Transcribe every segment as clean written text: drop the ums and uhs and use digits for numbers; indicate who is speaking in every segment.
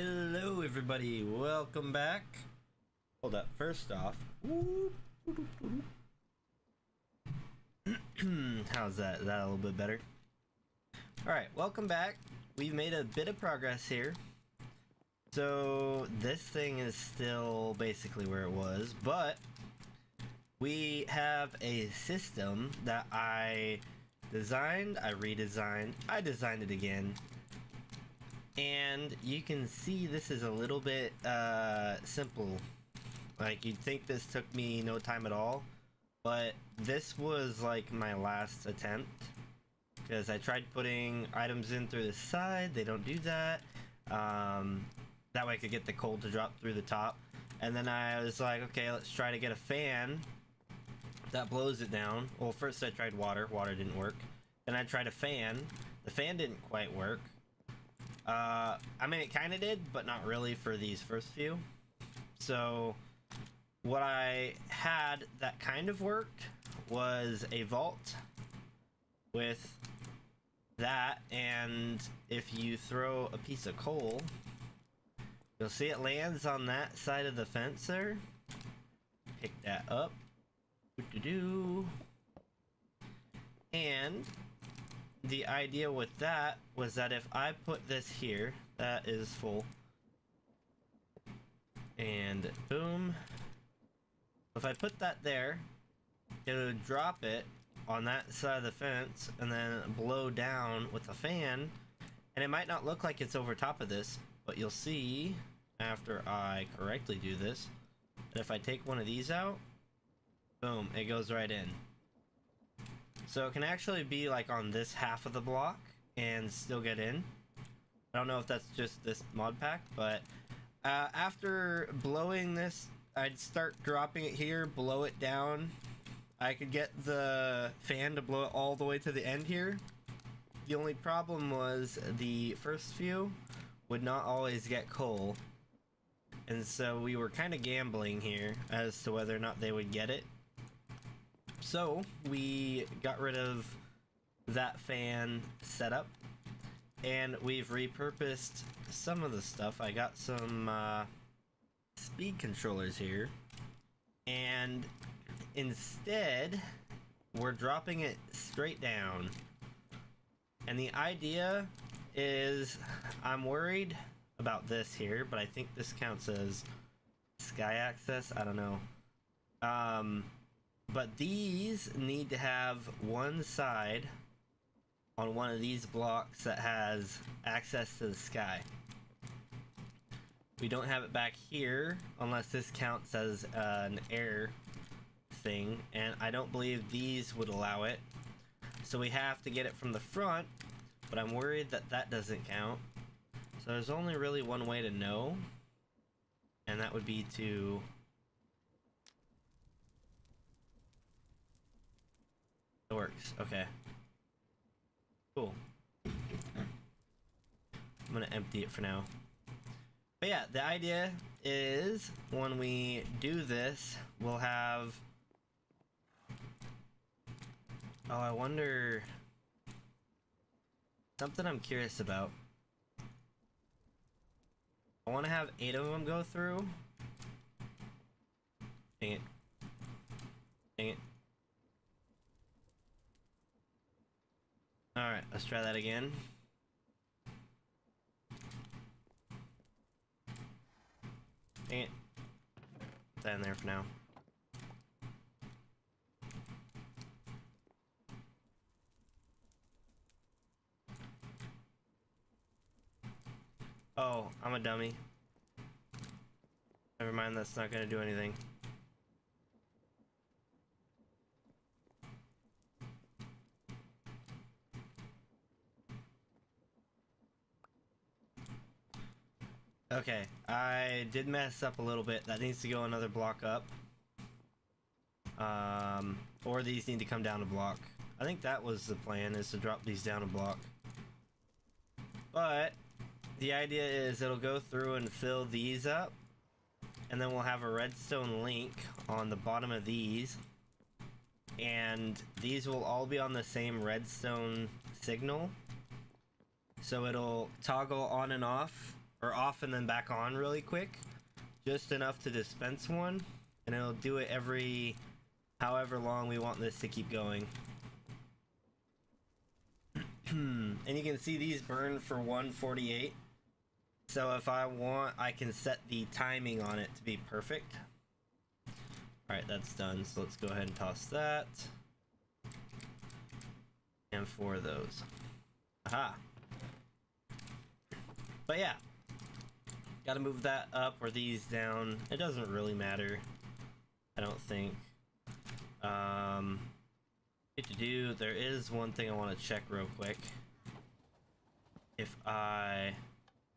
Speaker 1: Hello everybody, welcome back. Hold up, first off, how's that? Is that a little bit better? Alright, welcome back. We've made a bit of progress here. So this thing is still basically where it was, but we have a system that I designed, I redesigned, I designed it again. And you can see this is a little bit simple. Like, you'd think this took me no time at all, but this was like my last attempt, because I tried putting items in through the side. They don't do that. That way I could get the coal to drop through the top. And then I was like, okay, let's try to get a fan that blows it down. Well, first I tried water didn't work. Then I tried a fan. The fan didn't quite work. I mean, it kind of did, but not really for these first few. So what I had that kind of worked was a vault with that, and if you throw a piece of coal, you'll see it lands on that side of the fence there. Pick that up. And the idea with that was that if I put this here, that is full, and boom, if I put that there, it would drop it on that side of the fence and then blow down with a fan. And it might not look like it's over top of this, but you'll see after I correctly do this that if I take one of these out, boom, it goes right in. So it can actually be like on this half of the block and still get in. I don't know if that's just this mod pack, but after blowing this, I'd start dropping it here, blow it down. I could get the fan to blow it all the way to the end here. The only problem was the first few would not always get coal. And so we were kind of gambling here as to whether or not they would get it. So we got rid of that fan setup, and we've repurposed some of the stuff. I got some speed controllers here, and instead we're dropping it straight down. And the idea is, I'm worried about this here, but I think this counts as sky access. I don't know. But these need to have one side on one of these blocks that has access to the sky. We don't have it back here unless this counts as an air thing, and I don't believe these would allow it. So we have to get it from the front, but I'm worried that that doesn't count. So there's only really one way to know, and that would be to it works. Okay. Cool. I'm gonna empty it for now. But yeah, the idea is when we do this, we'll have... Oh, I wonder... Something I'm curious about. I want to have 8 of them go through. Dang it. Dang it. Alright, let's try that again. Dang it. Put that in there for now. Oh, I'm a dummy. Never mind, that's not gonna do anything. Okay, I did mess up a little bit. That needs to go another block up. Or these need to come down a block. I think that was the plan, is to drop these down a block. But the idea is it'll go through and fill these up, and then we'll have a redstone link on the bottom of these, and these will all be on the same redstone signal. So it'll toggle on and off or off and then back on really quick, just enough to dispense one, and it'll do it every however long we want this to keep going. And you can see these burn for 148. So if I want, I can set the timing on it to be perfect. Alright, that's done. So let's go ahead and toss that. And 4 of those. Aha. But yeah. Gotta move that up or these down. It doesn't really matter, I don't think. There is one thing I want to check real quick. If I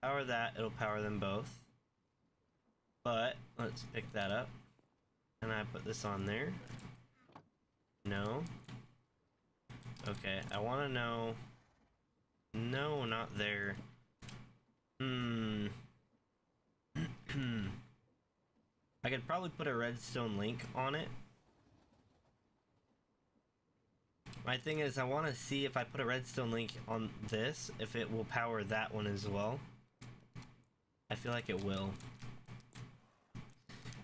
Speaker 1: power that, it'll power them both. But let's pick that up. Can I put this on there? No. Okay, I want to know. No, not there. I could probably put a redstone link on it. My thing is, I want to see if I put a redstone link on this, if it will power that one as well. I feel like it will.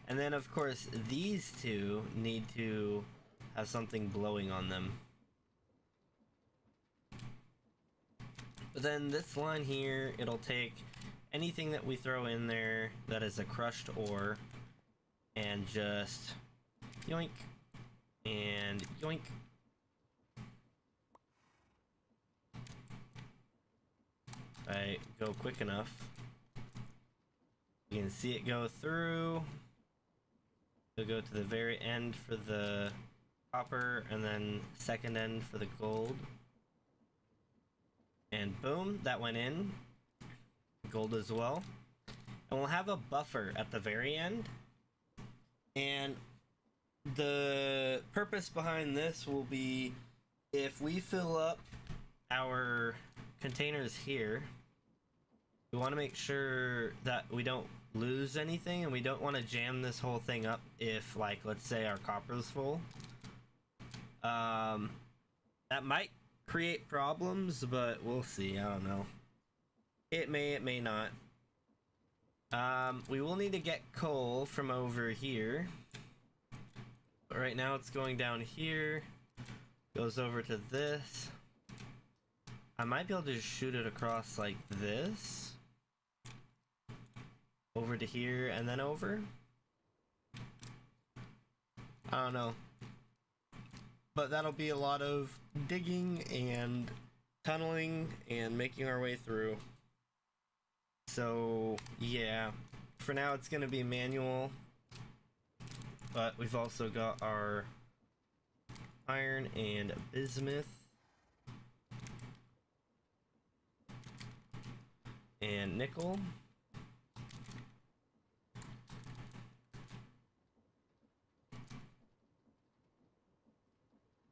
Speaker 1: And then, of course, these two need to have something glowing on them. But then this line here, it'll take anything that we throw in there that is a crushed ore and just yoink and yoink. If I go quick enough, you can see it go through. It'll go to the very end for the copper and then second end for the gold. And boom, that went in. Gold as well. And we'll have a buffer at the very end. And the purpose behind this will be if we fill up our containers here, we want to make sure that we don't lose anything, and we don't want to jam this whole thing up if, like, let's say our copper's full. That might create problems, but we'll see. I don't know. It may not. We will need to get coal from over here. But right now it's going down here. Goes over to this. I might be able to just shoot it across like this. Over to here and then over. I don't know. But that'll be a lot of digging and tunneling and making our way through. So yeah, for now it's gonna be manual, but we've also got our iron and bismuth and nickel.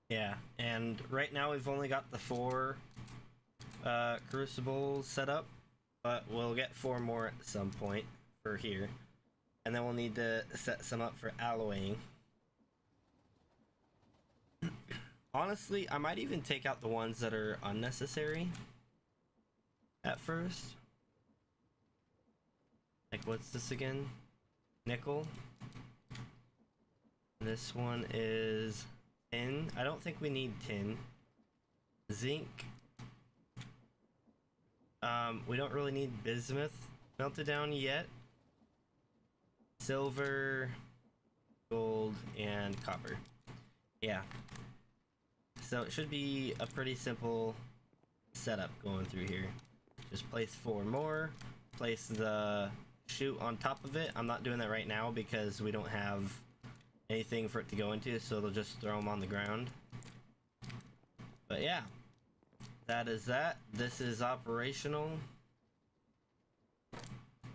Speaker 1: Yeah, and right now we've only got the 4 crucibles set up, but we'll get 4 more at some point for here. And then we'll need to set some up for alloying. Honestly, I might even take out the ones that are unnecessary at first. Like, what's this again? Nickel. This one is tin. I don't think we need tin. Zinc. We don't really need bismuth melted down yet. Silver, gold, and copper. Yeah. So it should be a pretty simple setup going through here. Just place 4 more. Place the chute on top of it. I'm not doing that right now because we don't have anything for it to go into, so they'll just throw them on the ground. But yeah, that is that. This is operational.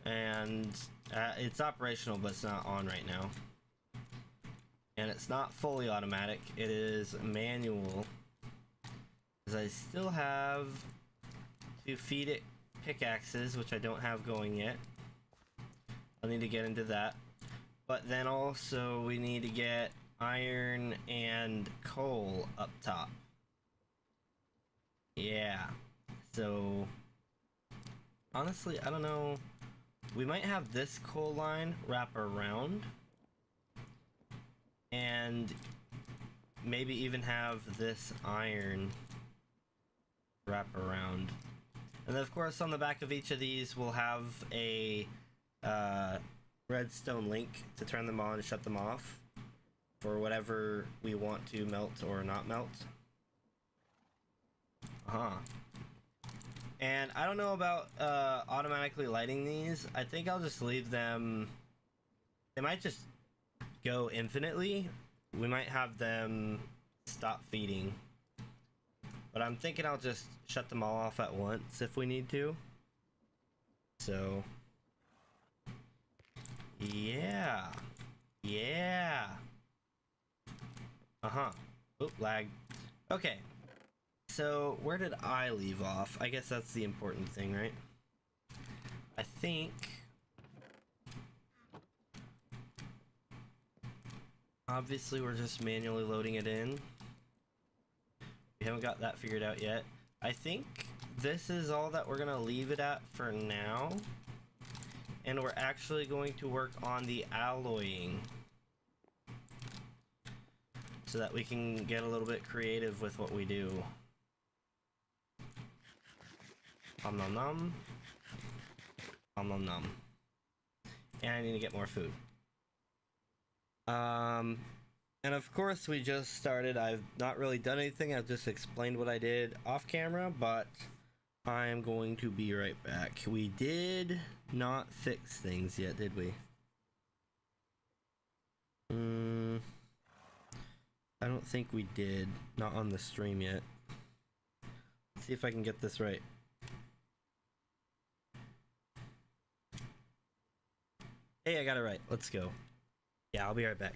Speaker 1: And it's operational, but it's not on right now. And it's not fully automatic. It is manual. Because I still have to feed it pickaxes, which I don't have going yet. I'll need to get into that. But then also we need to get iron and coal up top. Yeah. So honestly, I don't know we might have this coal line wrap around, and maybe even have this iron wrap around. And then of course on the back of each of these we'll have a redstone link to turn them on and shut them off for whatever we want to melt or not melt. And I don't know about automatically lighting these. I think I'll just leave them. They might just go infinitely. We might have them stop feeding. But I'm thinking I'll just shut them all off at once if we need to. So, yeah. Yeah. Oop, lag. Okay. So, where did I leave off? I guess that's the important thing, right? I think... obviously, we're just manually loading it in. We haven't got that figured out yet. I think this is all that we're gonna leave it at for now. And we're actually going to work on the alloying, so that we can get a little bit creative with what we do. Nom nom nom. Nom nom nom. And I need to get more food. And of course we just started. I've not really done anything. I've just explained what I did off camera, but I'm going to be right back. We did not fix things yet, did we? I don't think we did. Not on the stream yet. Let's see if I can get this right. Hey, I got it right. Let's go. Yeah, I'll be right back.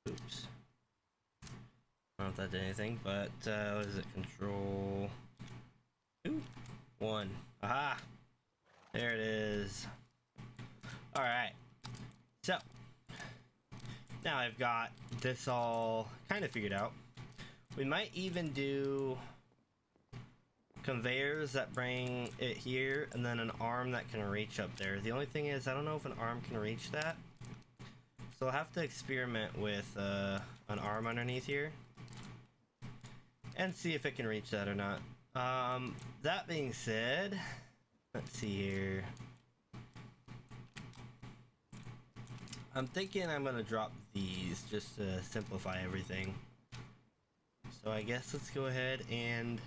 Speaker 1: Oops. I don't know if that did anything, but what is it? Control 2? 1. Aha! There it is. Alright. So, now I've got this all kind of figured out. We might even do conveyors that bring it here, and then an arm that can reach up there. The only thing is, I don't know if an arm can reach that. So I'll have to experiment with an arm underneath here and see if it can reach that or not. That being said, let's see here. I'm thinking I'm gonna drop these just to simplify everything. So I guess let's go ahead and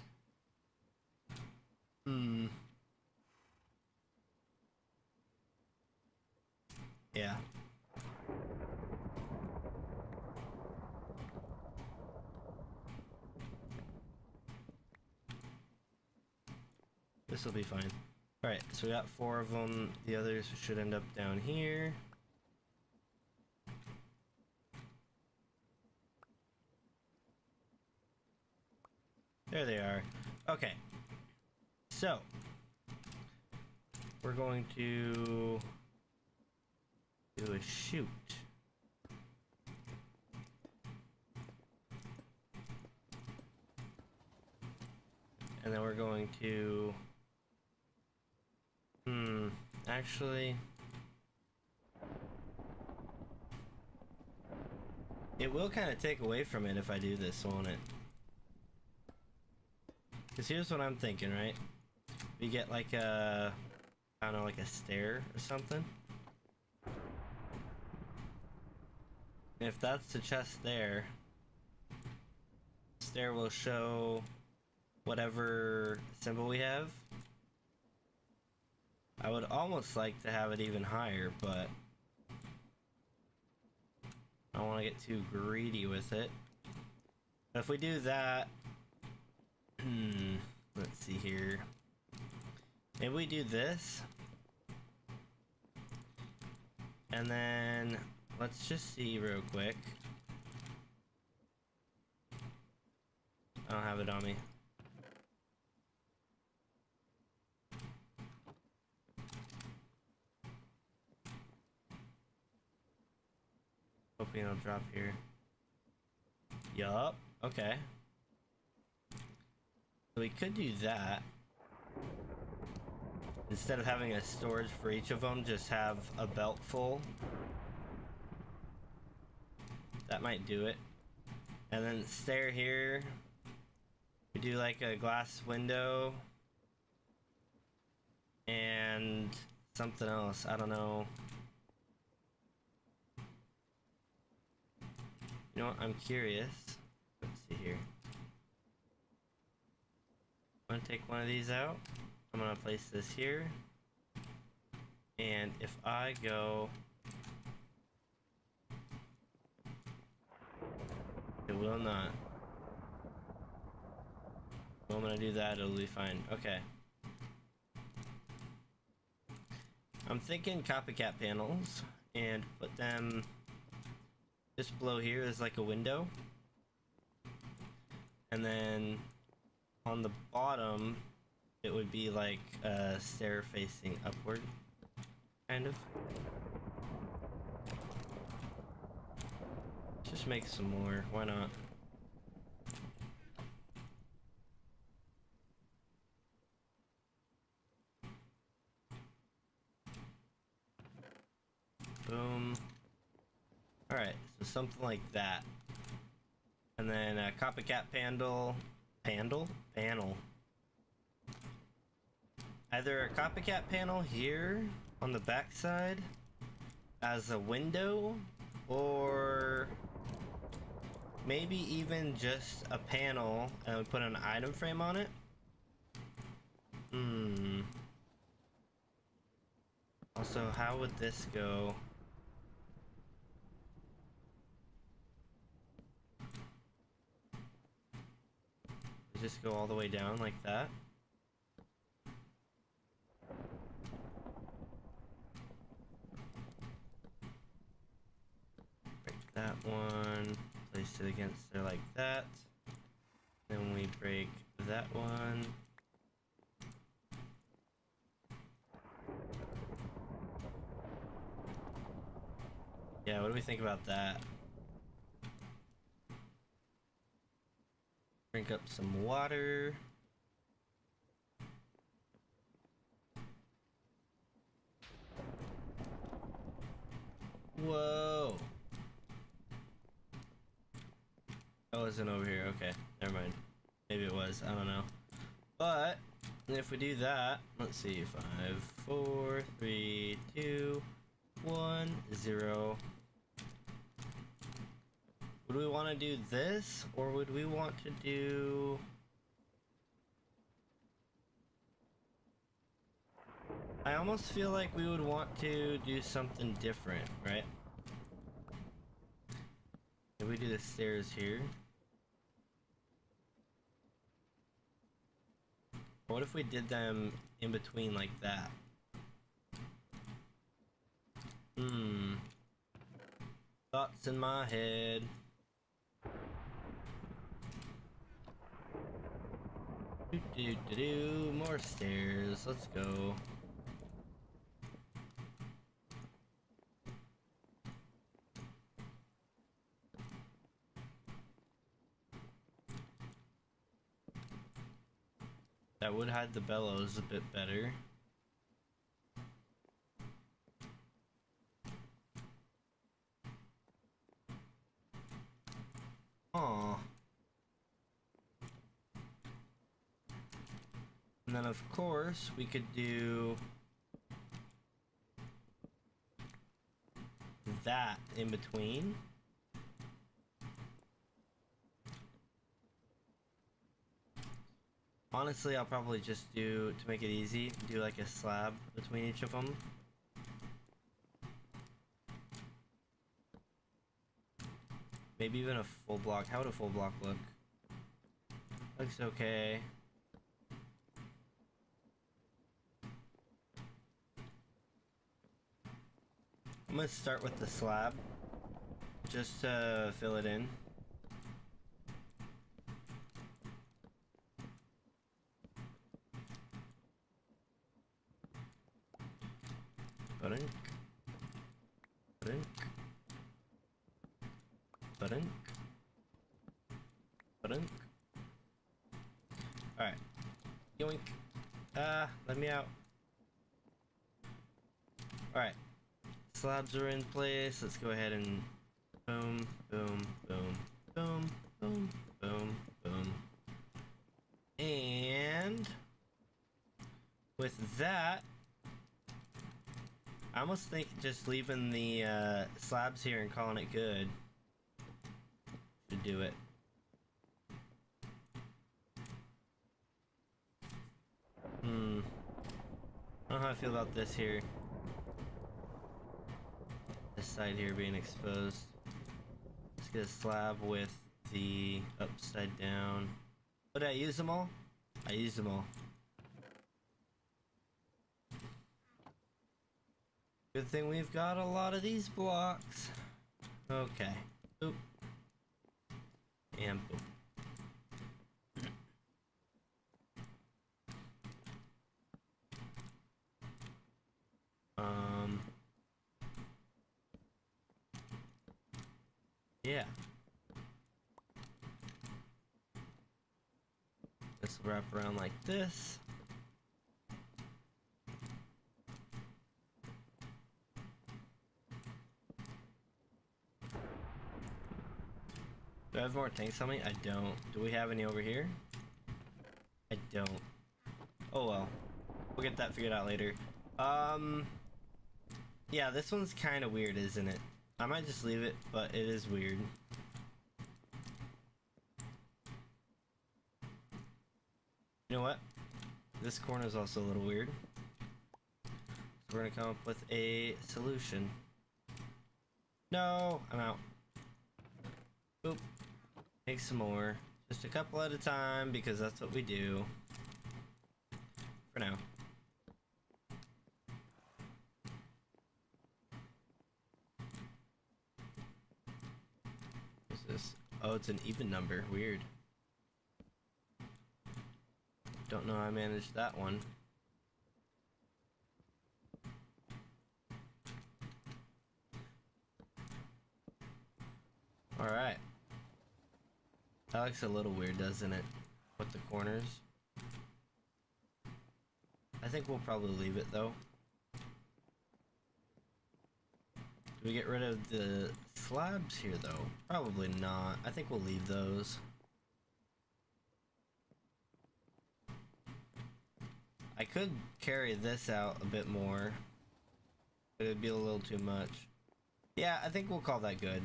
Speaker 1: yeah. This will be fine. Alright, so we got 4 of them. The others should end up down here. There they are. Okay. So, we're going to do a shoot. And then we're going to actually it will kind of take away from it if I do this, won't it? Because here's what I'm thinking, right? We get like a, I don't know, like a stair or something. And if that's the chest there, stair will show whatever symbol we have. I would almost like to have it even higher, but I don't want to get too greedy with it. But if we do that, let's see here. Maybe we do this. And then let's just see real quick. I don't have it on me. Hoping it'll drop here. Yup. Okay. So we could do that. Instead of having a storage for each of them, just have a belt full. That might do it. And then stair here. We do like a glass window. And something else. I don't know. You know what? I'm curious. Let's see here. I'm gonna take one of these out. I'm gonna place this here. And if I go, it will not. Well, I'm gonna do that, it'll be fine. Okay. I'm thinking copycat panels and put them just below here is like a window. And then on the bottom, it would be like a stair facing upward, kind of. Just make some more, why not? Boom. Alright, so something like that. And then a copycat panel. Either a copycat panel here on the back side as a window, or maybe even just a panel and we put an item frame on it. Also, how would this go? Just go all the way down like that. Break that one, place it against there like that. Then we break that one. Yeah, what do we think about that? Drink up some water. Whoa. That wasn't over here. Okay, never mind. Maybe it was. I don't know. But if we do that, let's see. 5, 4, 3, 2, 1, 0. Would we want to do this, or would we want to do... I almost feel like we would want to do something different, right? If we do the stairs here. What if we did them in between like that? Thoughts in my head. More stairs. Let's go. That would hide the bellows a bit better. Aww. And then of course we could do that in between. Honestly, I'll probably just do, to make it easy, do like a slab between each of them. Maybe even a full block. How would a full block look? Looks okay. I'm gonna start with the slab, just to fill it in. Ba-dunk. Ba-dunk. Ba-dunk. Ba-dunk. Alright. Yoink. Let me out. Alright. Slabs are in place. Let's go ahead and boom, boom, boom, boom, boom, boom, boom. And with that, I almost think just leaving the slabs here and calling it good should do it. I don't know how I feel about this here. This side here being exposed. Let's get a slab with the upside down. Oh, did I use them all? I used them all. Good thing we've got a lot of these blocks. Okay. Boop. And boop. Yeah. This will wrap around like this. Do I have more tanks on me? I don't. Do we have any over here? I don't. Oh well. We'll get that figured out later. Yeah, this one's kind of weird, isn't it? I might just leave it, but it is weird. You know what? This corner is also a little weird. So we're gonna come up with a solution. No, I'm out. Boop. Take some more. Just a couple at a time, because that's what we do. For now. What's this? Oh, it's an even number. Weird. Don't know how I managed that one. Alright. That looks a little weird, doesn't it? With the corners. I think we'll probably leave it though. Do we get rid of the slabs here though? Probably not. I think we'll leave those. I could carry this out a bit more, but it'd be a little too much. Yeah, I think we'll call that good.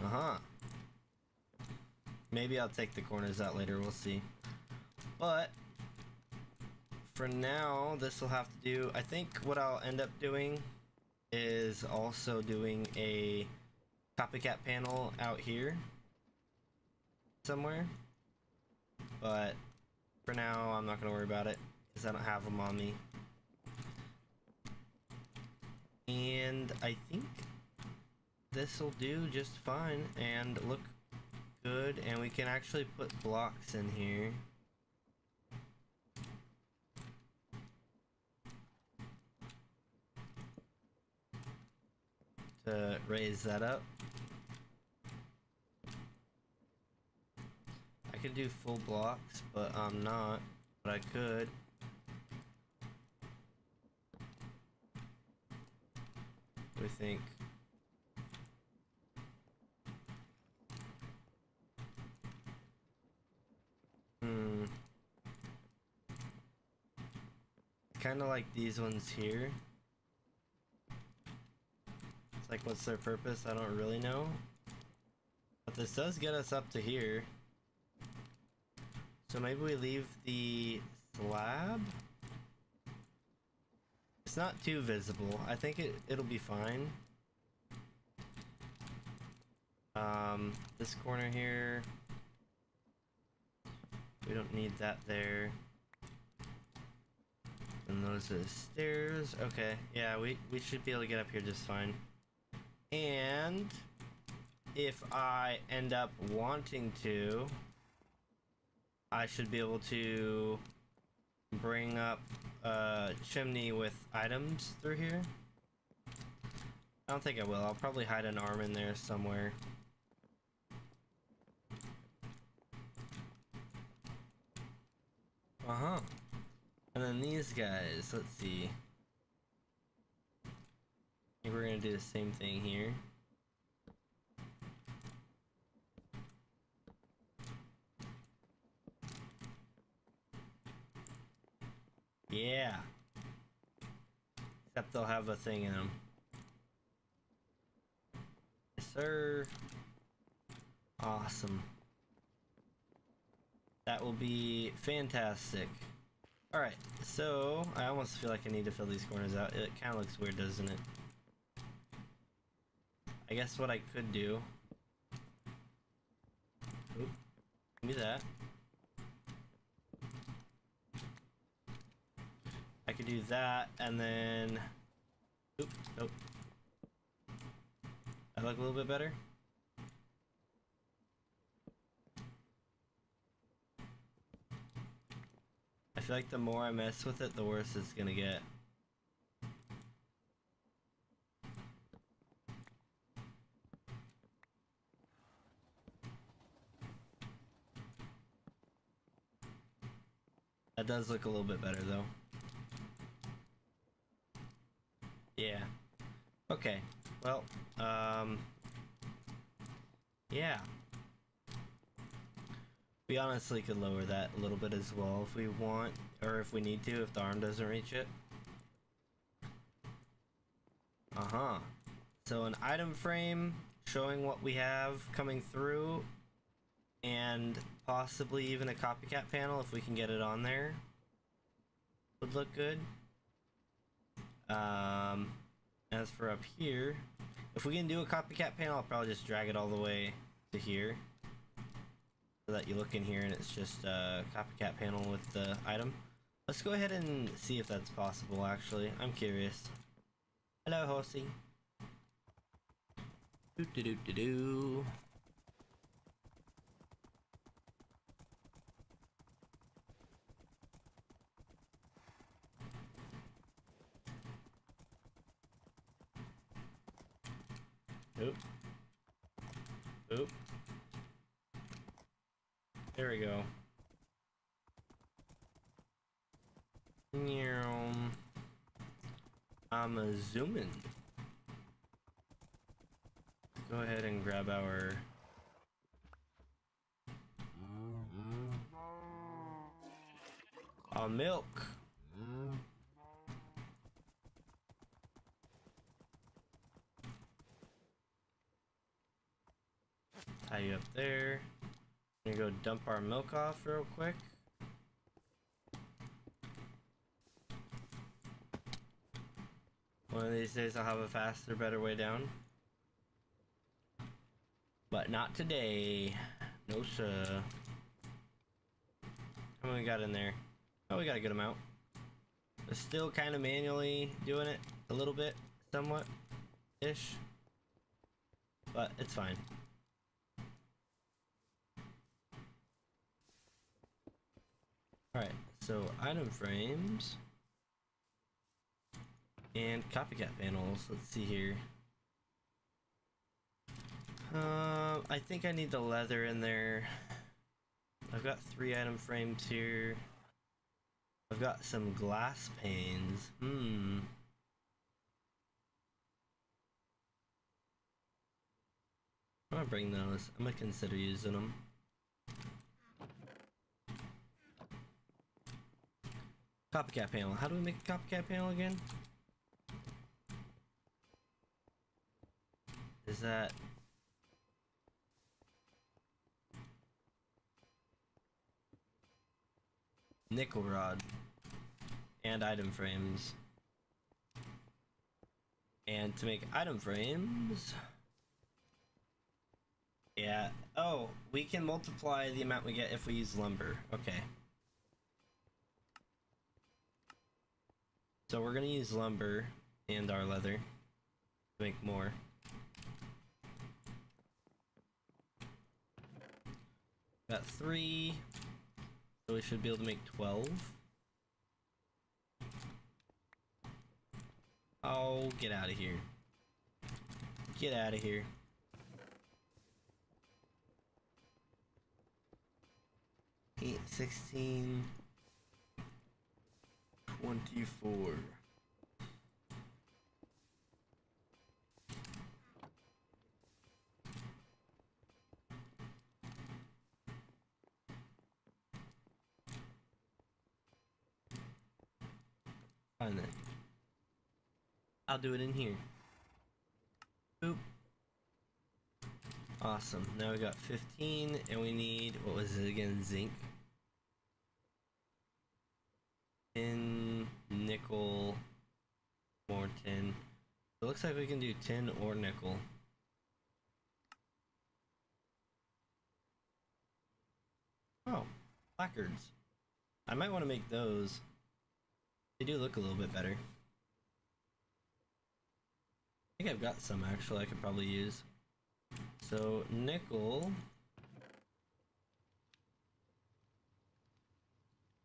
Speaker 1: Uh-huh. Maybe I'll take the corners out later, we'll see. But for now, this will have to do. I think what I'll end up doing is also doing a copycat panel out here somewhere. But for now, I'm not going to worry about it because I don't have them on me. And I think this will do just fine and look good, and we can actually put blocks in here. To raise that up. I could do full blocks, but I'm not, but I could. What do we think? Kind of like these ones here. It's like, what's their purpose? I don't really know. But this does get us up to here. So maybe we leave the slab? It's not too visible. I think it'll be fine. This corner here, we don't need that there. And those are the stairs. Okay, yeah, we should be able to get up here just fine. And if I end up wanting to, I should be able to bring up a chimney with items through here. I don't think I will. I'll probably hide an arm in there somewhere. Uh-huh. And then these guys, let's see. Maybe we're gonna do the same thing here. Yeah. Except they'll have a thing in them. Yes, sir. Awesome. That will be fantastic. Alright, so I almost feel like I need to fill these corners out. It kind of looks weird, doesn't it? I guess what I could do... Oop, do that. I could do that, and then... Oop, nope. That look a little bit better? I feel like the more I mess with it, the worse it's gonna get. That does look a little bit better though. Yeah. Okay. Well, yeah. We honestly could lower that a little bit as well if we want, or if we need to, if the arm doesn't reach it. Uh-huh. So an item frame showing what we have coming through, and possibly even a copycat panel if we can get it on there. Would look good. As for up here, if we can do a copycat panel, I'll probably just drag it all the way to here, so that you look in here and it's just a copycat panel with the item. Let's go ahead and see if that's possible, actually. I'm curious. Hello, horsey. Doo doo doo doo doo. Oop. Oop. There we go. I'm zooming. Go ahead and grab our milk. Tie you up there. I'm gonna go dump our milk off real quick. One of these days I'll have a faster, better way down. But not today. No sir. How many we got in there? Oh, we got a good amount. We're still kind of manually doing it a little bit, somewhat-ish. But it's fine. Alright, so item frames. And copycat panels. Let's see here. I think I need the leather in there. I've got 3 item frames here. I've got some glass panes. I'm gonna bring those. I'm gonna consider using them. Copycat panel. How do we make a copycat panel again? Is that... nickel rod and item frames. And to make item frames, yeah, oh, we can multiply the amount we get if we use lumber. Okay, so we're gonna use lumber and our leather to make more. Got 3. So we should be able to make 12. Oh, get out of here. Get out of here. Eight, 16, 24. Fine then. I'll do it in here. Boop. Awesome. Now we got 15 and we need, what was it again? Zinc. Tin, nickel, more tin. It looks like we can do tin or nickel. Oh, placards. I might want to make those. They do look a little bit better. I think I've got some actually I could probably use. So nickel.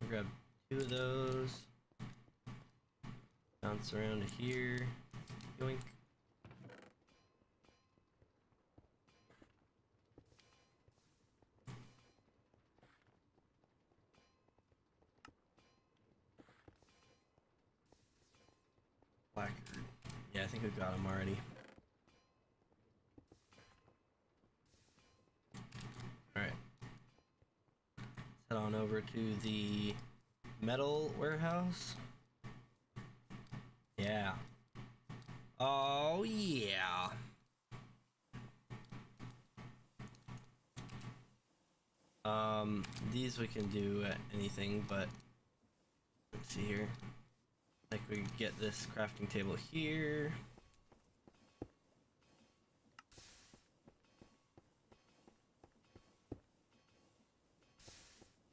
Speaker 1: I'll grab 2 of those. Bounce around here. Yoink. Placard. Yeah, I think we've got them already. Alright. Head on over to the metal warehouse. Yeah. Oh, yeah. These we can do at anything, but let's see here. Like we get this crafting table here.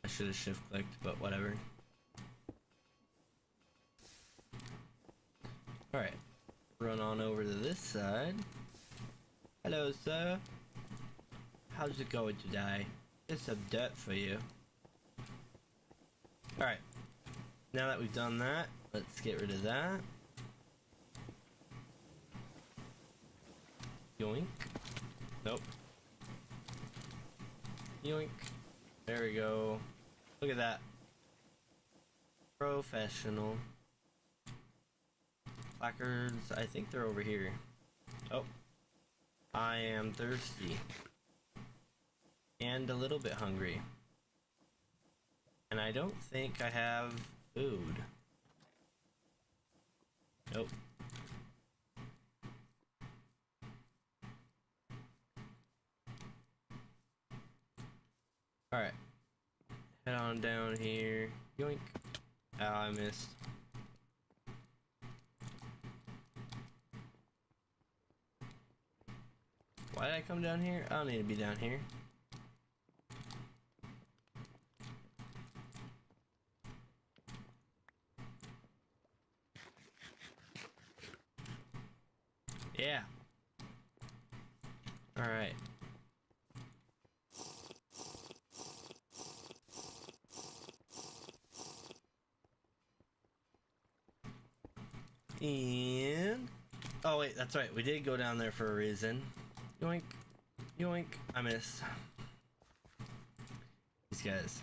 Speaker 1: I should have shift clicked, but whatever. Alright. Run on over to this side. Hello, sir. How's it going today? Get some dirt for you. Alright. Now that we've done that, let's get rid of that. Yoink. Nope. Yoink. There we go. Look at that. Professional. Placards, I think they're over here. Oh. I am thirsty. And a little bit hungry. And I don't think I have food. Nope. Alright. Head on down here. Yoink. Oh, I missed. Why did I come down here? I don't need to be down here. Yeah. Alright. And... oh wait, that's right. We did go down there for a reason. Yoink. Yoink. I missed. These guys.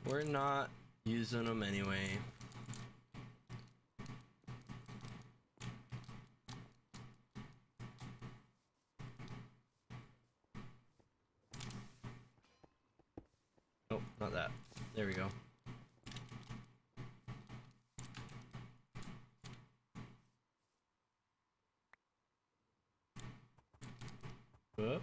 Speaker 1: We're not using them anyway. Nope, not that. There we go. Whoop.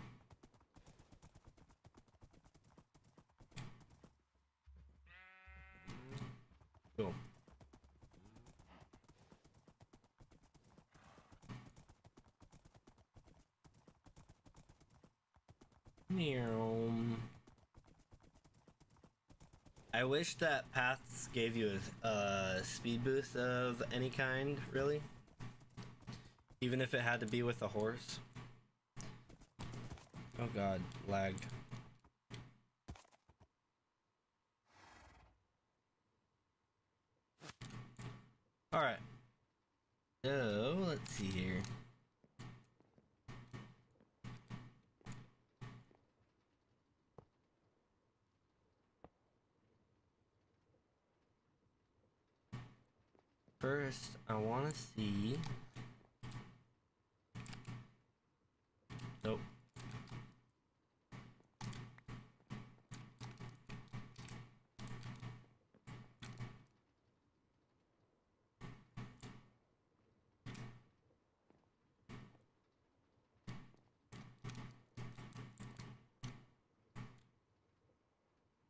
Speaker 1: Cool. I wish that paths gave you a speed boost of any kind, really. Even if it had to be with a horse. Oh god, lagged. Alright. So, let's see here. First, I want to see... nope.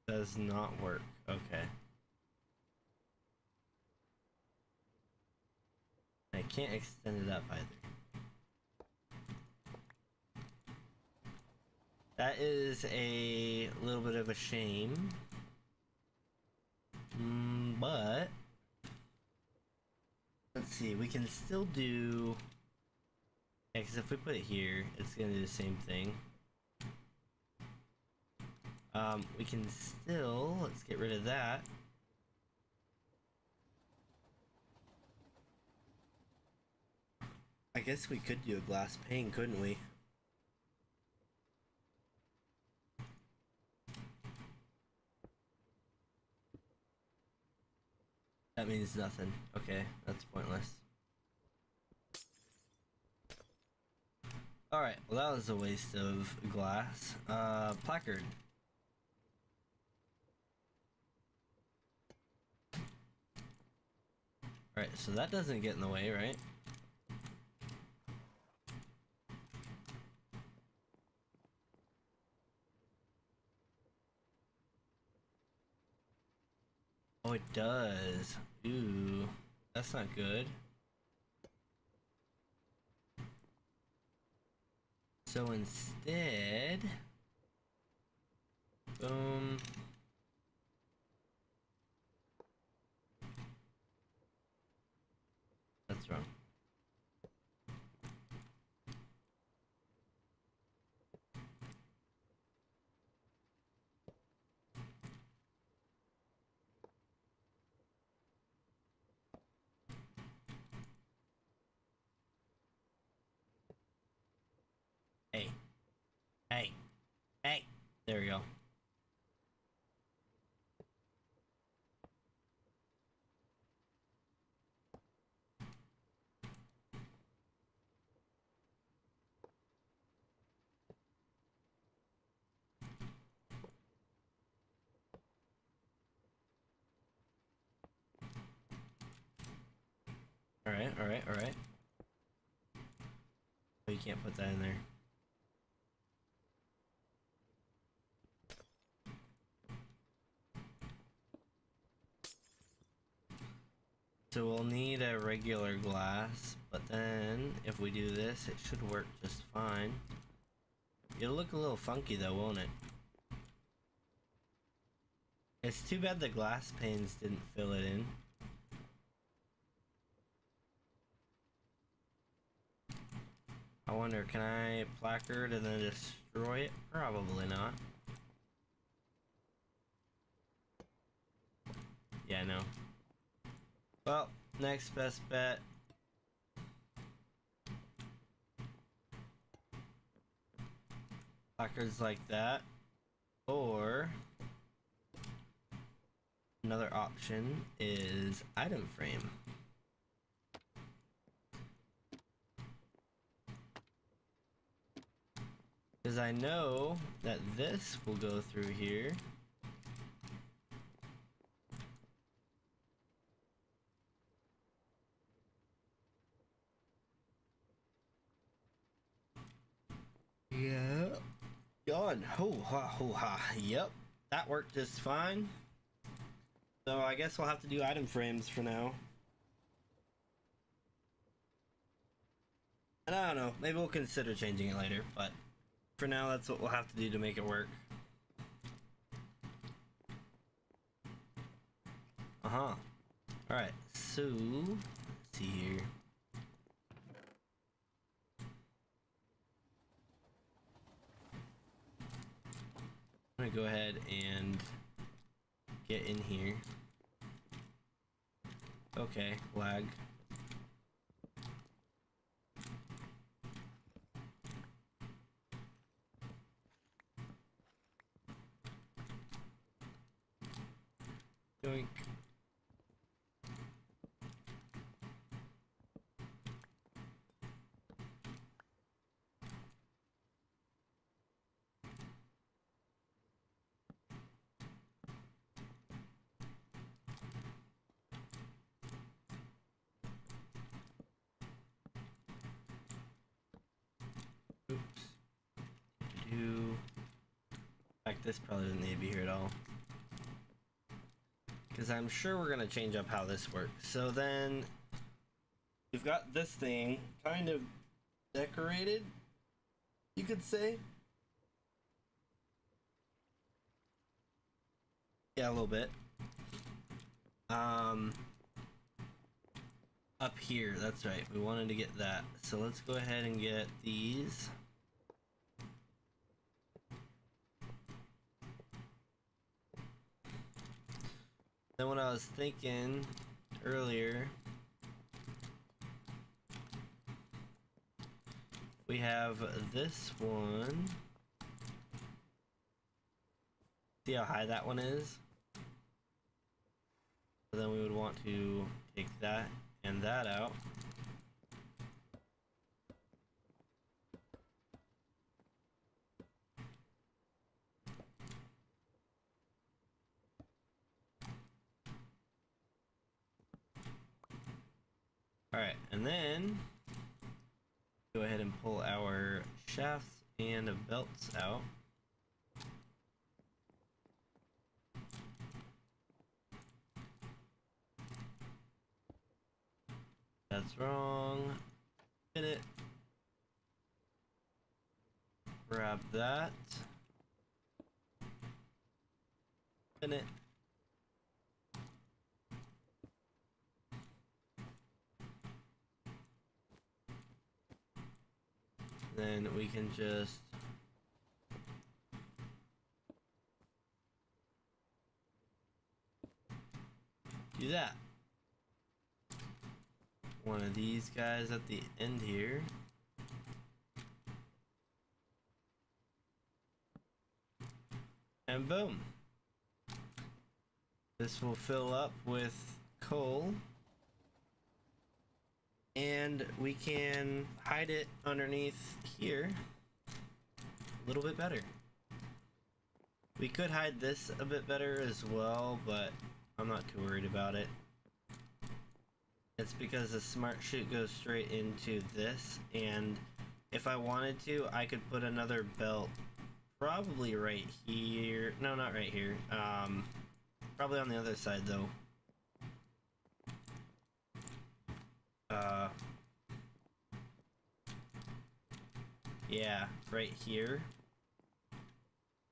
Speaker 1: Does not work. Okay. I can't extend it up either. That is a little bit of a shame. But let's see, we can still do... yeah, because if we put it here, it's gonna do the same thing. We can still, let's get rid of that. I guess we could do a glass pane, couldn't we? That means nothing. Okay, that's pointless. Alright, well that was a waste of glass. Placard. Alright, so that doesn't get in the way, right? Oh, it does. Ooh, that's not good. So instead... Boom. That's wrong. Hey. Hey. Hey. There we go. Alright, alright, alright. Oh, you can't put that in there. So we'll need a regular glass, but then if we do this, it should work just fine. It'll look a little funky though, won't it? It's too bad the glass panes didn't fill it in. I wonder, can I placard and then destroy it? Probably not. Yeah, no. Well, next best bet. Placards like that. Or another option is item frame. Because I know that this will go through here. Yeah. Done. Ho ha ho ha. Yep. That worked just fine. So I guess we'll have to do item frames for now. And I don't know. Maybe we'll consider changing it later, but for now, that's what we'll have to do to make it work. Uh-huh. Alright, so let's see here. I'm gonna go ahead and get in here. Okay, lag. Doink. Oops. In fact, this probably doesn't need to be here at all. Because I'm sure we're going to change up how this works. So then, we've got this thing kind of decorated, you could say. Yeah, a little bit. Up here, that's right. We wanted to get that. So let's go ahead and get these. Then what I was thinking earlier, we have this one. See how high that one is? So then we would want to take that and that out. Alright, and then go ahead and pull our shafts and belts out. That's wrong. Hit it. Grab that. in it. Then we can just do that. One of these guys at the end here. And boom. This will fill up with coal. And we can hide it underneath here a little bit better. We could hide this a bit better as well, but I'm not too worried about it. It's because the smart chute goes straight into this, and if I wanted to, I could put another belt probably right here. No, not right here. Probably on the other side though. Yeah, right here.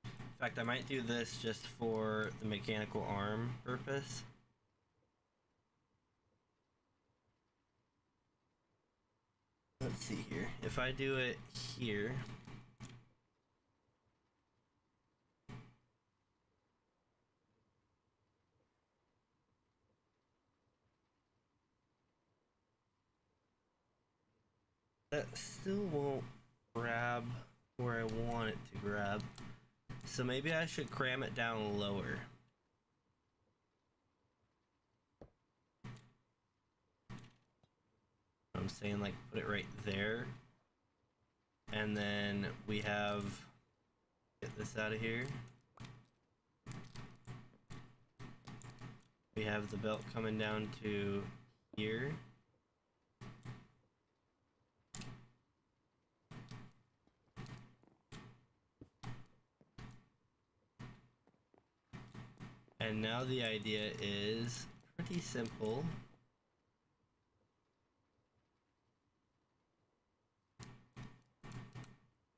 Speaker 1: In fact, I might do this just for the mechanical arm purpose. Let's see here. If I do it here, that still won't grab where I want it to grab. So maybe I should cram it down lower. I'm saying, like, put it right there. And then we have, get this out of here. We have the belt coming down to here. And now the idea is pretty simple.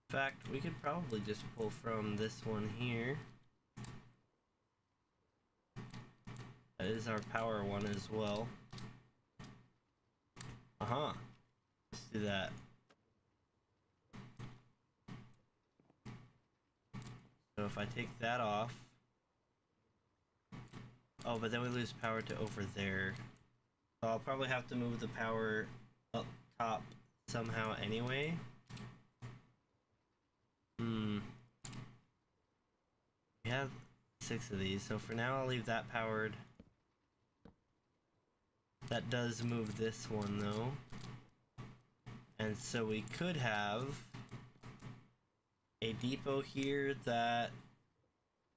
Speaker 1: In fact, we could probably just pull from this one here. That is our power one as well. Let's do that. So if I take that off. Oh, but then we lose power to over there. So I'll probably have to move the power up top somehow anyway. We have 6 of these, so for now I'll leave that powered. That does move this one though. And so we could have a depot here that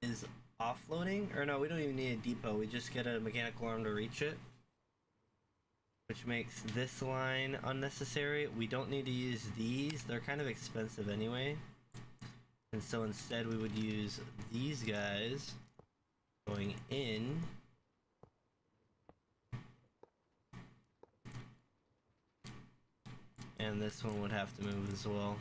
Speaker 1: is offloading, or no, we don't even need a depot, we just get a mechanical arm to reach it, which makes this line unnecessary. We don't need to use these, they're kind of expensive anyway, and so instead we would use these guys going in. And this one would have to move as well.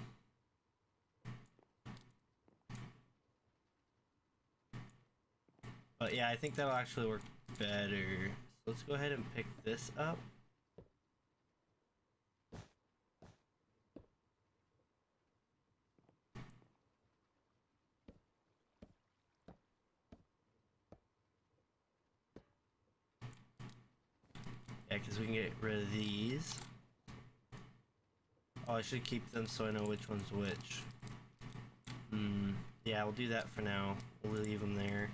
Speaker 1: But yeah, I think that'll actually work better. So let's go ahead and pick this up. Yeah, because we can get rid of these. Oh, I should keep them so I know which one's which. Yeah, we'll do that for now. We'll leave them there.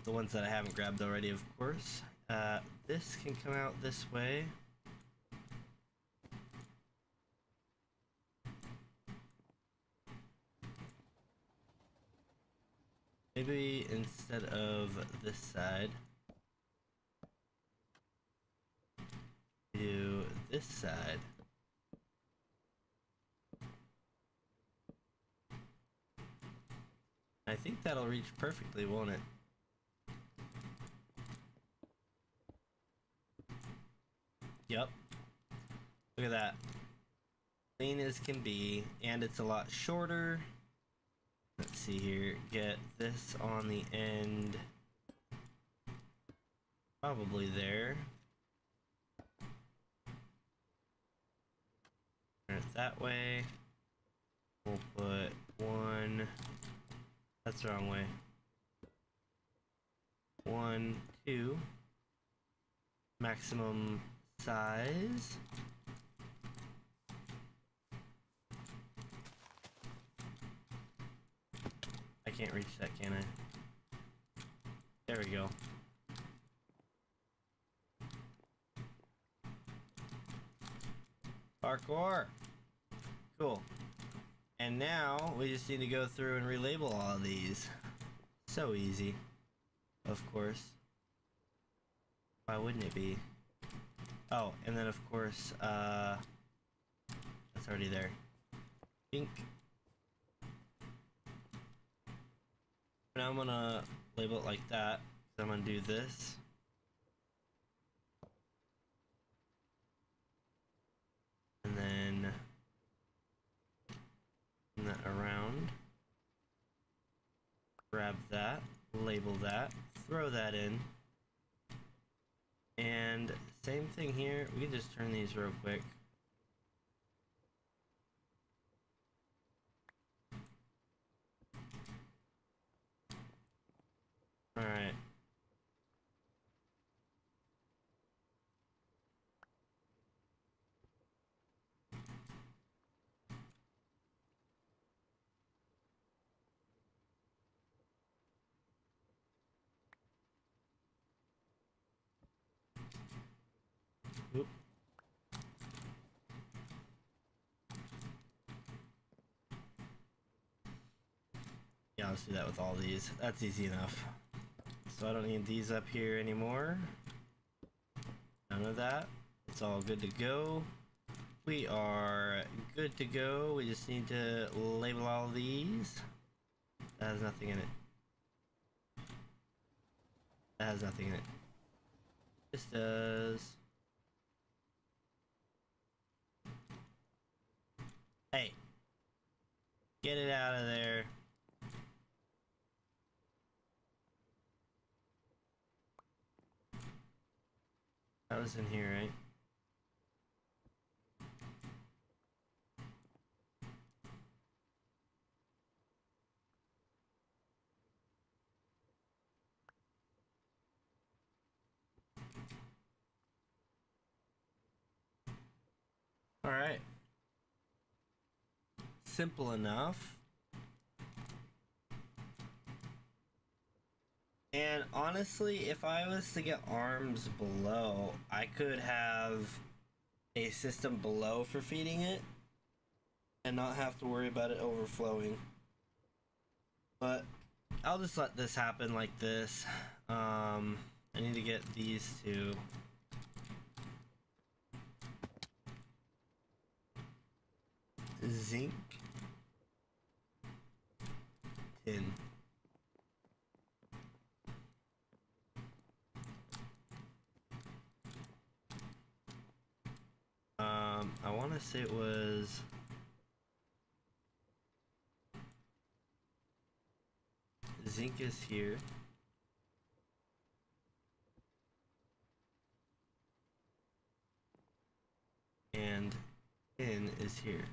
Speaker 1: The ones that I haven't grabbed already, of course. This can come out this way. Maybe instead of this side, do this side. I think that'll reach perfectly, won't it? Yep. Look at that. Clean as can be, and it's a lot shorter. Let's see here. Get this on the end. Probably there. Turn it that way. We'll put one. That's the wrong way. 1, 2. Maximum size. I can't reach that, can I? There we go. Parkour! Cool. And now we just need to go through and relabel all of these. So easy. Of course. Why wouldn't it be? Oh, and then of course, that's already there. Pink. Now I'm gonna label it like that. So I'm gonna do this. And then turn that around. Grab that, label that, throw that in. And same thing here. We can just turn these real quick. Alright. Oop. Yeah, let's do that with all these. That's easy enough. So I don't need these up here anymore. None of that. It's all good to go. We are good to go. We just need to label all these. That has nothing in it. That has nothing in it. This does. Hey. Get it out of there. That was in here, right? All right. Simple enough. And honestly, if I was to get arms below, I could have a system below for feeding it and not have to worry about it overflowing. But I'll just let this happen like this. I need to get these two. Zinc. Tin. I want to say it was zinc is here. And tin is here.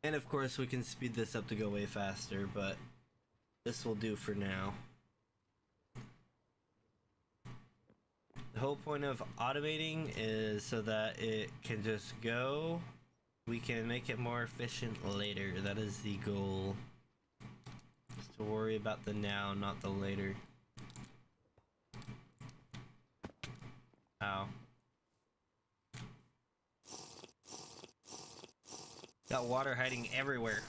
Speaker 1: And of course we can speed this up to go way faster, but this will do for now. The whole point of automating is so that it can just go. We can make it more efficient later. That is the goal. Just to worry about the now, not the later. Ow. Got water hiding everywhere.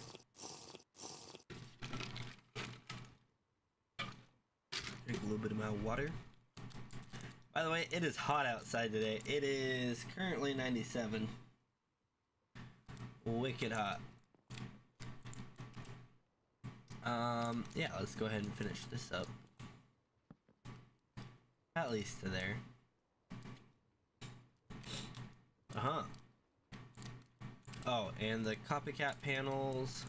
Speaker 1: Drink a little bit of my water. By the way, it is hot outside today. It is currently 97. Wicked hot. Yeah, let's go ahead and finish this up. At least to there. Uh-huh. Oh, and the copycat panels.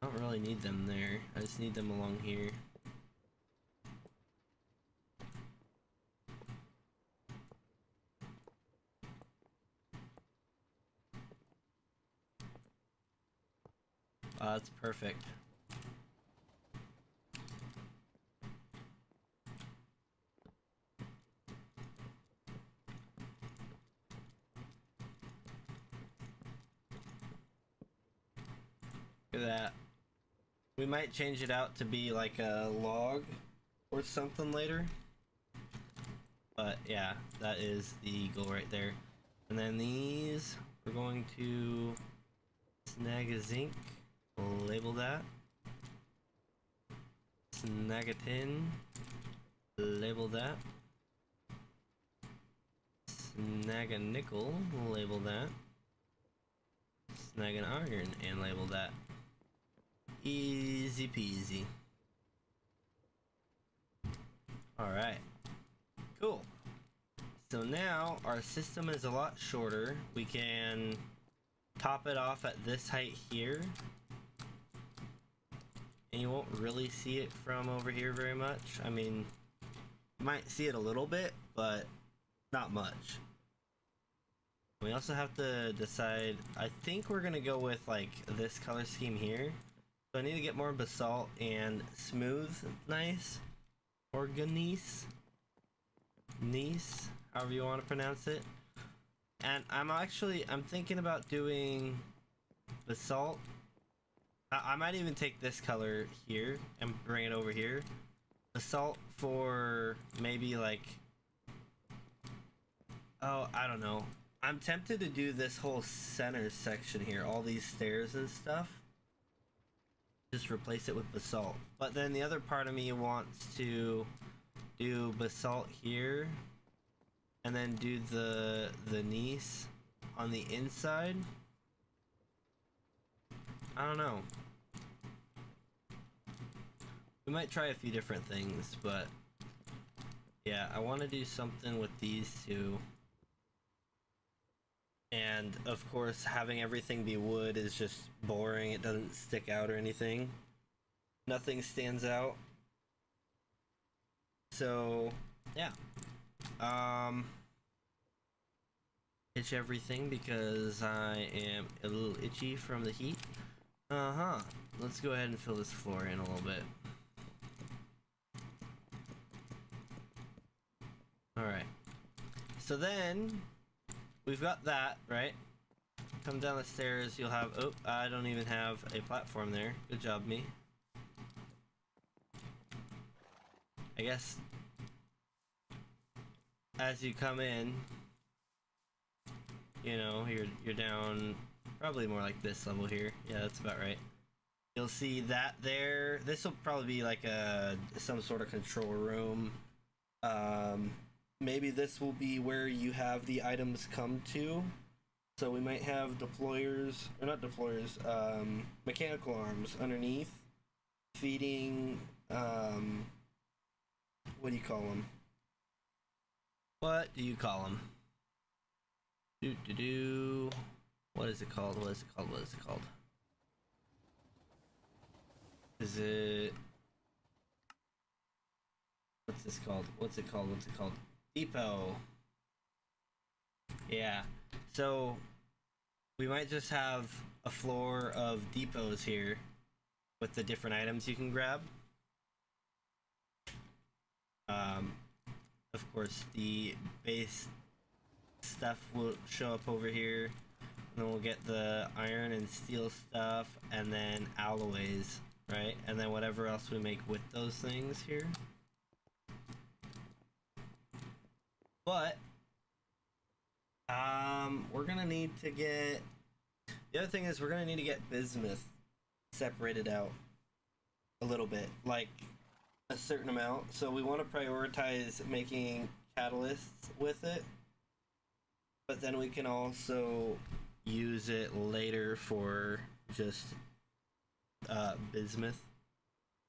Speaker 1: I don't really need them there. I just need them along here. That's perfect. Look at that. We might change it out to be like a log or something later. But yeah, that is the goal right there. And then these, we're going to snag a zinc, we'll label that. Snag a tin, label that. Snag a nickel, we'll label that. Snag an iron and label that. Easy peasy. Alright. Cool. So now our system is a lot shorter. We can top it off at this height here. And you won't really see it from over here very much. I mean, you might see it a little bit, but not much. We also have to decide, I think we're gonna go with like this color scheme here. So I need to get more basalt and smooth nice. Organese. Nice, however you want to pronounce it. And I'm thinking about doing basalt. I might even take this color here and bring it over here. Basalt for maybe like, oh, I don't know. I'm tempted to do this whole center section here, all these stairs and stuff. Just replace it with basalt. But then the other part of me wants to do basalt here and then do the gneiss on the inside. I don't know. We might try a few different things, but yeah, I want to do something with these two. And of course, having everything be wood is just boring. It doesn't stick out or anything. Nothing stands out. So yeah, itch everything because I am a little itchy from the heat. Let's go ahead and fill this floor in a little bit. Alright, so then we've got that, right? Come down the stairs, you'll have, oh, I don't even have a platform there. Good job, me. I guess as you come in, you know, you're down probably more like this level here. Yeah, that's about right. You'll see that there. This will probably be like some sort of control room. Maybe this will be where you have the items come to. So we might have deployers, or not deployers, mechanical arms underneath, feeding, what do you call them? What do you call them? What is it called? What is it called? What is it called? Is it... What's this called? What's it called? What's it called? Depot. Yeah. So we might just have a floor of depots here with the different items you can grab. Of course, the base stuff will show up over here, and then we'll get the iron and steel stuff, and then alloys, right? And then whatever else we make with those things here. But we're gonna need to get, the other thing is we're gonna need to get bismuth separated out a little bit, like a certain amount. So we want to prioritize making catalysts with it, but then we can also use it later for just bismuth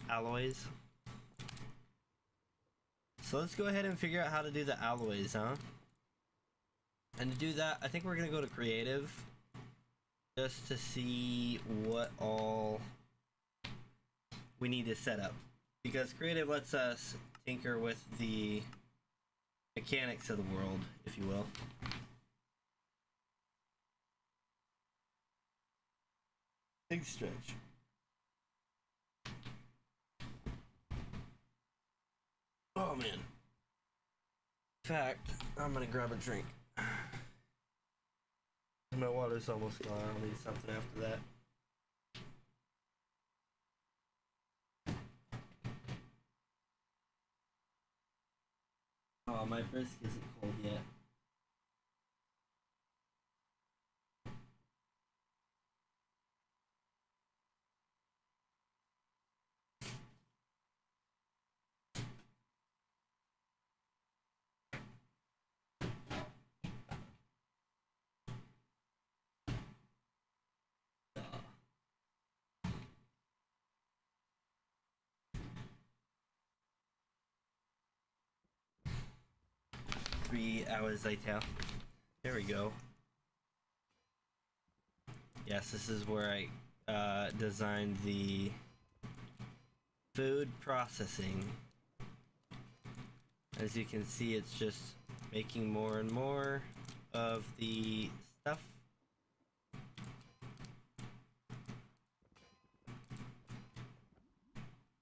Speaker 1: alloys. So let's go ahead and figure out how to do the alloys, huh? And to do that, I think we're gonna go to creative just to see what all we need to set up, because creative lets us tinker with the mechanics of the world, if you will. Big stretch. Oh man. In fact, I'm gonna grab a drink. My water's almost gone. I'll need something after that. Oh, my brisk isn't cold yet. Hours later. There we go. Yes, this is where I designed the food processing. As you can see, it's just making more and more of the stuff.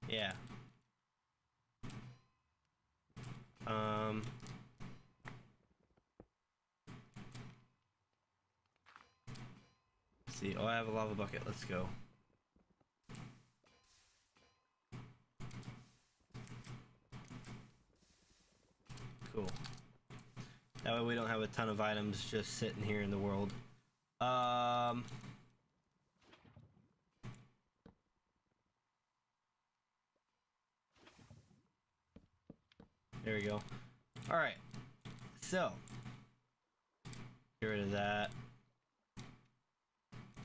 Speaker 1: Yeah. See, oh, I have a lava bucket. Let's go. Cool. That way we don't have a ton of items just sitting here in the world. There we go. Alright. So. Get rid of that.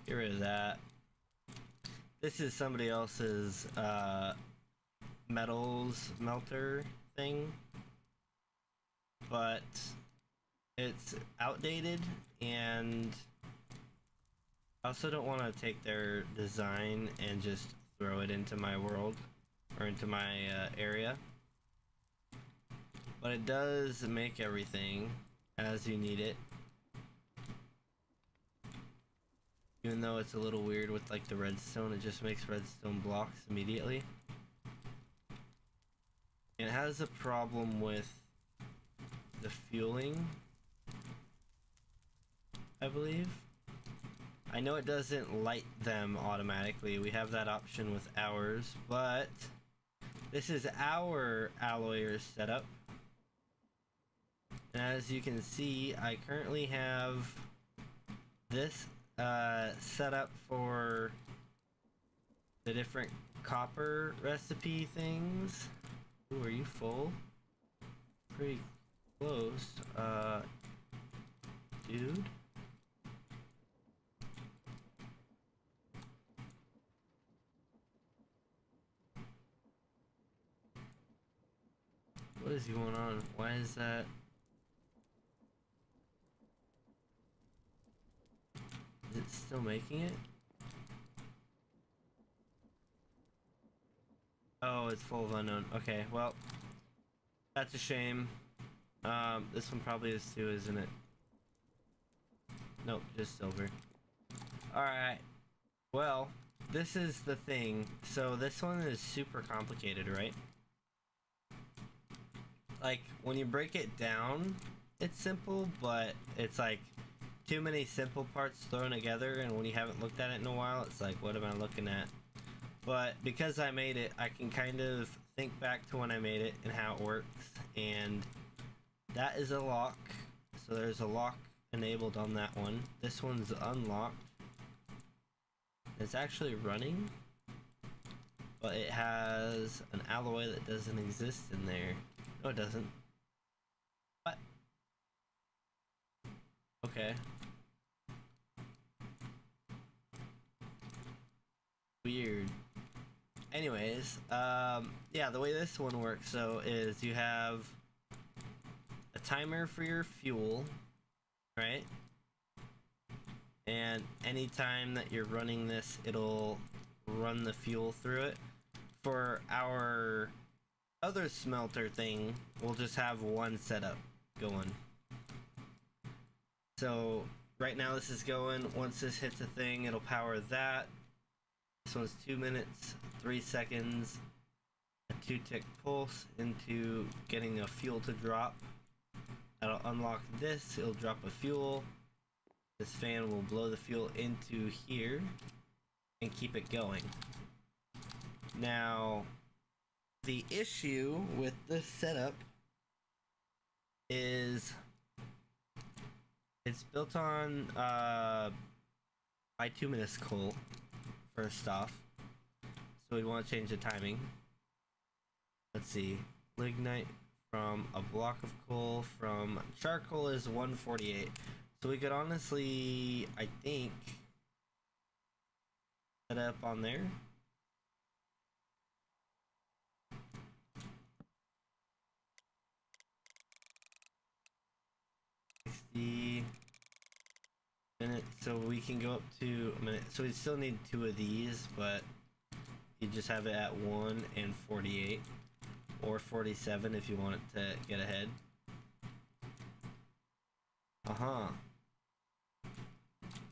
Speaker 1: Get rid of that. This is somebody else's metals melter thing, but it's outdated, and I also don't want to take their design and just throw it into my world or into my area, but it does make everything as you need it. Even though it's a little weird with like the redstone, it just makes redstone blocks immediately. And it has a problem with the fueling, I believe. I know it doesn't light them automatically. We have that option with ours, but this is our alloyer setup. And as you can see, I currently have this set up for the different copper recipe things. Ooh, are you full? Pretty close. Dude? What is going on? Why is that? Is it still making it? Oh, it's full of unknown. Okay, well, that's a shame. This one probably is too, isn't it? Nope, just silver. Alright. Well, this is the thing. So this one is super complicated, right? Like, when you break it down, it's simple, but it's like too many simple parts thrown together, and when you haven't looked at it in a while, it's like, what am I looking at? But because I made it, I can kind of think back to when I made it and how it works, and that is a lock. So there's a lock enabled on that one. This one's unlocked. It's actually running, but it has an alloy that doesn't exist in there. No, it doesn't. What? Okay. Weird. Anyways, yeah, the way this one works, so, is you have a timer for your fuel, right? And anytime that you're running this, it'll run the fuel through it. For our other smelter thing, we'll just have one setup going. So right now this is going. Once this hits a thing, it'll power that. This one's 2 minutes, 3 seconds, a 2-tick pulse into getting a fuel to drop. That'll unlock this, it'll drop a fuel. This fan will blow the fuel into here and keep it going. Now, the issue with this setup is it's built on bituminous coal, first off. So we want to change the timing. Let's see. Lignite from a block of coal from charcoal is 148. So we could honestly, I think, set up on there. Minute, so we can go up to a minute. So we still need 2 of these, but you just have it at 1 and 48, or 47 if you want it to get ahead.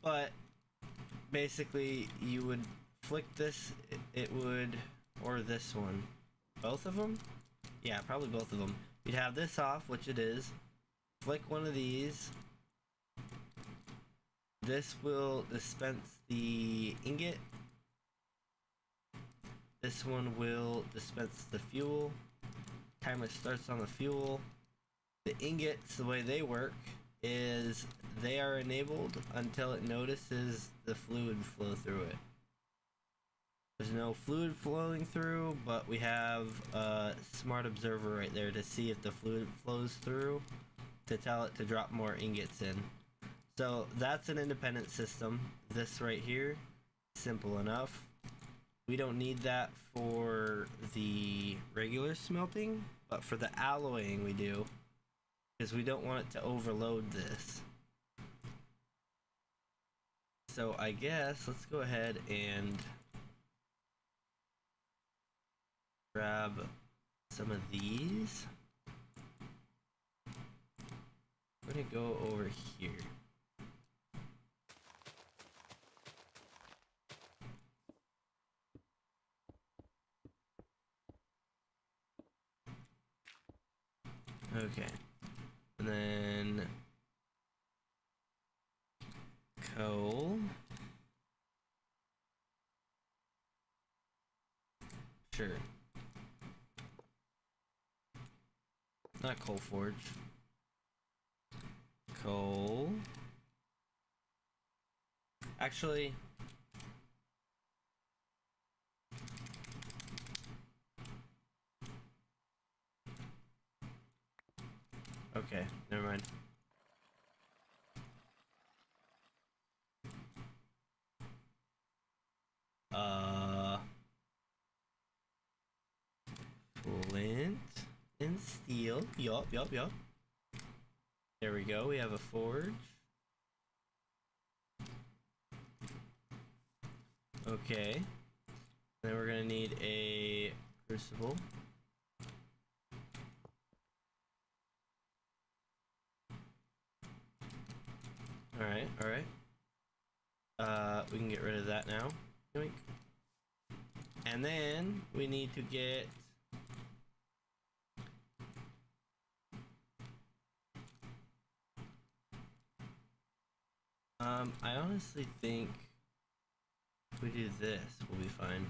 Speaker 1: But basically, you would flick this. It would, or this one, both of them. Yeah, probably both of them. You'd have this off, which it is. Flick one of these. This will dispense the ingot. This one will dispense the fuel. Timer starts on the fuel. The ingots, the way they work is they are enabled until it notices the fluid flow through it. There's no fluid flowing through, but we have a smart observer right there to see if the fluid flows through, to tell it to drop more ingots in. So that's an independent system. This right here, simple enough. We don't need that for the regular smelting, but for the alloying we do, because we don't want it to overload this. So I guess let's go ahead and grab some of these. I'm gonna go over here. Okay, and then coal. Sure. Not coal forge. Coal. Actually, okay, never mind. Flint and steel. Yup. There we go. We have a forge. Okay. Then we're gonna need a crucible. Alright. We can get rid of that now. Yoink. And then we need to get I honestly think if we do this, we'll be fine.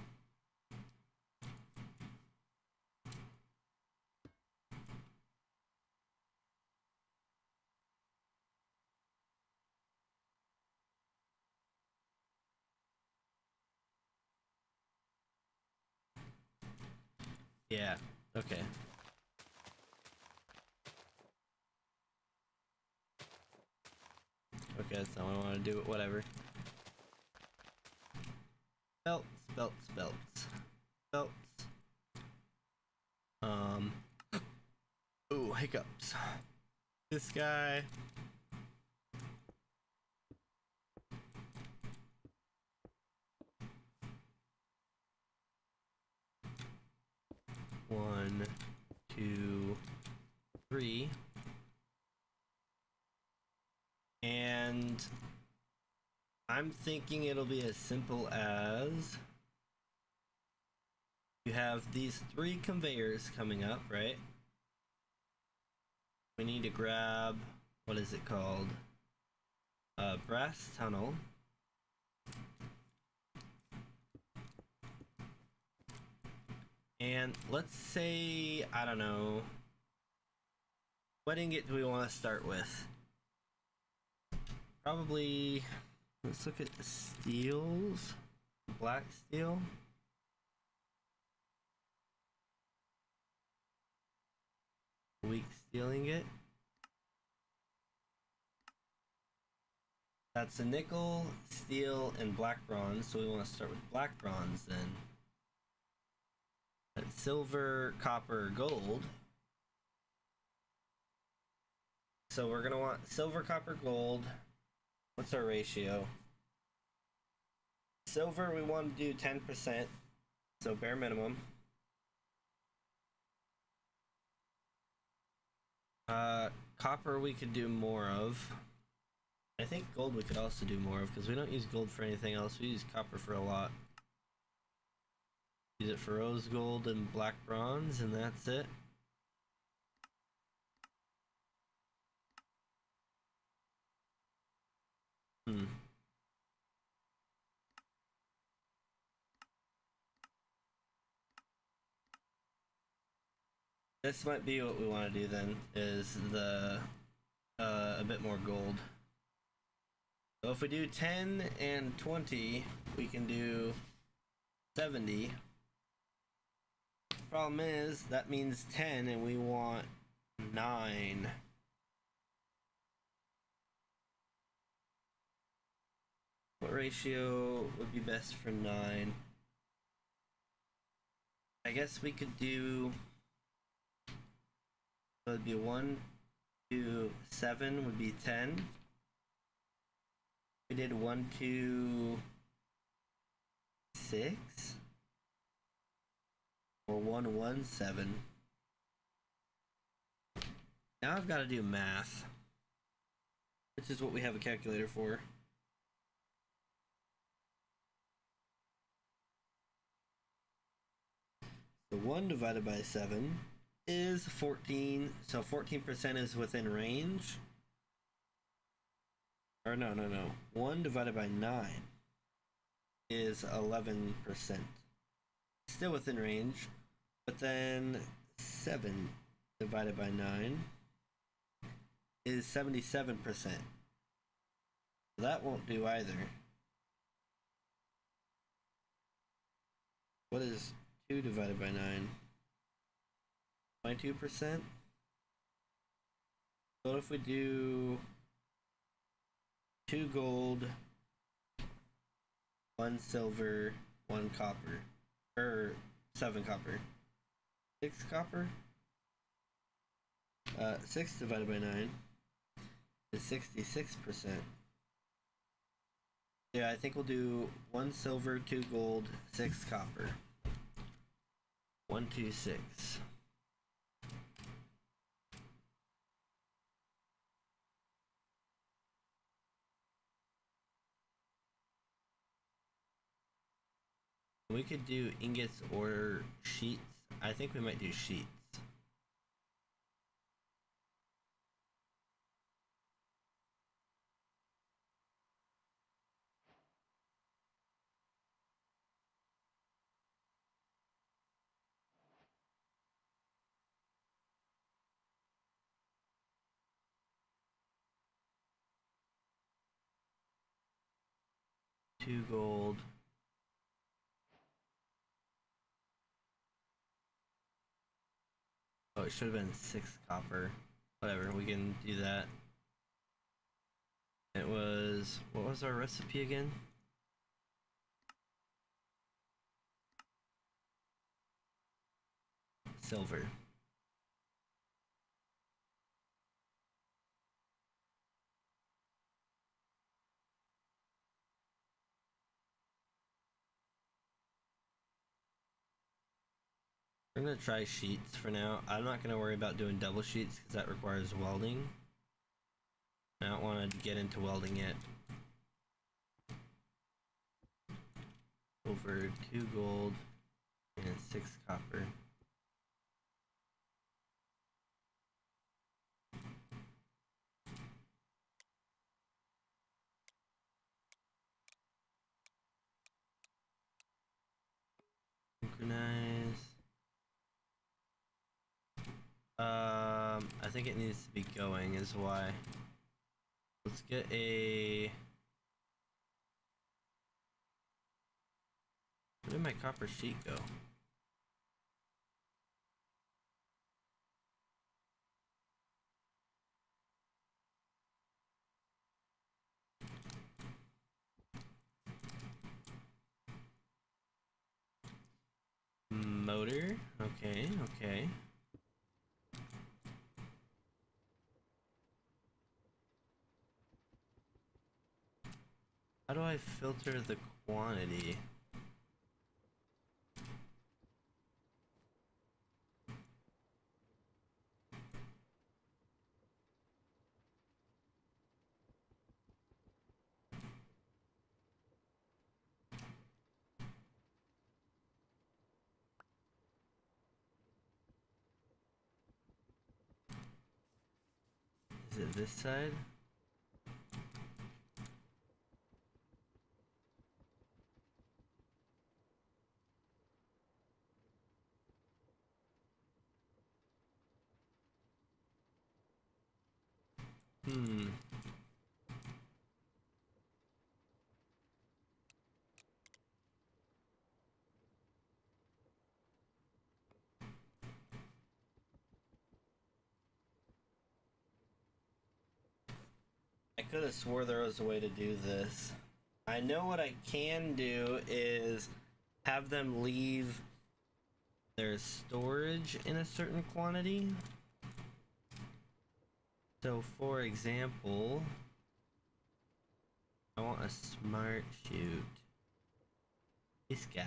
Speaker 1: Yeah, okay. Okay, that's not what I want to do, but whatever. Well, belts. Ooh, hiccups. This guy. One, two, three. And I'm thinking it'll be as simple as you have these 3 conveyors coming up, right? We need to grab, what is it called? Brass tunnel. And let's say, I don't know, what ingot do we want to start with? Probably, let's look at the steels. Black steel. Weak steel ingot. That's a nickel, steel, and black bronze, so we want to start with black bronze then. That's silver, copper, gold. So we're gonna want silver, copper, gold. What's our ratio? Silver, we want to do 10%, so bare minimum. Copper we could do more of. I think gold we could also do more of, because we don't use gold for anything else. We use copper for a lot. Use it for rose gold and black bronze, and that's it. This might be what we want to do then, is the a bit more gold. So if we do 10 and 20, we can do 70. Problem is, that means 10 and we want 9. What ratio would be best for 9? I guess we could do, so it'd be 1 to 7 would be 10. We did 1 to 6 or 1 1 7. Now I've got to do math, which is what we have a calculator for. So 1 divided by 7 is 14, so 14% is within range. Or no. 1 divided by 9 is 11%. Still within range, but then 7 divided by 9 is 77%. That won't do either. What is 2 divided by 9? 22%? What if we do 2 gold, 1 silver, 1 copper, or 7 copper, 6 copper? 6 divided by 9 is 66%. Yeah, I think we'll do 1 silver, 2 gold, 6 copper. 1 2 6. We could do ingots or sheets. I think we might do sheets. Two gold. Oh, it should have been 6 copper. Whatever, we can do that. It was, what was our recipe again? silver. I'm gonna try sheets for now. I'm not gonna worry about doing double sheets because that requires welding. I don't want to get into welding yet. Over 2 gold and 6 copper. Synchronize. I think it needs to be going is why. Let's get a... Where did my copper sheet go? Motor. Okay, okay. How do I filter the quantity? Is it this side? I could have swore there was a way to do this. I know what I can do is have them leave their storage in a certain quantity. So for example, I want a smart chute. This guy.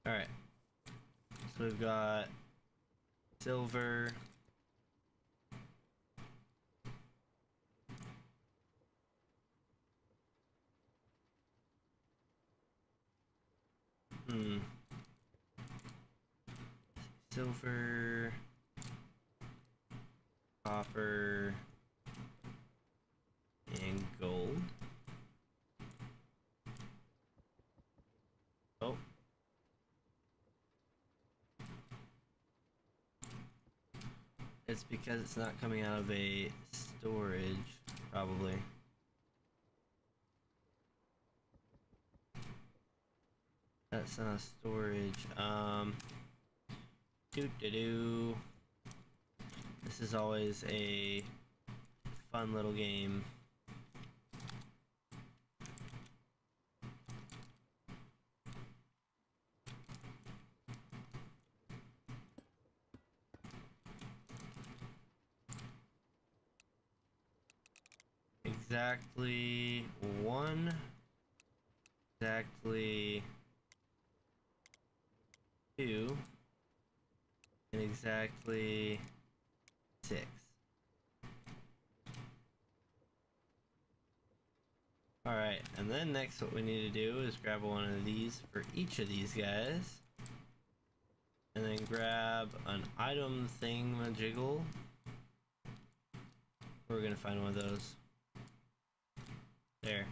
Speaker 1: Alright. So we've got silver. Silver. Copper. And gold. Oh. It's because it's not coming out of a storage, probably. That's not a storage. Doo-doo-doo. This is always a fun little game. Exactly 1. Exactly 2. And exactly 6. Alright, and then next what we need to do is grab one of these for each of these guys. And then grab an item thingamajiggle. We're gonna find one of those. There.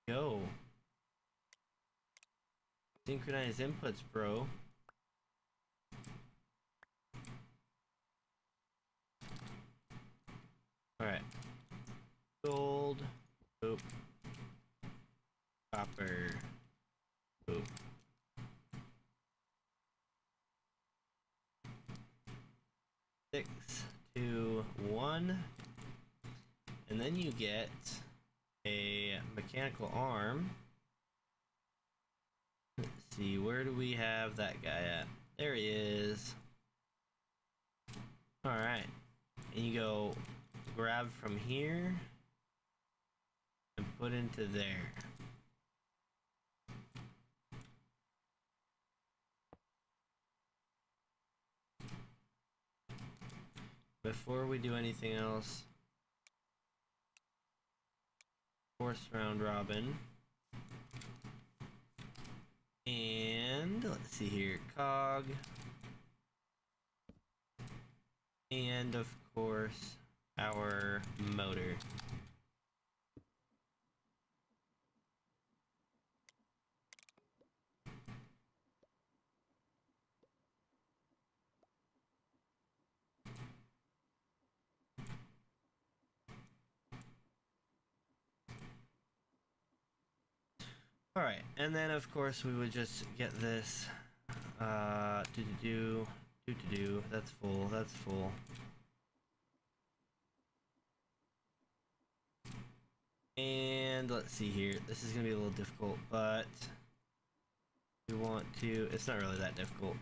Speaker 1: Go. Synchronize inputs, bro. Alright. Gold. Boop. Copper. Boop. Six, 2, 1. And then you get a mechanical arm. Let's see, where do we have that guy at? There he is. Alright. And you go grab from here and put into there. Before we do anything else, force round robin. And let's see here, cog. And of course, our motor. Alright, and then of course we would just get this, that's full, that's full. And let's see here, this is gonna be a little difficult, but we want to, it's not really that difficult.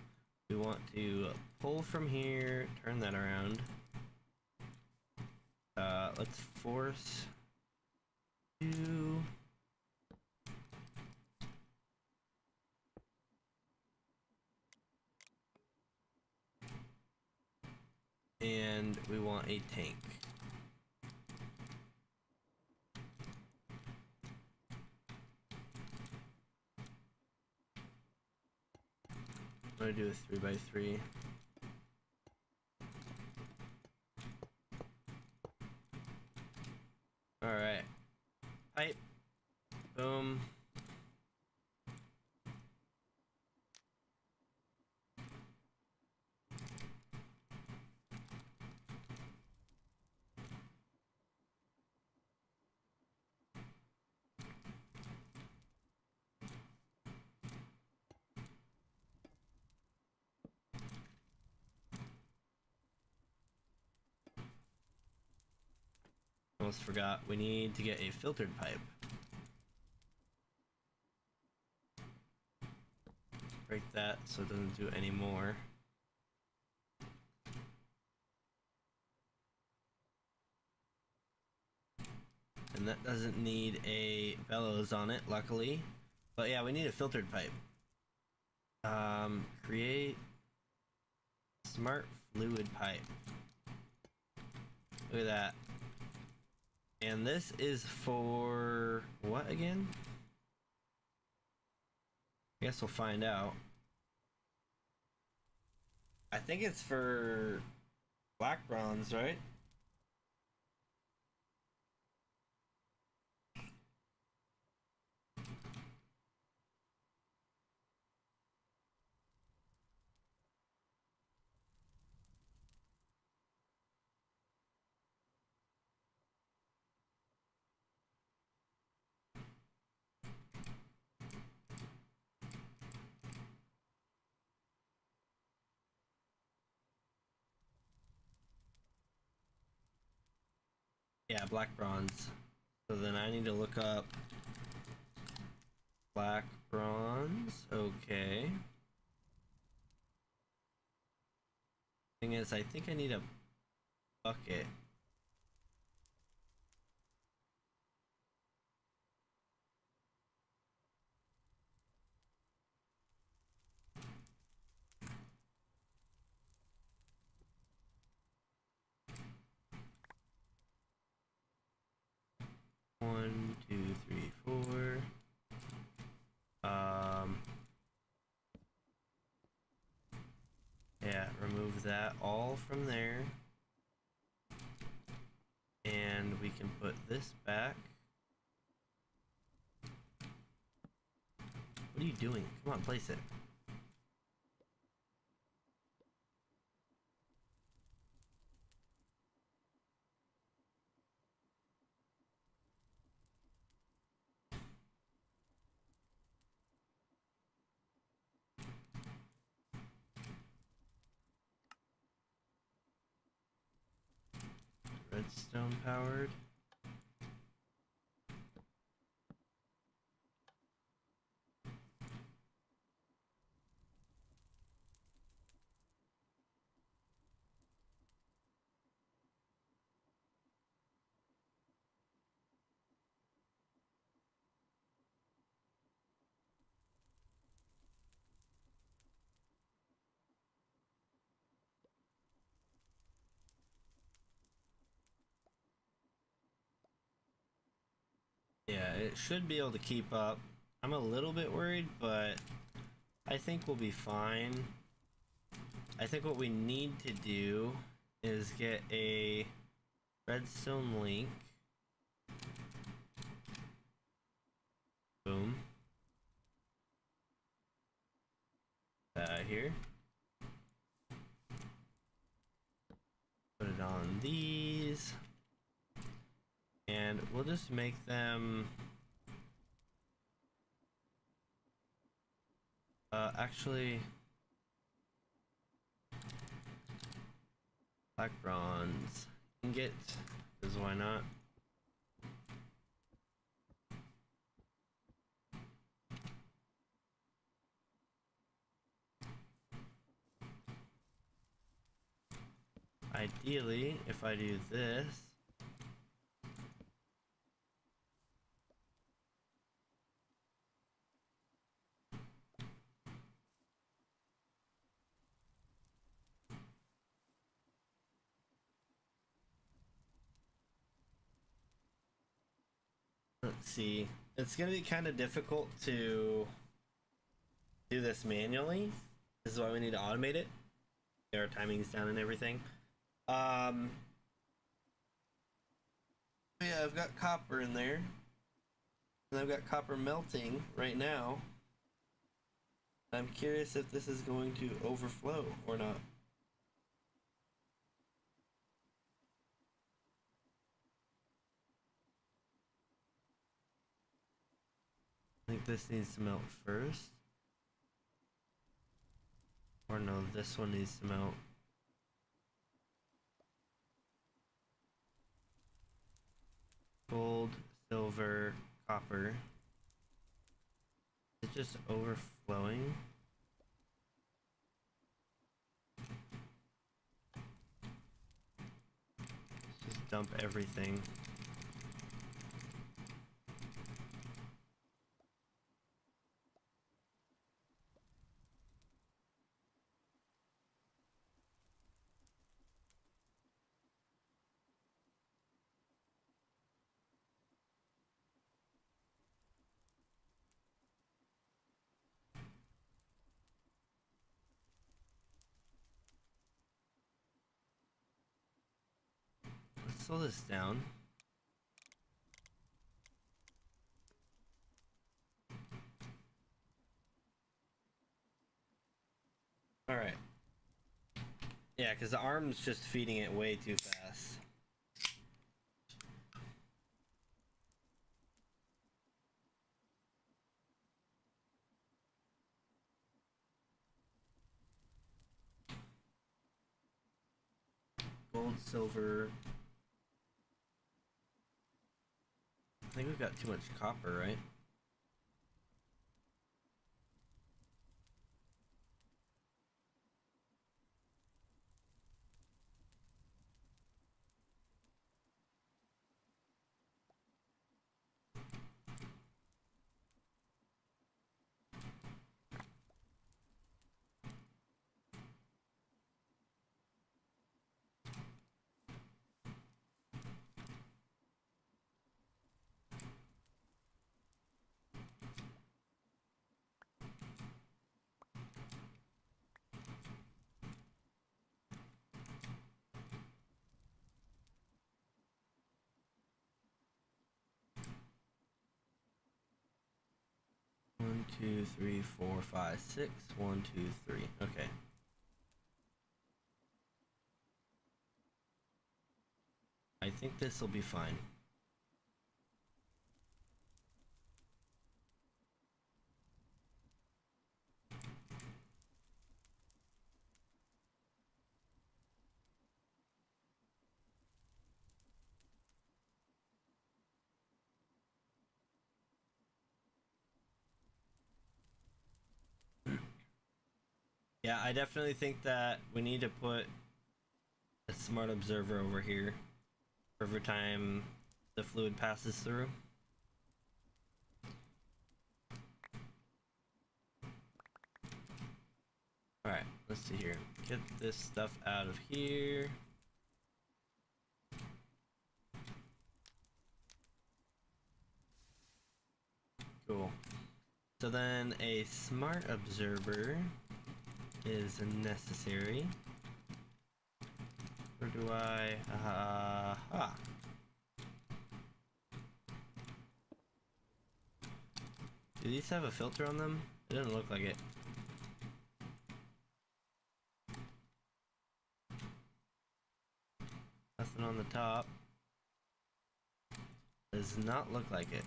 Speaker 1: We want to pull from here, turn that around. Let's force to and we want a tank. I'm gonna do a 3x3. Alright. Pipe. Boom. Almost forgot, we need to get a filtered pipe. Break that so it doesn't do any more. And that doesn't need a bellows on it, luckily. But yeah, we need a filtered pipe. Create smart fluid pipe. Look at that. And this is for what again? I guess we'll find out. I think it's for black bronze, right? Yeah, black bronze. So then I need to look up black bronze. Okay. Thing is, I think I need a bucket. One, two, three, four. Yeah, remove that all from there. And we can put this back. What are you doing? Come on, place it. Redstone powered. Yeah, it should be able to keep up. I'm a little bit worried, but I think we'll be fine. I think what we need to do is get a redstone link. Boom. Here. Put it on these. And we'll just make them... actually... black bronze. Ingot, because why not? Ideally, if I do this, let's see, it's gonna be kind of difficult to do this manually. This is why we need to automate it. Get our timings down and everything. Yeah, I've got copper in there. And I've got copper melting right now. I'm curious if this is going to overflow or not. I think this needs to melt first. Or no, this one needs to melt. Gold, silver, copper. It's just overflowing. Let's just dump everything. Let's slow this down. Alright. Yeah, because the arm's just feeding it way too fast. Gold, silver. I think we've got too much copper, right? One, two, three, four, five, six. 1, 2, 3. Okay. I think this will be fine. Yeah, I definitely think that we need to put a smart observer over here every time the fluid passes through. Alright, let's see here. Get this stuff out of here. Cool. So then a smart observer is necessary. Where do I... Do these have a filter on them? It doesn't look like it. Nothing on the top. Does not look like it.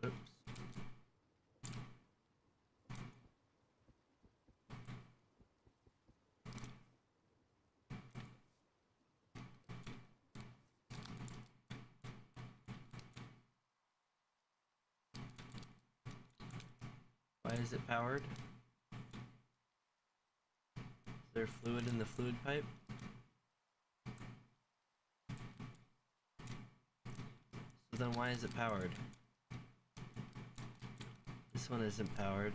Speaker 1: Oops. Why is it powered? Is there fluid in the fluid pipe? So then why is it powered? This one isn't powered.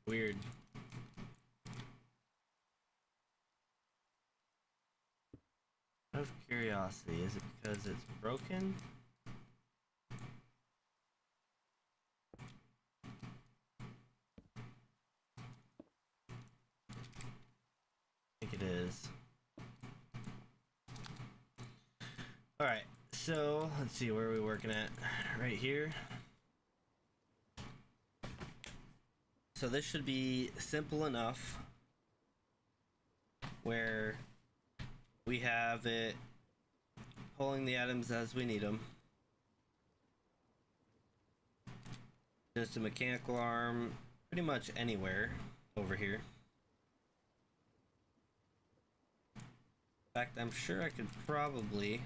Speaker 1: Weird. Out of curiosity, is it because it's broken? I think it is. Alright, so let's see, where are we working at? Right here. So this should be simple enough where we have it pulling the items as we need them. Just a mechanical arm pretty much anywhere over here. In fact, I'm sure I could probably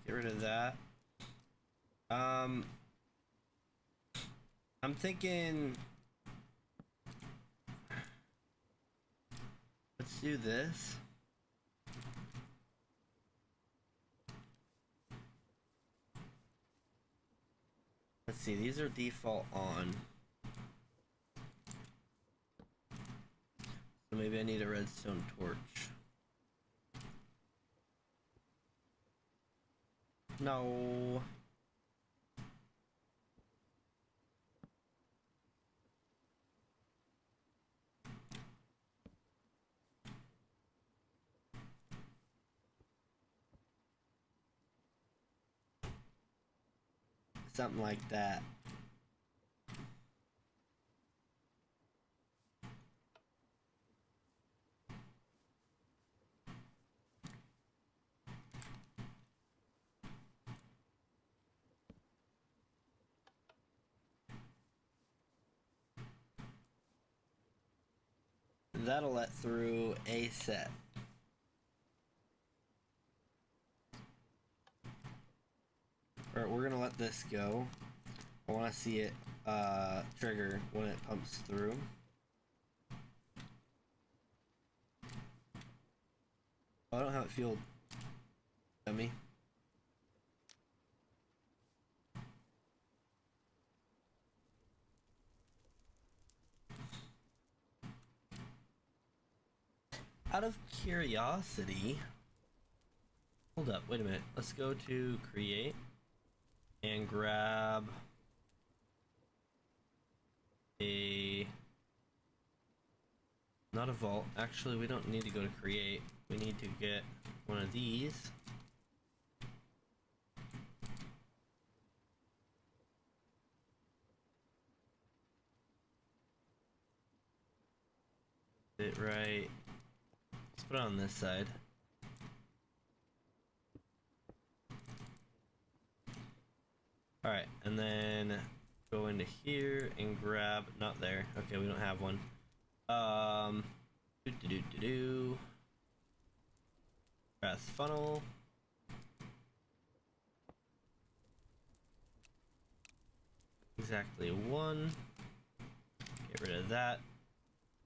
Speaker 1: get rid of that. I'm thinking, let's do this. Let's see, these are default on. So maybe I need a redstone torch. No. Something like that. That'll let through a set. Alright, we're gonna let this go. I want to see it trigger when it pumps through. Oh, I don't have it fueled. Dummy. Out of curiosity, hold up, wait a minute. Let's go to create and grab not a vault. Actually, we don't need to go to create. We need to get one of these. It right. Let's put it on this side. Alright, and then go into here and grab, not there. Okay, we don't have one. Grass funnel. Exactly one. Get rid of that.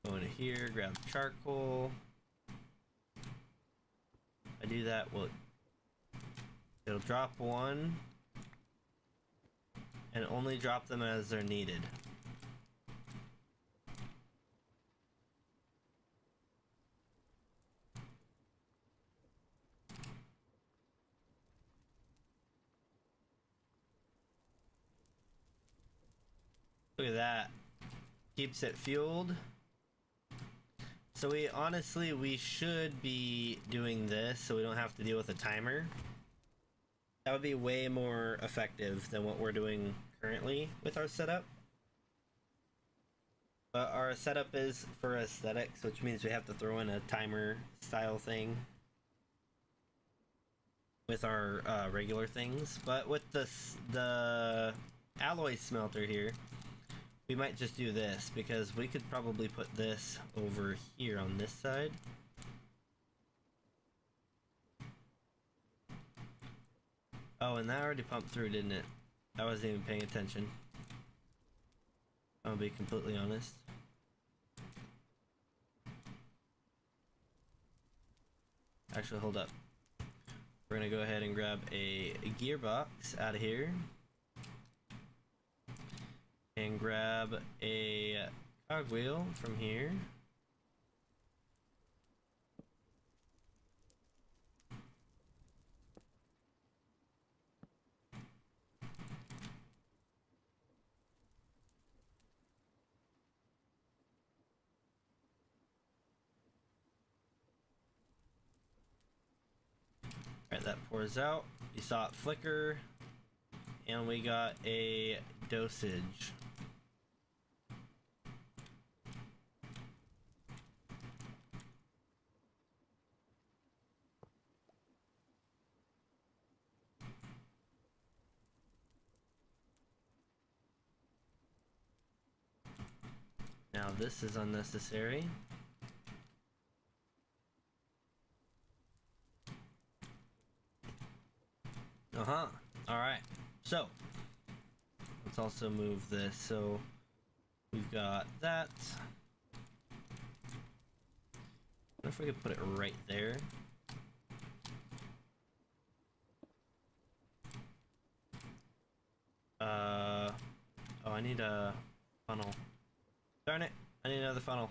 Speaker 1: Go into here, grab charcoal. I do that, well, it'll drop one. And only drop them as they're needed. Look at that. Keeps it fueled. So we should be doing this so we don't have to deal with a timer. That would be way more effective than what we're doing currently with our setup. But our setup is for aesthetics, which means we have to throw in a timer style thing with our regular things. But with the alloy smelter here, we might just do this because we could probably put this over here on this side. Oh, and that already pumped through, didn't it? I wasn't even paying attention. I'll be completely honest. Actually, hold up. We're gonna go ahead and grab a gearbox out of here. And grab a cogwheel from here. Alright, that pours out. You saw it flicker. And we got a dosage. Now this is unnecessary. Alright, so let's also move this. So we've got that. I wonder if we could put it right there. Oh, I need a funnel. Darn it, I need another funnel.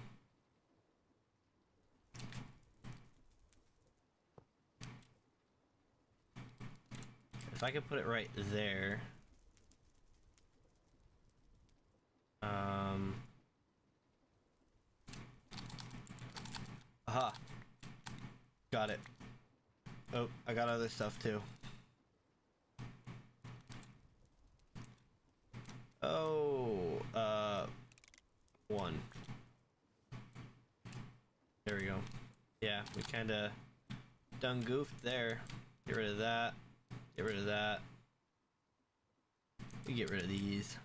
Speaker 1: If I could put it right there. Aha. Got it. Oh, I got other stuff too. Oh, one. There we go. Yeah, we kinda done goofed there. Get rid of that. Get rid of that. We get rid of these.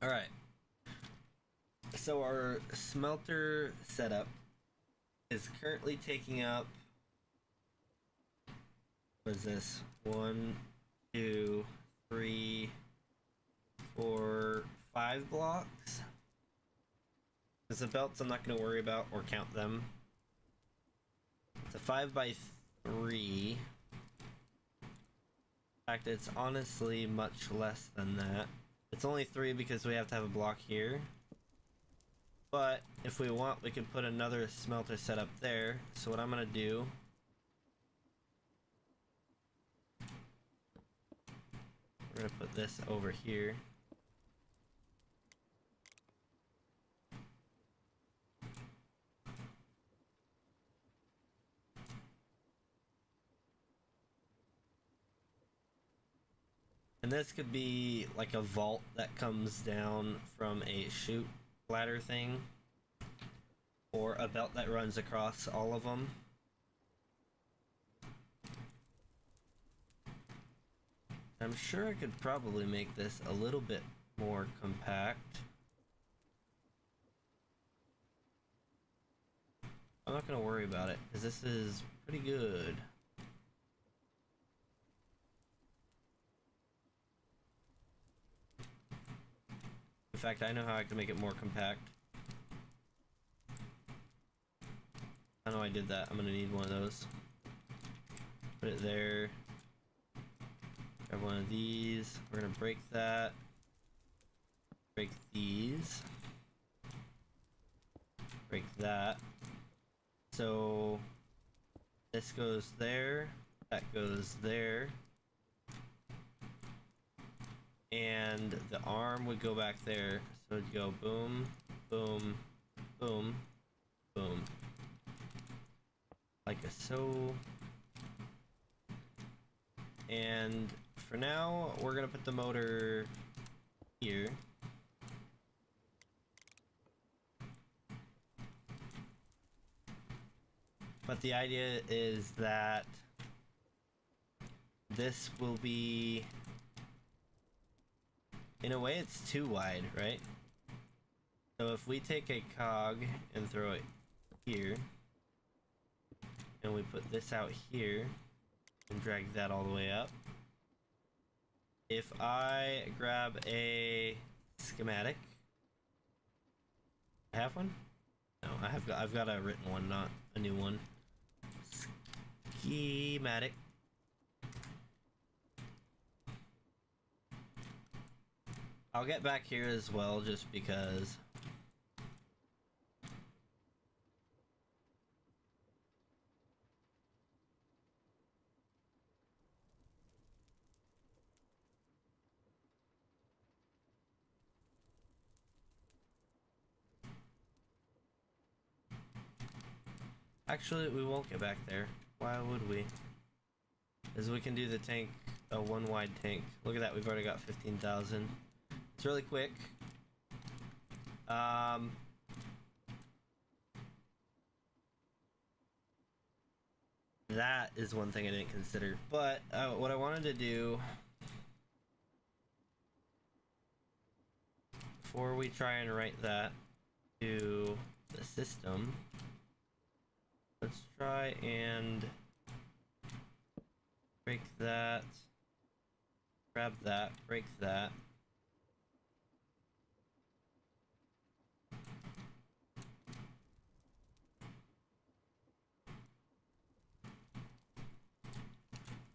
Speaker 1: Alright. So our smelter setup is currently taking up, what is this? 1, 2, 3, 4, 5 blocks. Because the belts I'm not going to worry about or count them. It's a 5x3. In fact, it's honestly much less than that. It's only 3 because we have to have a block here. But if we want, we can put another smelter set up there. So what I'm going to do, we're going to put this over here. And this could be like a vault that comes down from a chute ladder thing, or a belt that runs across all of them. I'm sure I could probably make this a little bit more compact. I'm not gonna worry about it, because this is pretty good. In fact, I know how I can make it more compact. I know I did that. I'm gonna need one of those. Put it there. Grab one of these. We're gonna break that. Break these. Break that. So this goes there. That goes there. And the arm would go back there. So it'd go boom, boom, boom, boom. Like so. And for now, we're gonna put the motor here. But the idea is that this will be, in a way, it's too wide, right? So if we take a cog and throw it here, and we put this out here, and drag that all the way up. If I grab a schematic, I have one? No, I've got a written one, not a new one. Schematic. I'll get back here as well, just because. Actually, we won't get back there. Why would we? Because we can do the tank, a one wide tank. Look at that, we've already got 15,000. It's really quick. That is one thing I didn't consider. But what I wanted to do before we try and write that to the system, let's try and break that, grab that, break that.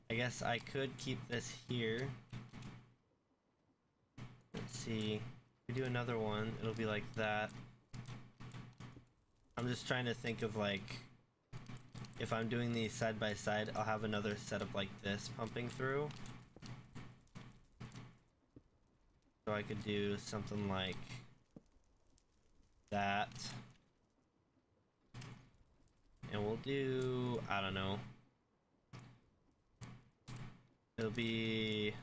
Speaker 1: I guess I could keep this here. Let's see. If we do another one, it'll be like that. I'm just trying to think of, like, if I'm doing these side by side, I'll have another setup like this pumping through. So I could do something like that. And we'll do, I don't know. It'll be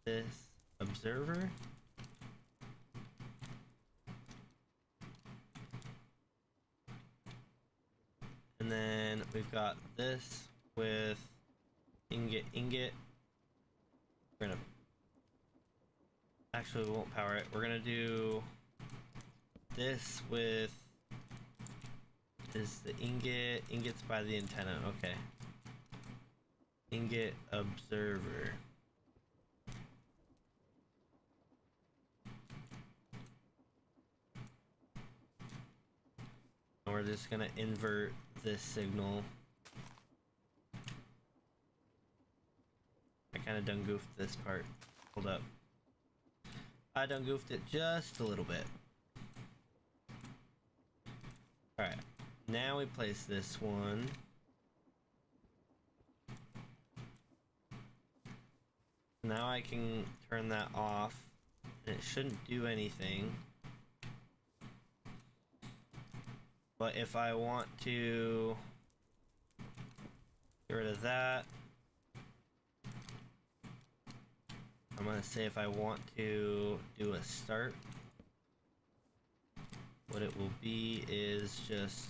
Speaker 1: this observer. And then we've got this with ingot. We're gonna, actually we won't power it. We're gonna do this with, is the ingot's by the antenna, okay. Ingot observer. And we're just gonna invert this signal. I kinda done goofed this part. Hold up. I done goofed it just a little bit. Alright, now we place this one. Now I can turn that off, and it shouldn't do anything. But if I want to get rid of that, gonna say if I want to do a start, what it will be is just,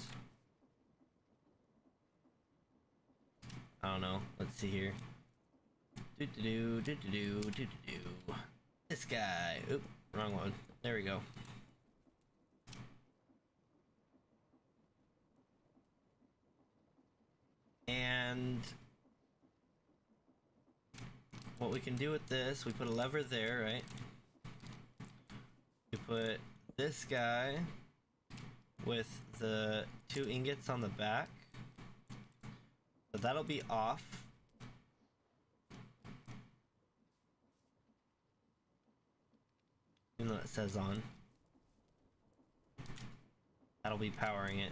Speaker 1: I don't know, let's see here. This guy, oop, wrong one, there we go. And what we can do with this, we put a lever there, right? We put this guy with the 2 ingots on the back. So that'll be off. Even though it says on. That'll be powering it.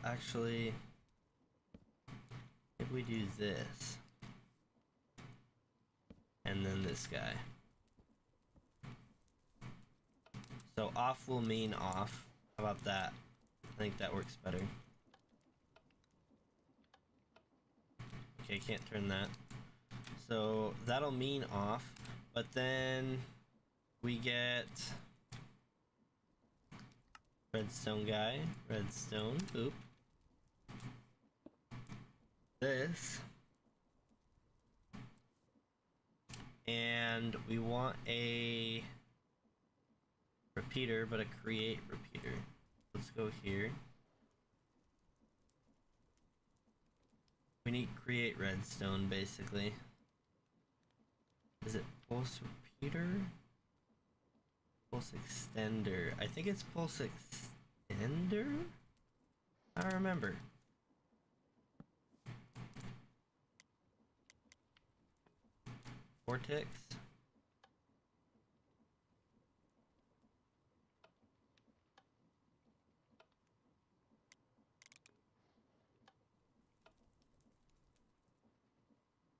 Speaker 1: Actually, if we do this, and then this guy. So off will mean off. How about that? I think that works better. Okay, can't turn that. So that'll mean off, but then we get redstone guy, redstone, oop. This. And we want a repeater, but a create repeater. Let's go here. We need create redstone basically. Is it pulse repeater? Pulse extender. I think it's pulse extender? I don't remember. Vortex.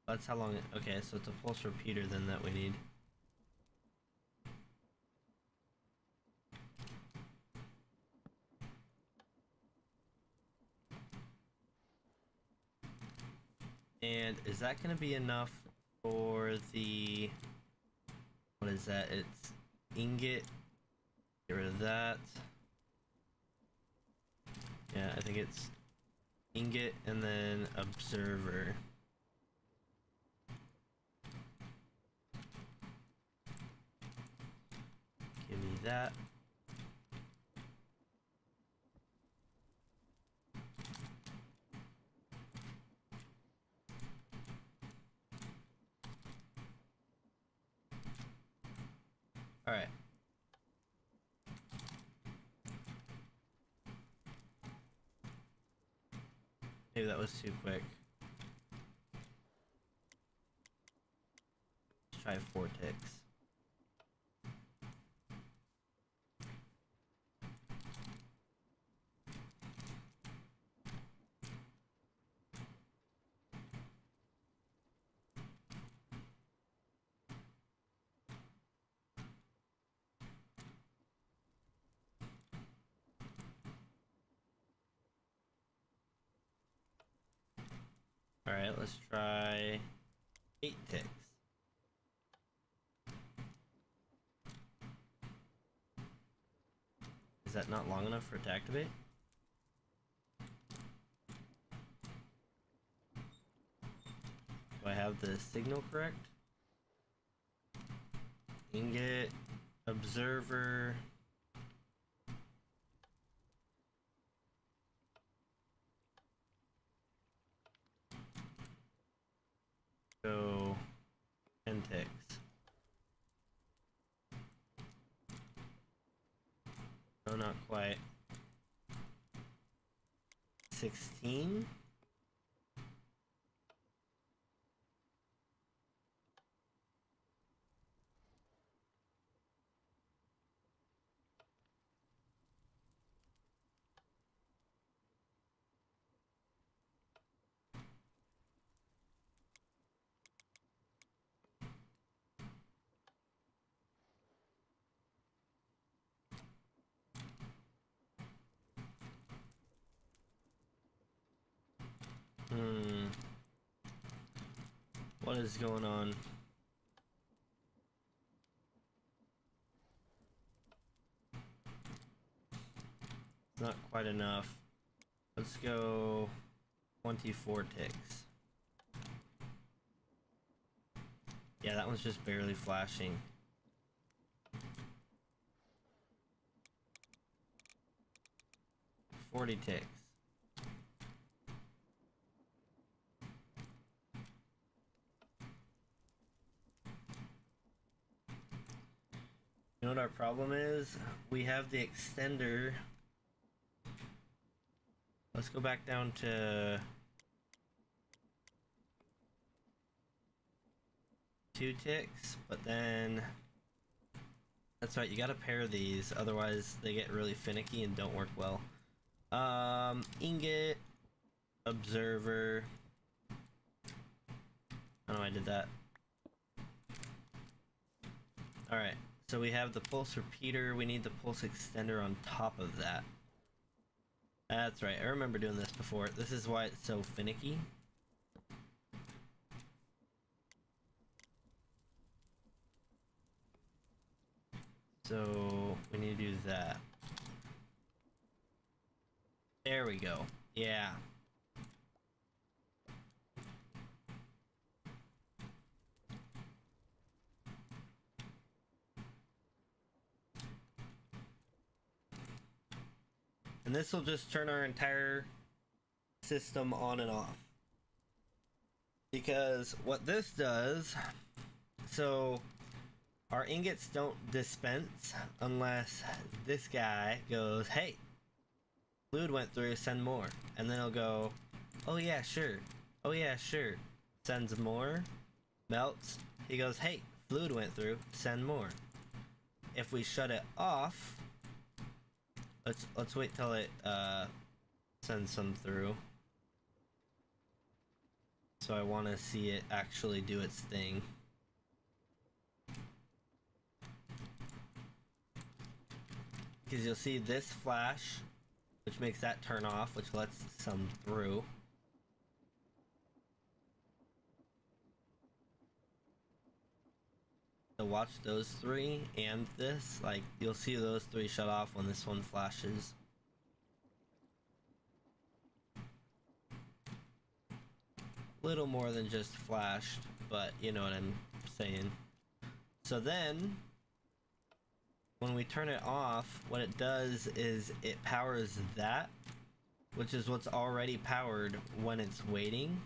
Speaker 1: That's how long it, okay, so it's a pulse repeater then that we need. And is that gonna be enough for the, what is that? It's ingot. Get rid of that. Yeah, I think it's ingot and then observer. Give me that. All right. Maybe that was too quick. Let's try Vortex. Alright, let's try 8 ticks. Is that not long enough for it to activate? Do I have the signal correct? Ingot, observer. Go 10 ticks. No, not quite. 16? What is going on? It's not quite enough. Let's go 24 ticks. Yeah, that one's just barely flashing. $40 ticks. You know what our problem is? We have the extender. Let's go back down to 2 ticks, but then that's right, you gotta pair these, otherwise they get really finicky and don't work well. Ingot, observer. Oh, I did that. Alright, so we have the pulse repeater, we need the pulse extender on top of that. That's right, I remember doing this before. This is why it's so finicky. So we need to do that. There we go. Yeah. And this will just turn our entire system on and off. Because what this does, so our ingots don't dispense unless this guy goes, hey, fluid went through, send more. And then it'll go, oh yeah, sure. Oh yeah, sure. Sends more, melts. He goes, hey, fluid went through, send more. If we shut it off, let's wait till it sends some through. So I want to see it actually do its thing. Because you'll see this flash, which makes that turn off, which lets some through. So watch those three and this, like you'll see those three shut off when this one flashes. Little more than just flashed, but you know what I'm saying. So then when we turn it off, what it does is it powers that, which is what's already powered when it's waiting.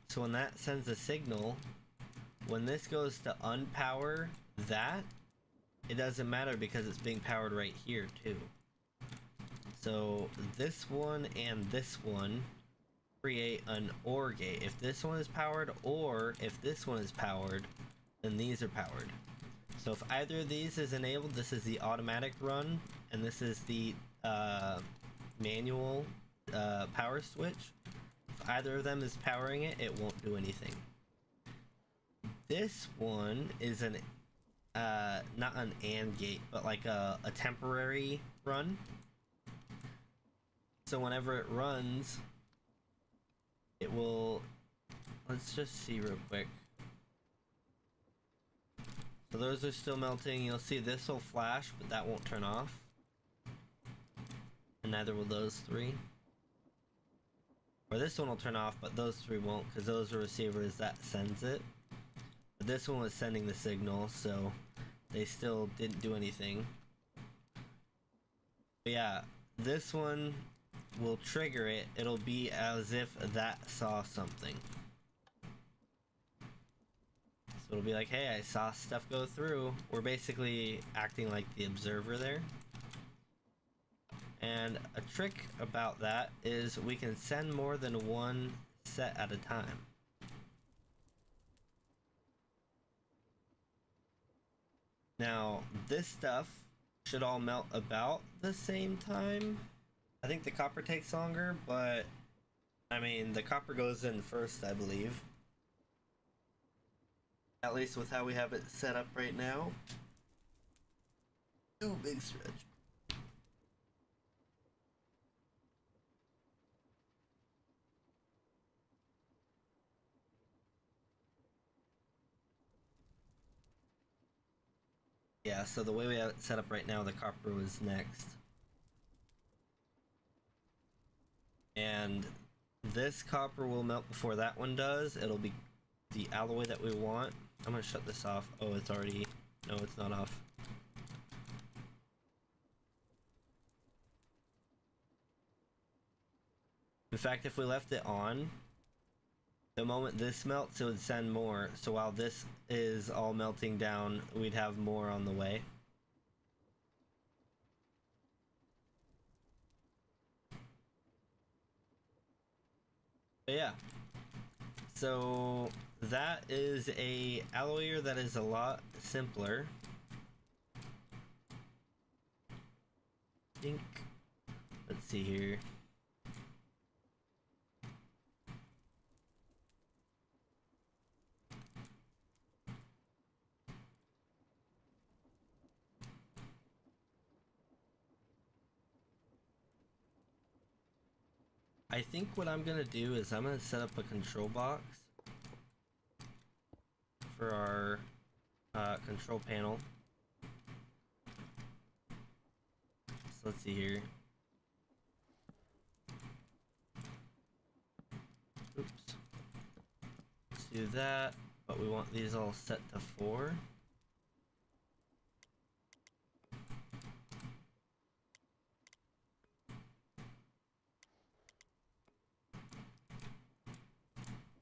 Speaker 1: So when that sends a signal, when this goes to unpower that, it doesn't matter because it's being powered right here too. So this one and this one create an OR gate. If this one is powered, or if this one is powered, then these are powered. So if either of these is enabled, this is the automatic run, and this is the manual power switch. If either of them is powering it, it won't do anything. This one is an not an AND gate, but like a temporary run. So whenever it runs, it will, let's just see real quick. So those are still melting. You'll see this will flash, but that won't turn off. And neither will those three. Or this one will turn off, but those three won't, because those are receivers that sends it. But this one was sending the signal, so they still didn't do anything. But yeah, this one will trigger it. It'll be as if that saw something. So it'll be like, hey, I saw stuff go through. We're basically acting like the observer there. And a trick about that is we can send more than one set at a time. Now, this stuff should all melt about the same time. I think the copper takes longer, but I mean, the copper goes in first, I believe. At least with how we have it set up right now. Ooh, big stretch. Yeah, so the way we have it set up right now, the copper was next. And this copper will melt before that one does. It'll be the alloy that we want. I'm gonna shut this off. Oh, it's already... No, it's not off. In fact, if we left it on, the moment this melts, it would send more. So while this is all melting down, we'd have more on the way. But yeah. So that is a alloyer that is a lot simpler. I think, let's see here. I think what I'm gonna do is I'm gonna set up a control box for our control panel. So let's see here. Oops. Let's do that, but we want these all set to 4.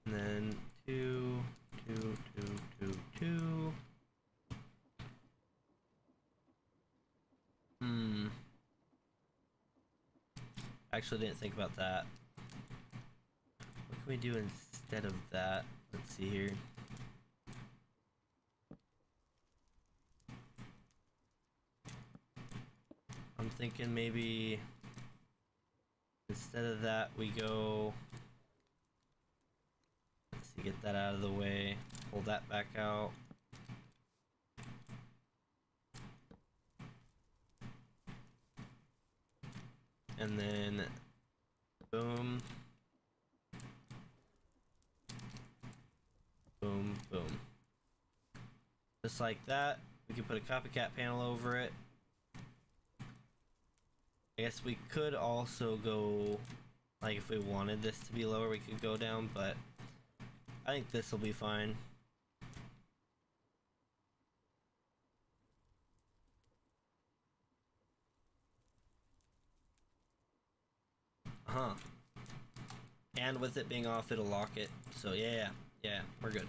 Speaker 1: And then 2, 2, 2, 2, 2. Actually didn't think about that. What can we do instead of that? Let's see here. I'm thinking maybe instead of that we go... Let's see, get that out of the way. Pull that back out. And then boom, boom, boom. Just like that. We can put a copycat panel over it. I guess we could also go, like if we wanted this to be lower, we could go down, but I think this will be fine. And with it being off, it'll lock it. So yeah, we're good.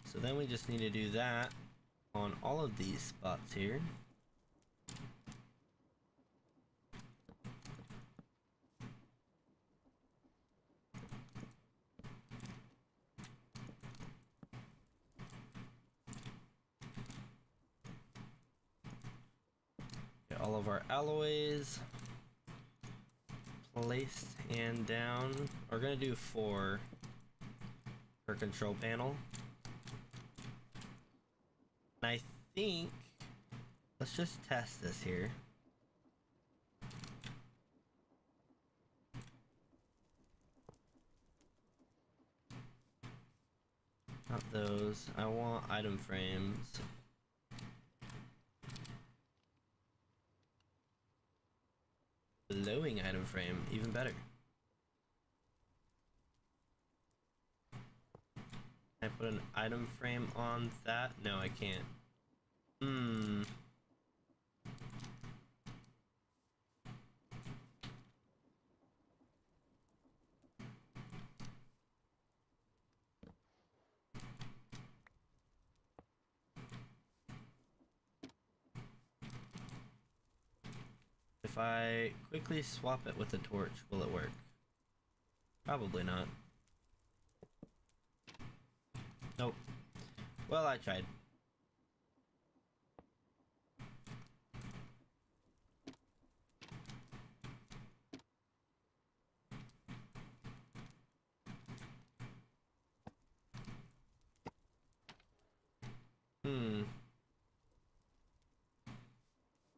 Speaker 1: So then we just need to do that on all of these spots here. Get all of our alloys placed and down. We're gonna do 4 per control panel. And I think, let's just test this here. Not those, I want item frames. Glowing item frame, even better. Can I put an item frame on that? No, I can't. If I quickly swap it with a torch, will it work? Probably not. Nope. Well, I tried.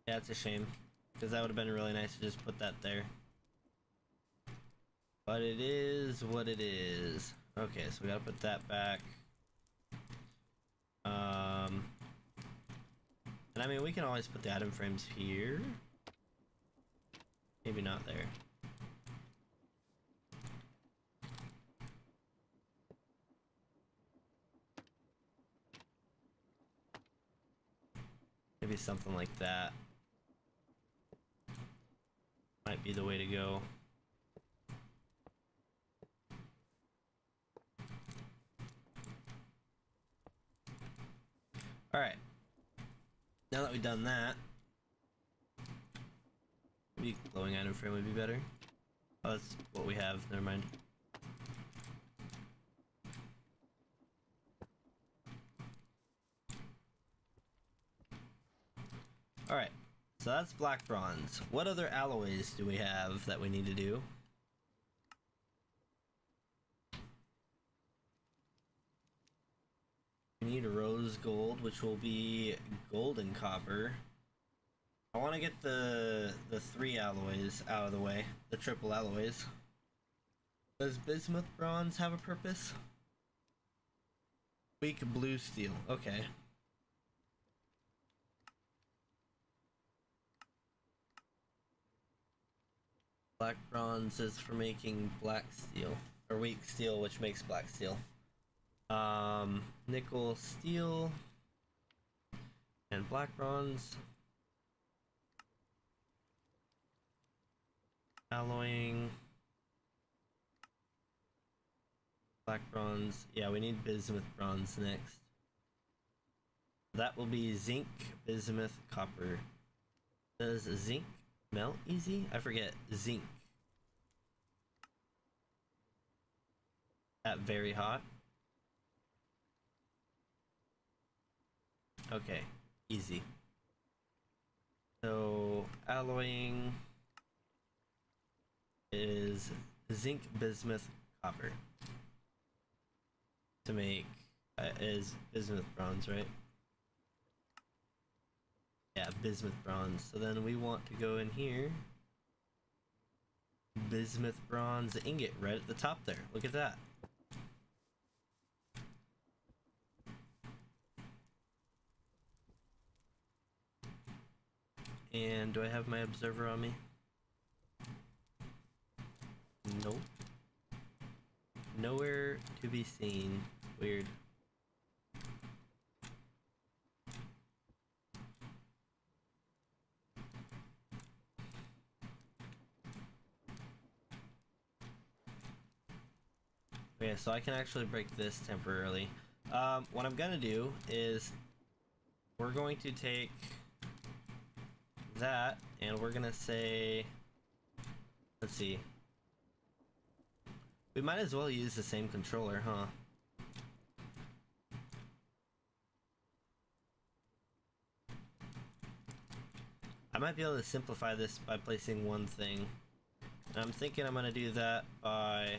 Speaker 1: Yeah, it's a shame. Because that would have been really nice to just put that there. But it is what it is. Okay, so we gotta put that back. And I mean, we can always put the item frames here. Maybe not there. Maybe something like that might be the way to go. Alright. Now that we've done that, maybe glowing item frame would be better. Oh, that's what we have. Never mind. Alright, so that's black bronze. What other alloys do we have that we need to do? We need rose gold, which will be golden copper. I want to get the 3 alloys out of the way, the triple alloys. Does bismuth bronze have a purpose? Weak blue steel, okay. Black bronze is for making black steel, or weak steel, which makes black steel. Nickel steel and black bronze. Alloying. Black bronze. Yeah, we need bismuth bronze next. That will be zinc, bismuth, copper. Does zinc melt easy? I forget. Zinc. At very hot. Okay, easy. So alloying is zinc, bismuth, copper. To make is bismuth bronze, right? Yeah, bismuth bronze. So then we want to go in here. Bismuth bronze ingot right at the top there. Look at that. And do I have my observer on me? Nope. Nowhere to be seen. Weird. Okay, so I can actually break this temporarily. What I'm gonna do is we're going to take that and we're gonna say, let's see, we might as well use the same controller, huh? I might be able to simplify this by placing one thing. And I'm thinking I'm gonna do that by,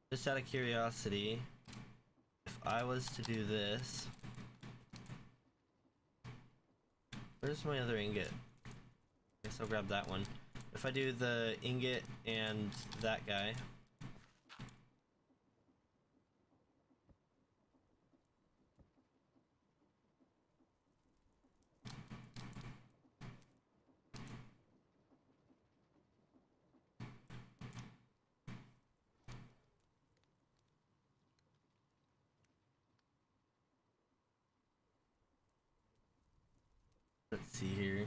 Speaker 1: just out of curiosity, if I was to do this, where's my other ingot? I guess I'll grab that one. If I do the ingot and that guy, let's see here.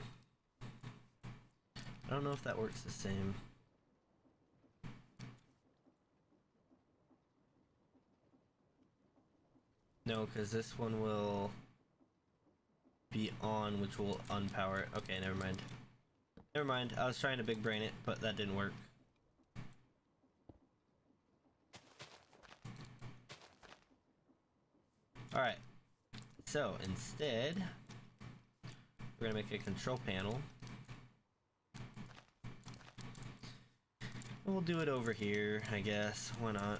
Speaker 1: I don't know if that works the same. No, because this one will be on, which will unpower it. Okay, never mind. Never mind. I was trying to big brain it, but that didn't work. Alright. So, instead, we're gonna make a control panel. We'll do it over here, I guess. Why not?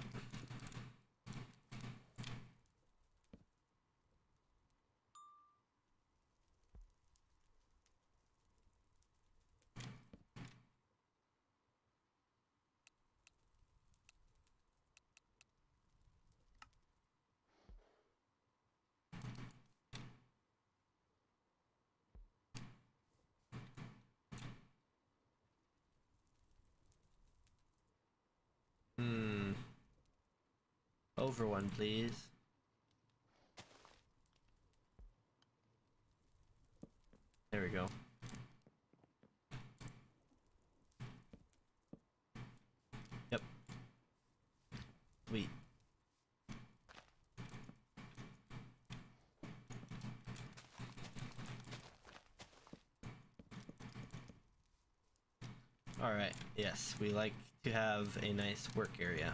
Speaker 1: Over one, please. There we go. Yep. Sweet. Alright, yes, we like to have a nice work area.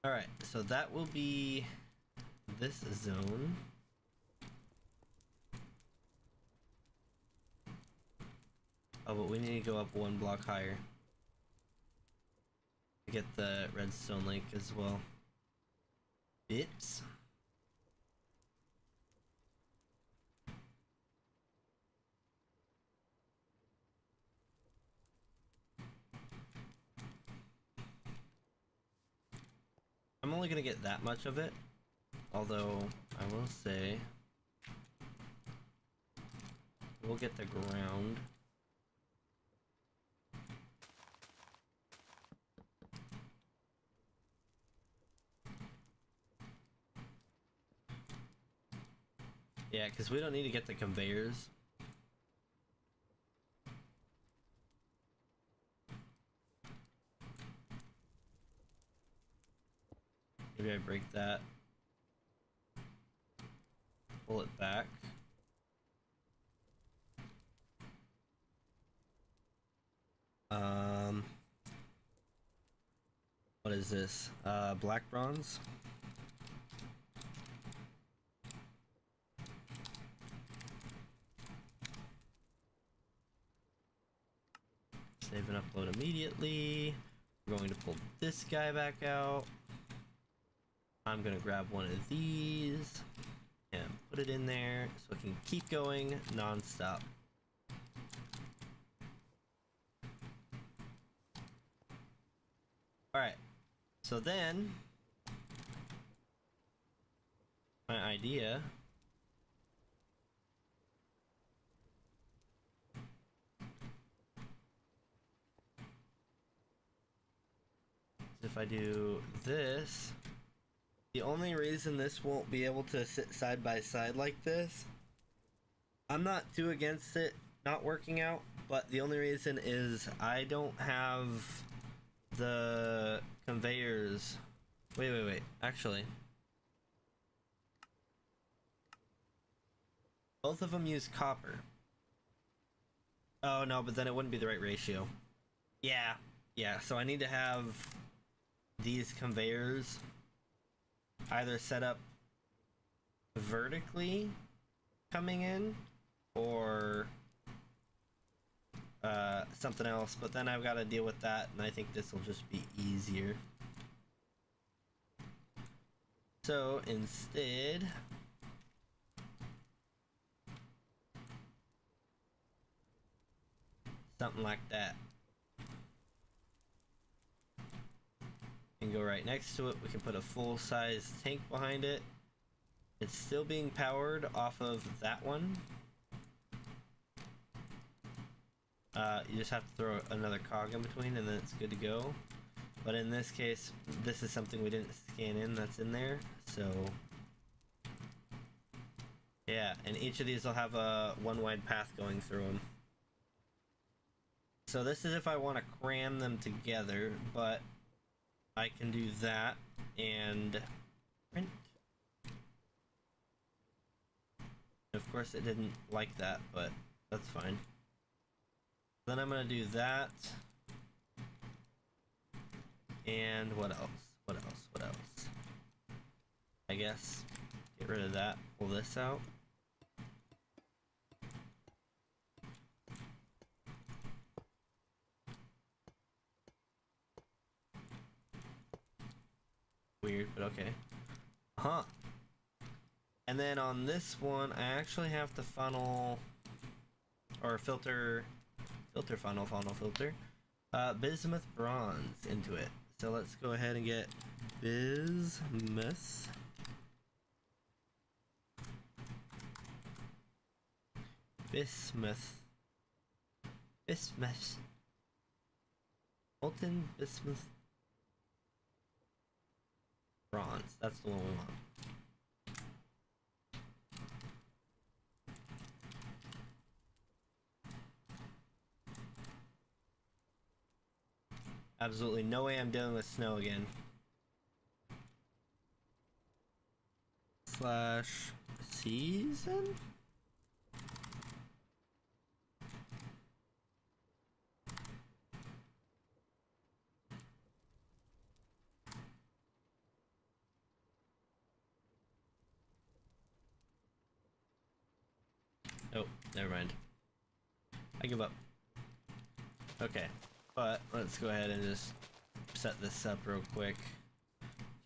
Speaker 1: Alright, so that will be this zone. Oh, but we need to go up one block higher to get the redstone lake as well. Bits. I'm only gonna get that much of it, although I will say we'll get the ground. Yeah, because we don't need to get the conveyors. Maybe I break that. Pull it back. What is this? Black bronze? Save and upload immediately. We're going to pull this guy back out. I'm gonna grab one of these and put it in there so it can keep going non-stop. Alright, so then my idea is if I do this. The only reason this won't be able to sit side by side like this, I'm not too against it not working out, but the only reason is I don't have the conveyors. Wait. Actually, both of them use copper. Oh no, but then it wouldn't be the right ratio. Yeah, so I need to have these conveyors either set up vertically coming in or something else, but then I've got to deal with that, and I think this will just be easier. So instead, something like that. And go right next to it. We can put a full-size tank behind it. It's still being powered off of that one. You just have to throw another cog in between and then it's good to go. But in this case, this is something we didn't scan in that's in there, so yeah, and each of these will have a one wide path going through them. So this is if I want to cram them together, but I can do that and print. Of course it didn't like that, but that's fine. Then I'm gonna do that. And what else? What else? I guess get rid of that, pull this out. Weird, but okay. Huh. And then on this one, I actually have to funnel or filter bismuth bronze into it. So let's go ahead and get bismuth. Bismuth. Molten bismuth. Bronze. That's the one we want. Absolutely no way I'm dealing with snow again. Slash season? Oh, never mind. I give up. Okay, but let's go ahead and just set this up real quick.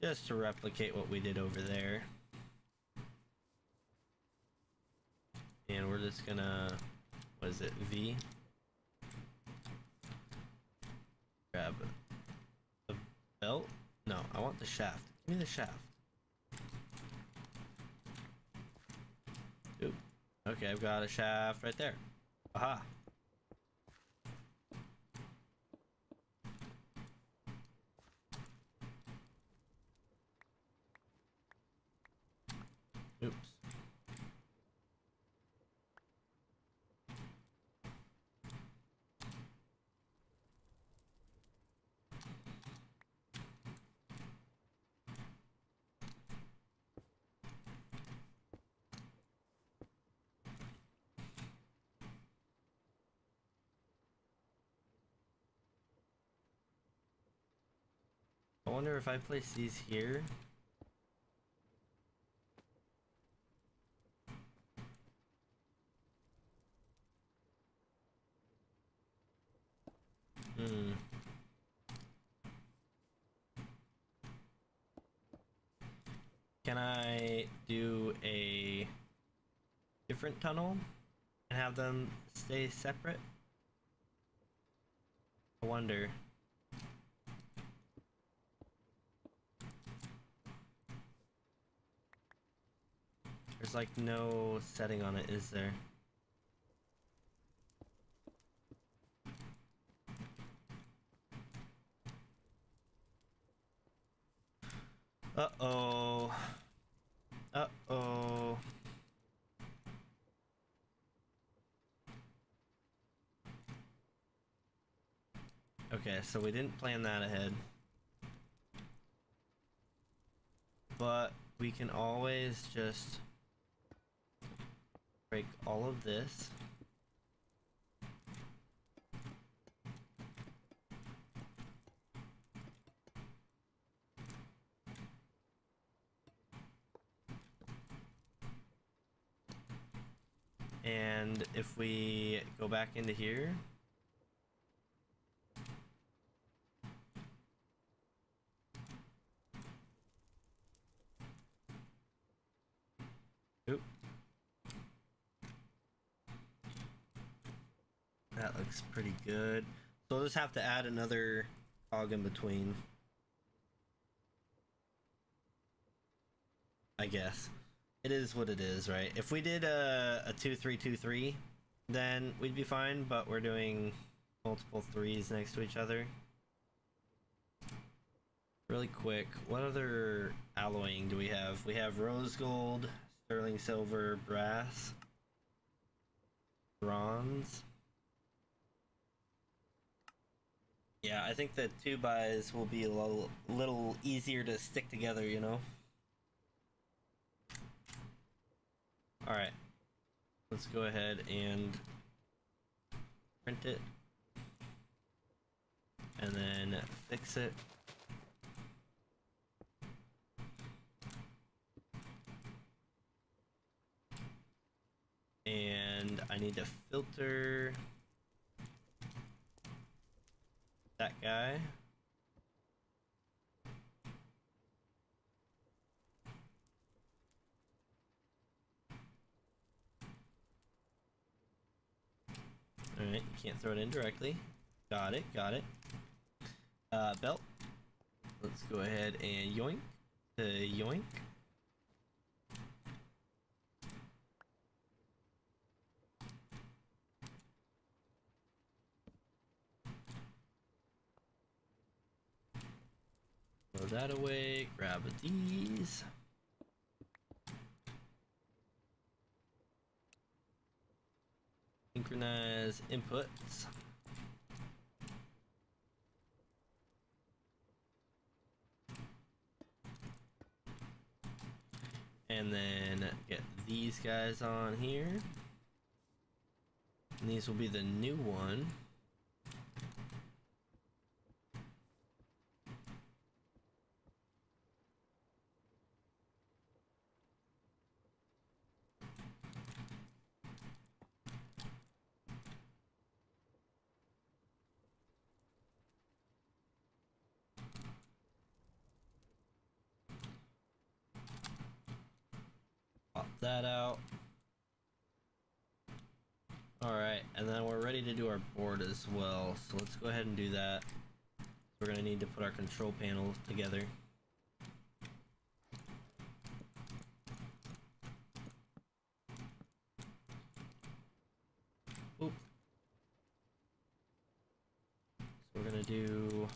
Speaker 1: Just to replicate what we did over there. And we're just gonna, what is it, V? Grab the belt? No, I want the shaft. Give me the shaft. Oop. Okay, I've got a shaft right there. Aha. Oops. I wonder if I place these here. Can I do a different tunnel and have them stay separate? I wonder. There's like no setting on it, is there? Uh-oh. Uh-oh. Okay, so we didn't plan that ahead. But we can always just break all of this. And if we go back into here, oop, that looks pretty good. So we'll just have to add another cog in between, I guess. It is what it is, right? If we did a 2-3-2-3, then we'd be fine, but we're doing multiple threes next to each other. Really quick, what other alloying do we have? We have rose gold, sterling silver, brass, bronze. Yeah, I think the 2x will be a little easier to stick together, you know? Alright, let's go ahead and print it and then fix it. And I need to filter that guy. Alright, you can't throw it in directly. Got it, got it. Belt. Let's go ahead and yoink. Yoink. Throw that away, grab these. Synchronize inputs. And then get these guys on here. And these will be the new one. Pop that out. Alright, and then we're ready to do our board as well. So let's go ahead and do that. We're going to need to put our control panel together. Oop. So we're going to do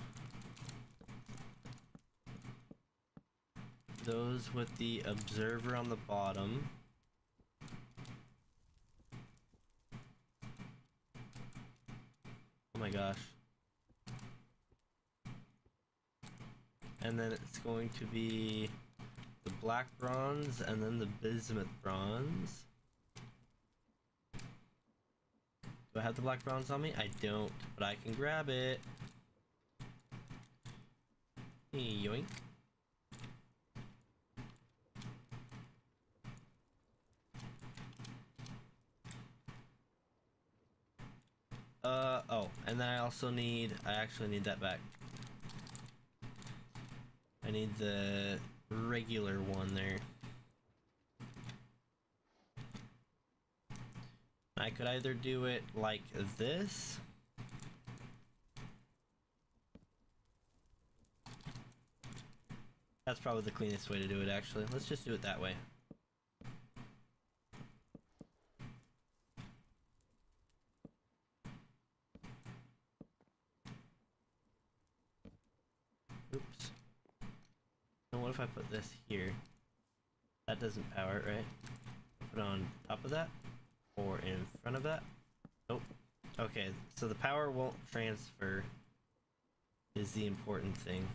Speaker 1: those with the observer on the bottom. Oh my gosh. And then it's going to be the black bronze and then the bismuth bronze. Do I have the black bronze on me? I don't, but I can grab it. Yoink. Oh, and then I actually need that back. I need the regular one there. I could either do it like this. That's probably the cleanest way to do it, actually. Let's just do it that way. Oops. And what if I put this here? That doesn't power it, right? Put it on top of that? Or in front of that? Nope. Okay, so the power won't transfer is the important thing.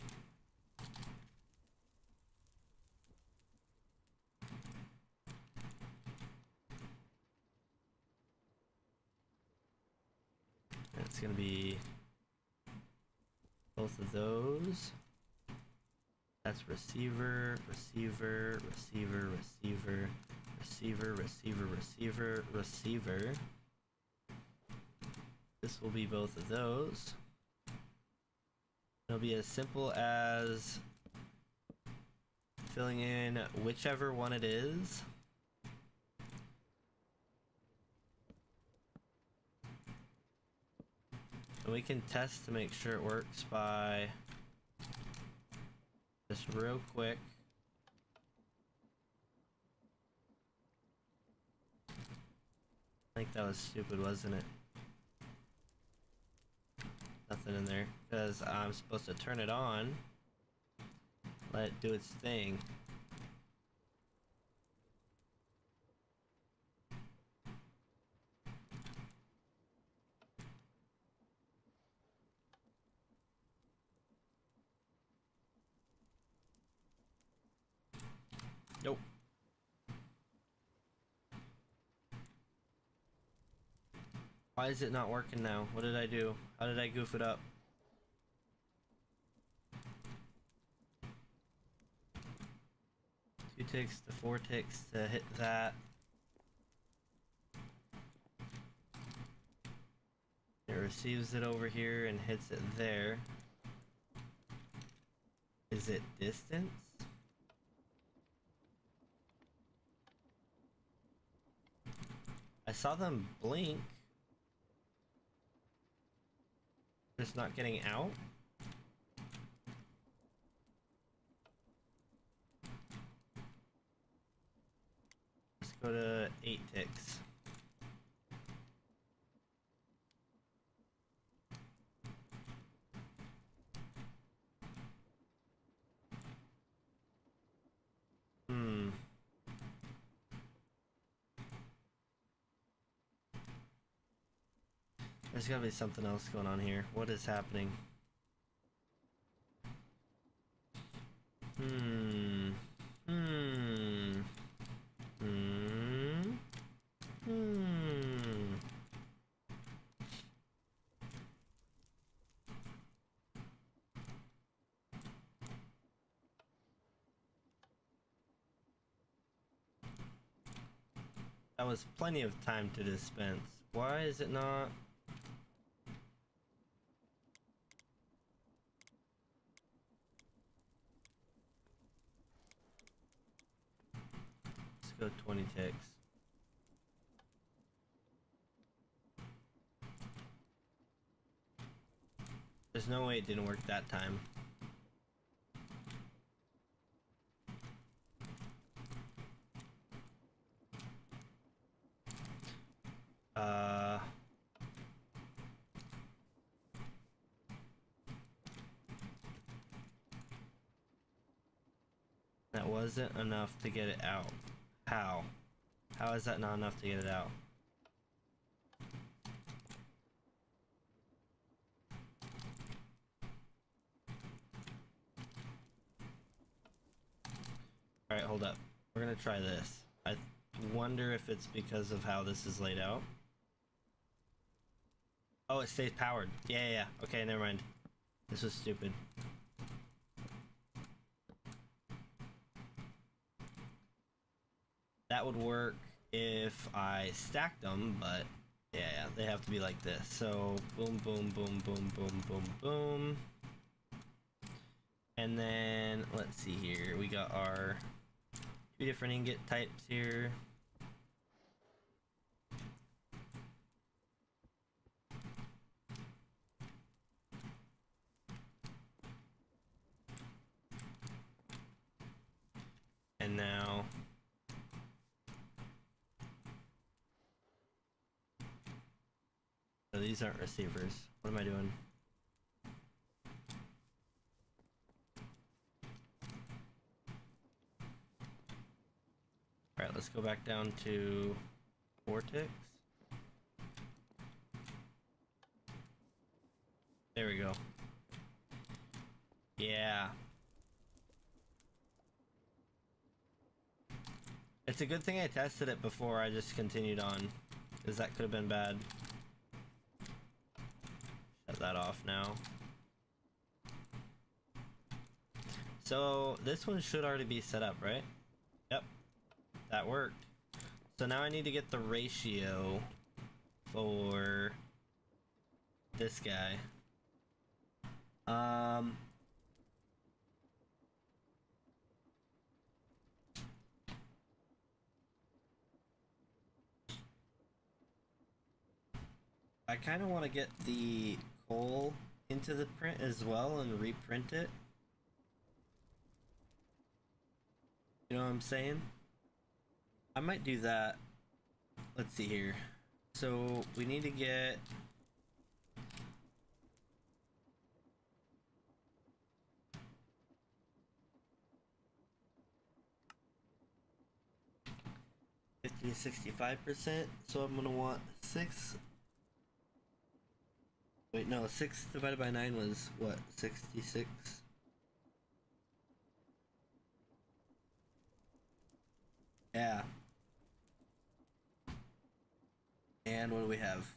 Speaker 1: And it's gonna be both of those. That's receiver, receiver, receiver, receiver, receiver, receiver, receiver, receiver. This will be both of those. It'll be as simple as filling in whichever one it is. And we can test to make sure it works by just real quick. I think that was stupid, wasn't it? Nothing in there, because I'm supposed to turn it on, let it do its thing. Nope. Why is it not working now? What did I do? How did I goof it up? Two ticks to 4 ticks to hit that. It receives it over here and hits it there. Is it distance? I saw them blink. Just not getting out. Let's go to 8 ticks. There's gotta be something else going on here. What is happening? Hmm. Hmm. Hmm. Hmm. That was plenty of time to dispense. Why is it not? Let's go 20 ticks. There's no way it didn't work that time. That wasn't enough to get it out. How? How is that not enough to get it out? Alright, hold up. We're gonna try this. I wonder if it's because of how this is laid out. Oh, it stays powered. Yeah. Okay, never mind. This was stupid. That would work if I stacked them, but yeah, they have to be like this. So boom, boom, boom, boom, boom, boom, boom. And then let's see here. We got our 2 different ingot types here. And now so these aren't receivers. What am I doing? Alright, let's go back down to 4 ticks. There we go. Yeah. It's a good thing I tested it before I just continued on, because that could have been bad. Shut that off now. So this one should already be set up, right? Yep, that worked. So now I need to get the ratio for this guy. I kind of want to get the coal into the print as well and reprint it. You know what I'm saying? I might do that. Let's see here. So we need to get to 65%, so I'm gonna want 6. Wait, no, 6 divided by 9 was what? 66? Yeah. And what do we have?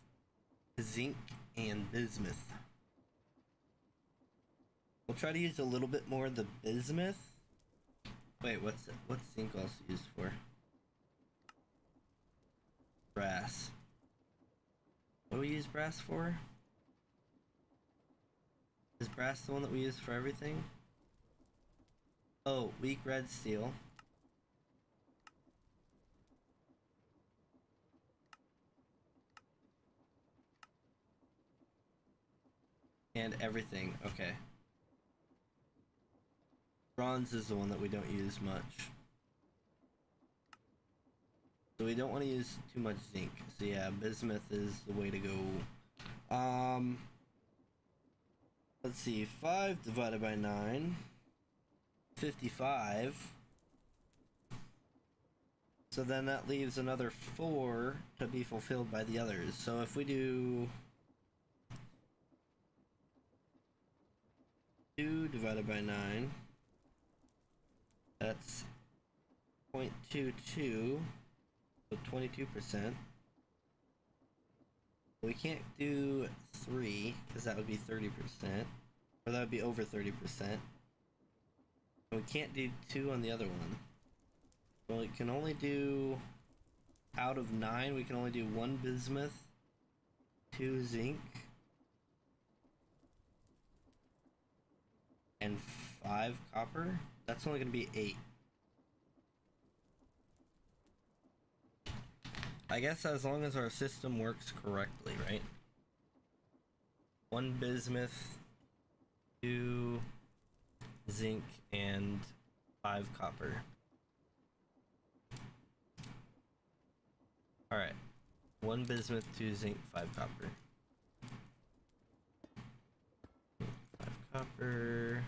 Speaker 1: Zinc and bismuth. We'll try to use a little bit more of the bismuth. Wait, what's zinc also used for? Brass. What do we use brass for? Is brass the one that we use for everything? Oh, weak red steel. And everything, okay. Bronze is the one that we don't use much. So we don't want to use too much zinc. So yeah, bismuth is the way to go. Let's see, 5 divided by 9. 55. So then that leaves another 4 to be fulfilled by the others. So if we do divided by 9. That's 0.22, so 22%. We can't do 3, because that would be 30%. Or that would be over 30%. And we can't do 2 on the other one. Well, we can only do, out of 9, we can only do 1 bismuth, 2 zinc, and 5 copper. That's only going to be 8. I guess as long as our system works correctly, right? 1 bismuth, 2 zinc, and 5 copper. Alright. 1 bismuth, 2 zinc, 5 copper. 5 copper.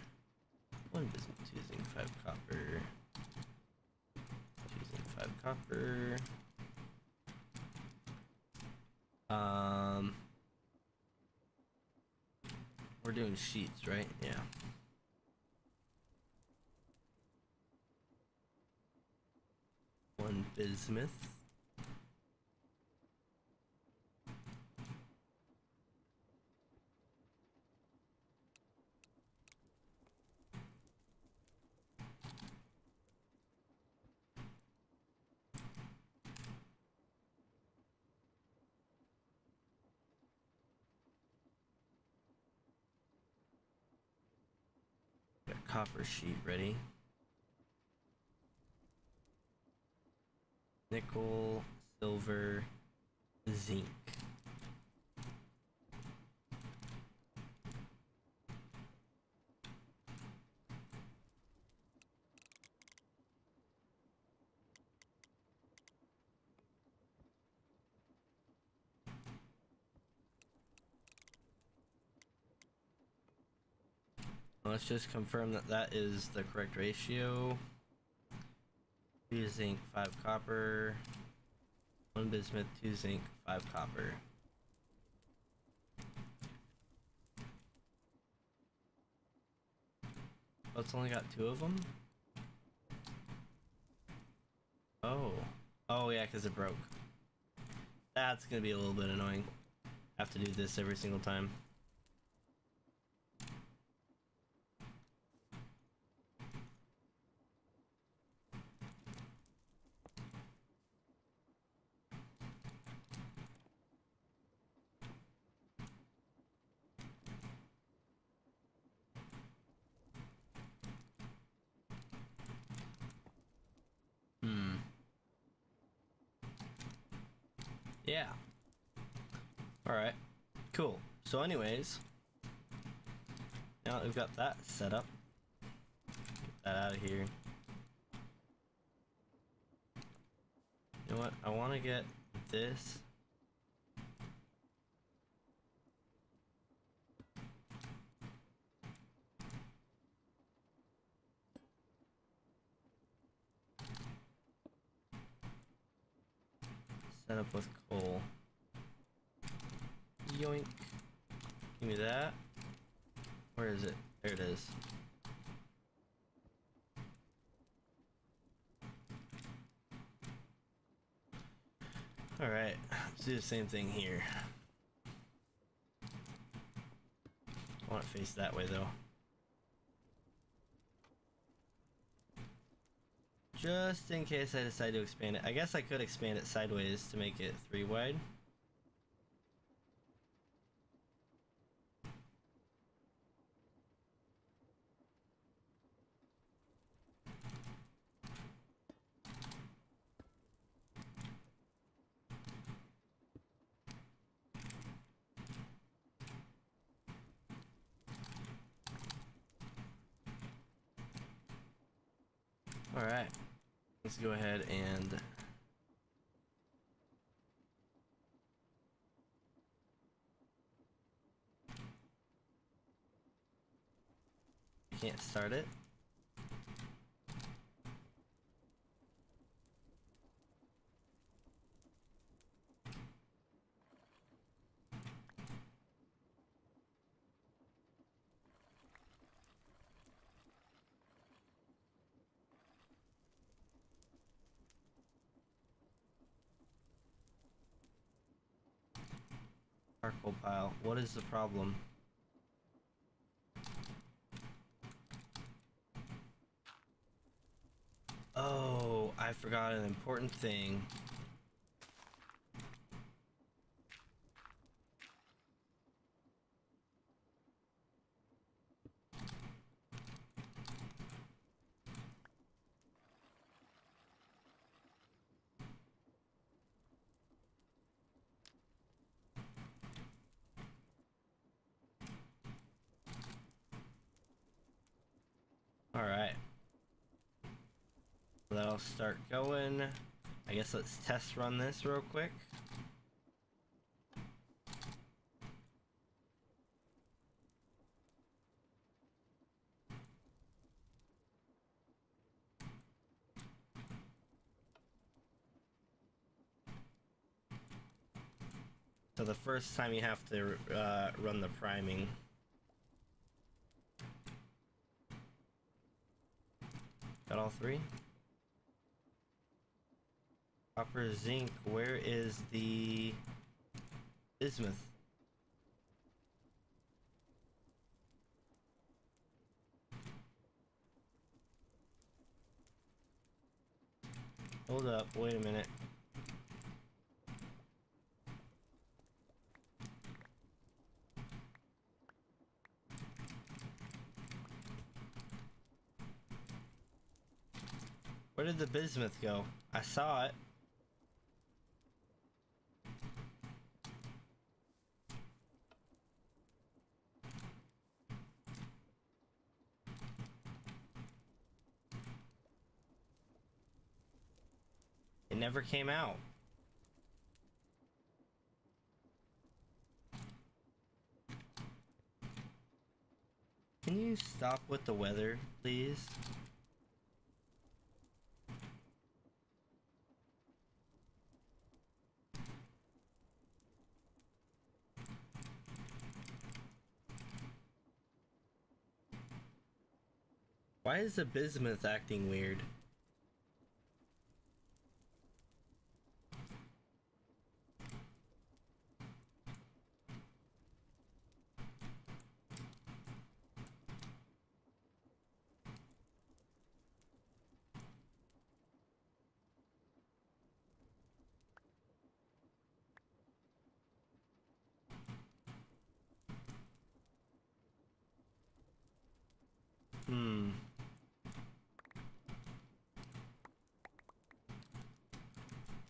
Speaker 1: 1 bismuth, 2 zinc, 5 copper. 2 zinc, 5 copper. We're doing sheets, right? Yeah. One bismuth. Copper sheet ready. Nickel, silver, zinc. Let's just confirm that that is the correct ratio. 2 zinc, 5 copper. 1 bismuth, 2 zinc, 5 copper. Oh, it's only got 2 of them? Oh. Oh yeah, because it broke. That's gonna be a little bit annoying. Have to do this every single time. Yeah. Alright. Cool. So anyways, now that we've got that set up, get that out of here. You know what? I want to get this. Set up with coal. Yoink. Give me that. Where is it? There it is. Alright, let's do the same thing here. I want it to face that way though. Just in case I decide to expand it. I guess I could expand it sideways to make it 3 wide. Alright, let's go ahead and can't start it. Charcoal pile. What is the problem? Oh, I forgot an important thing. Alright. That'll start going. I guess let's test run this real quick. So the first time you have to run the priming. Got all three? Copper, zinc, where is the bismuth? Hold up, wait a minute. Where did the bismuth go? I saw it. It never came out. Can you stop with the weather, please? Why is the bismuth acting weird?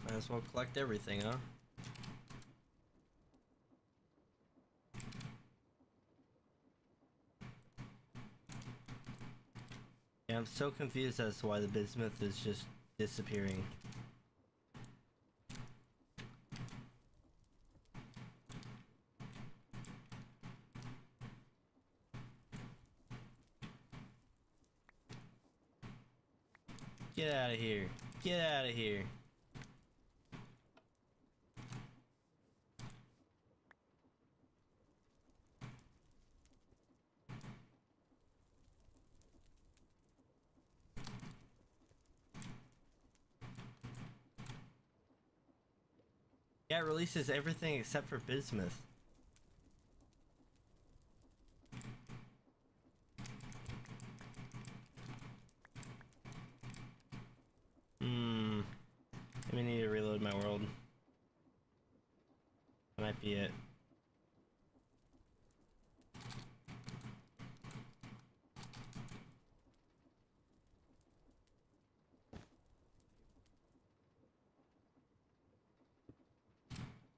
Speaker 1: Might as well collect everything, huh? Yeah, I'm so confused as to why the bismuth is just disappearing. Get out of here. Get out of here. Yeah, it releases everything except for bismuth. I need to reload my world. That might be it.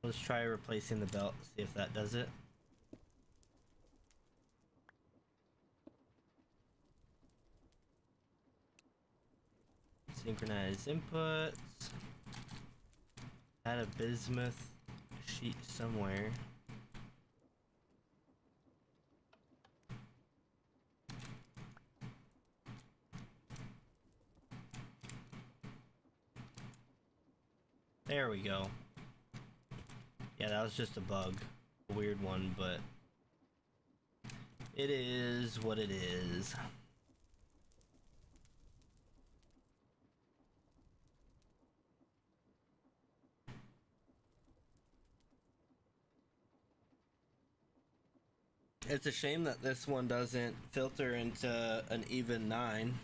Speaker 1: Let's try replacing the belt, see if that does it. Synchronize inputs. Add a bismuth sheet somewhere. There we go. Yeah, that was just a bug. A weird one, but it is what it is. It's a shame that this one doesn't filter into an even 9.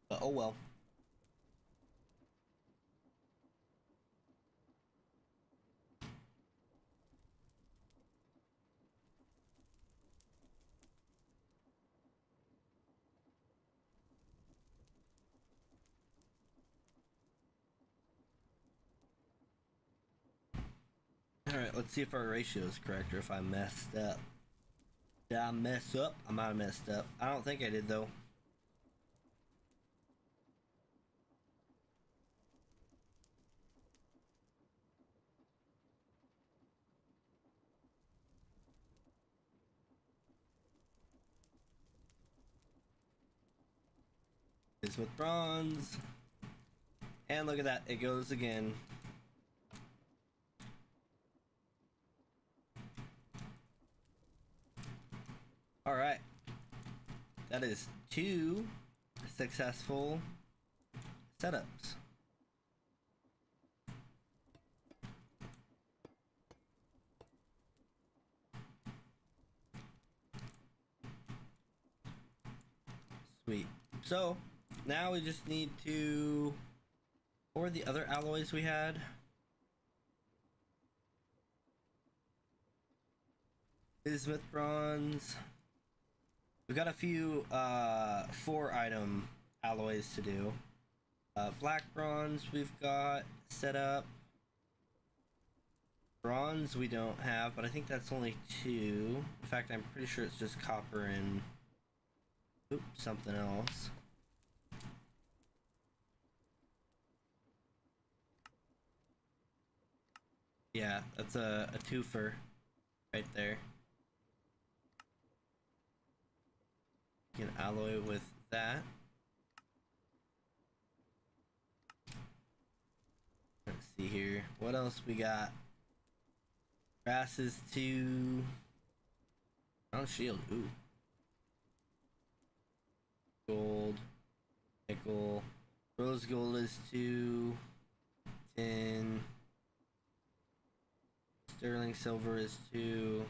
Speaker 1: But oh well. Alright, let's see if our ratio is correct or if I messed up. Did I mess up? I might have messed up. I don't think I did though. It's with bronze. And look at that, it goes again. Alright. That is 2 successful setups. Sweet. So, now we just need to... What were the other alloys we had? Bismuth bronze. We've got a few 4-item alloys to do. Black bronze we've got set up. Bronze we don't have, but I think that's only 2. In fact, I'm pretty sure it's just copper and... Oops, something else. Yeah, that's a twofer right there. You can alloy with that. Let's see here. What else we got? Brass is 2. Oh, shield. Ooh. Gold. Nickel. Rose gold is 2. Tin. Sterling silver is 2.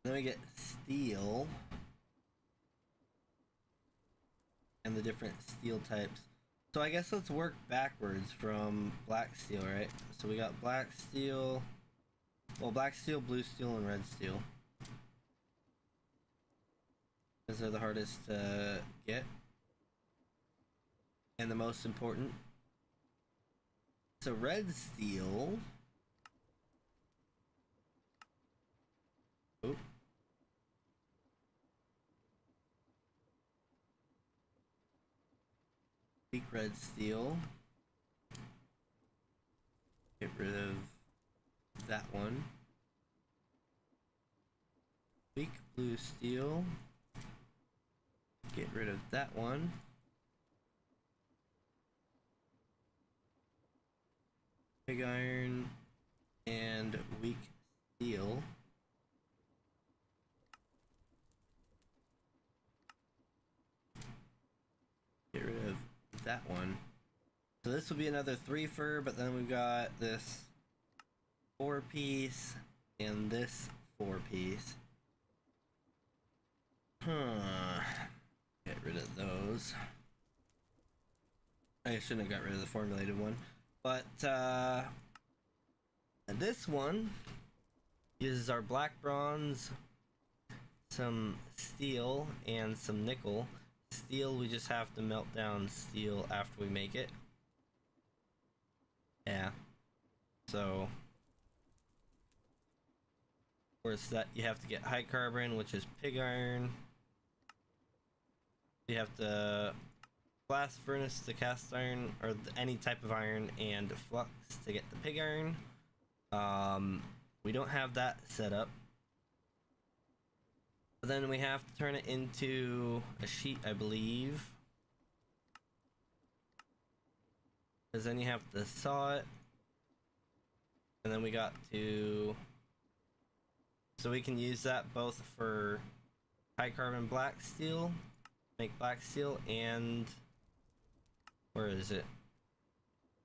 Speaker 1: Then we get steel. And the different steel types. So I guess let's work backwards from black steel, right? So we got black steel. Well, black steel, blue steel, and red steel. Those are the hardest to get. And the most important. So red steel. Oh. Weak red steel. Get rid of that one. Weak blue steel. Get rid of that one. Pig iron and weak steel. Get rid of that one. So this will be another 3-fer, but then we've got this 4-piece and this 4-piece. Get rid of those. I shouldn't have got rid of the formulated one. But this one uses our black bronze, some steel, and some nickel. Steel, we just have to melt down steel after we make it. Yeah. So, of course, that you have to get high carbon, which is pig iron. You have to blast furnace the cast iron, or any type of iron, and flux to get the pig iron. We don't have that set up. But then we have to turn it into a sheet, I believe. Because then you have to saw it. And then we got to... So we can use that both for high carbon black steel, make black steel, and Where is it?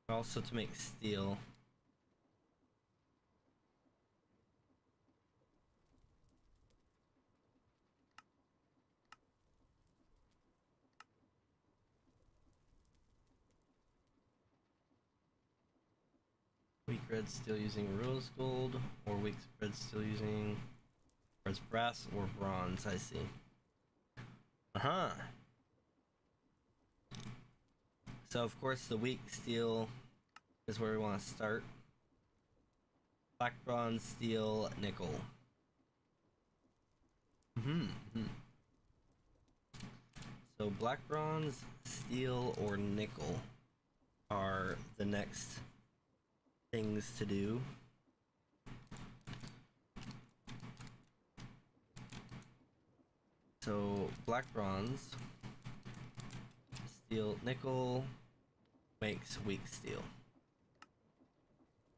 Speaker 1: Also to make steel. Weak red steel using rose gold, or weak red steel using brass or bronze. I see. Uh-huh. So of course the weak steel is where we want to start. Black, bronze, steel, nickel. So black, bronze, steel, or nickel are the next things to do. So black, bronze, steel, nickel makes weak steel.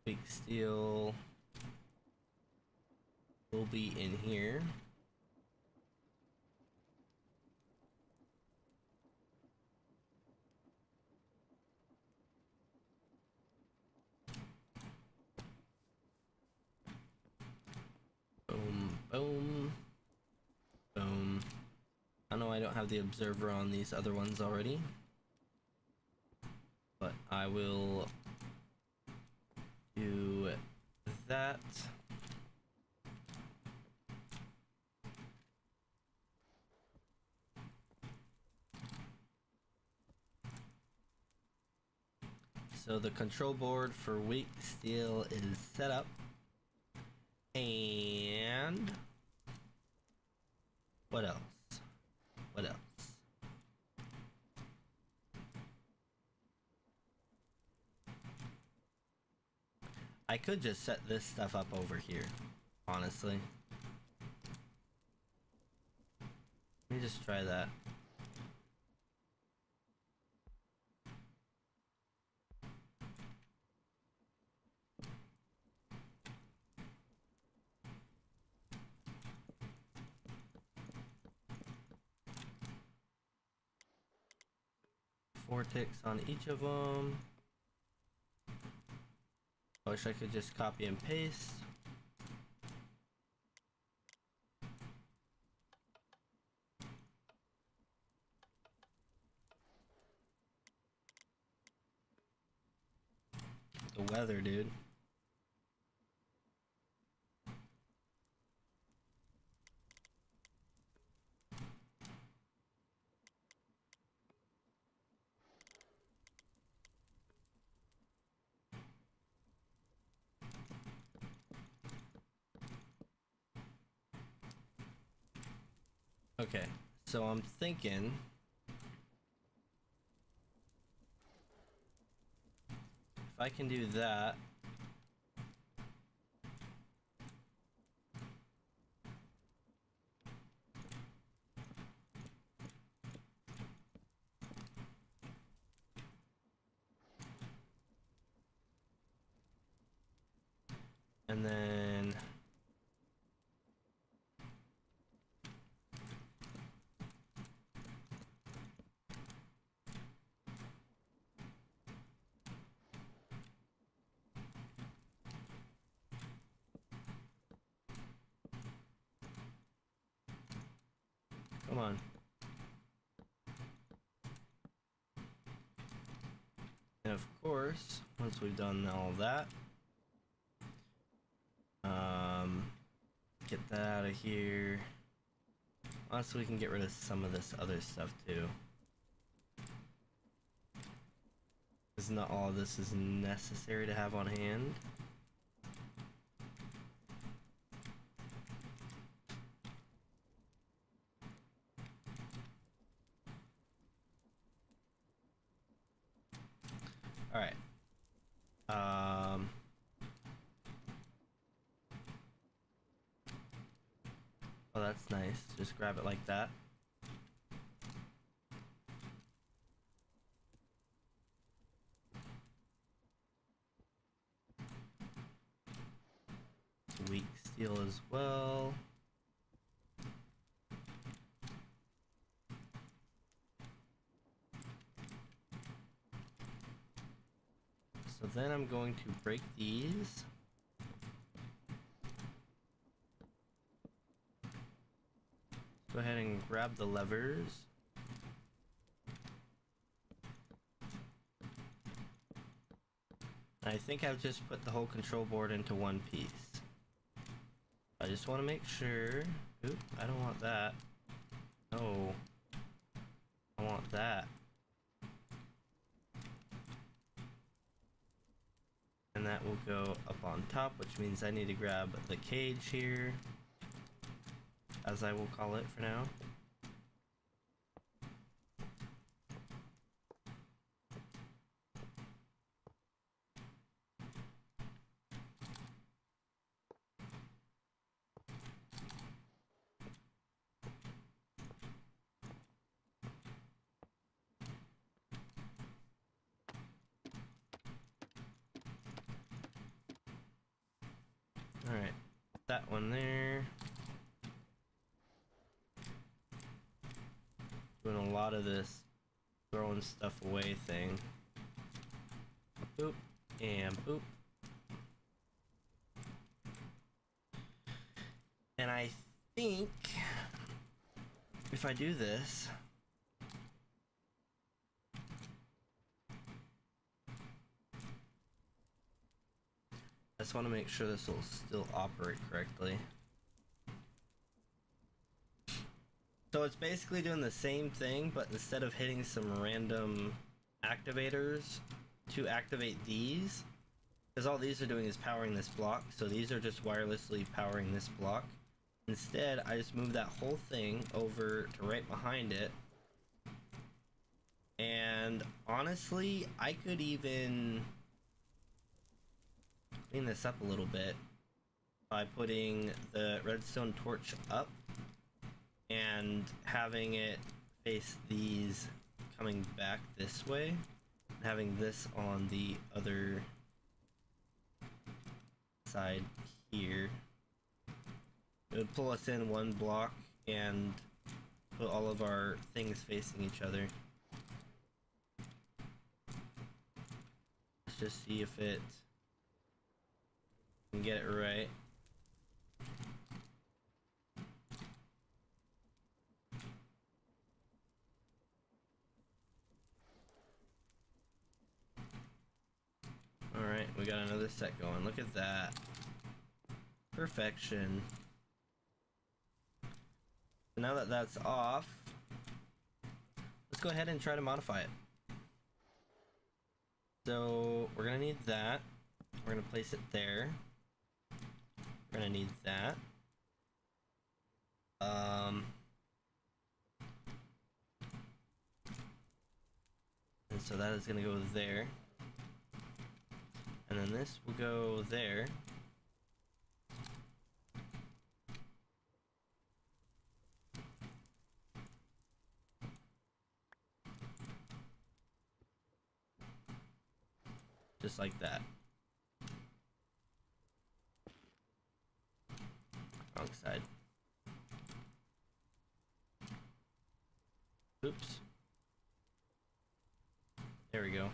Speaker 1: Weak steel will be in here. Boom, boom, boom. I know I don't have the observer on these other ones already, but I will do that. So the control board for weak steel is set up. And what else? What else? I could just set this stuff up over here, honestly. Let me just try that. Four ticks on each of them. I wish I could just copy and paste. The weather, dude. Okay, so I'm thinking if I can do that, and then come on. And of course, once we've done all that, get that out of here. Honestly, we can get rid of some of this other stuff too, because not all of this is necessary to have on hand. All right. Oh, that's nice. Just grab it like that. Weak steel as well. So then I'm going to break these. Go ahead and grab the levers. I think I've just put the whole control board into one piece. I just want to make sure. Oop, I don't want that. No. I want that. And that will go up on top, which means I need to grab the cage here, as I will call it for now. Alright, that one there. Doing a lot of this throwing stuff away thing. Boop, and boop. And I think if I do this, I just want to make sure this will still operate correctly. So it's basically doing the same thing, but instead of hitting some random activators to activate these, because all these are doing is powering this block, so these are just wirelessly powering this block. Instead, I just move that whole thing over to right behind it. And honestly, I could even clean this up a little bit by putting the redstone torch up and having it face these coming back this way, and having this on the other side here. It would pull us in one block and put all of our things facing each other. Let's just see if it can get it right. Alright, we got another set going. Look at that. Perfection. So now that that's off, let's go ahead and try to modify it. So we're gonna need that. We're gonna place it there. We're gonna need that. And so that is gonna go there. And then this will go there. Just like that. Wrong side. Oops. There we go.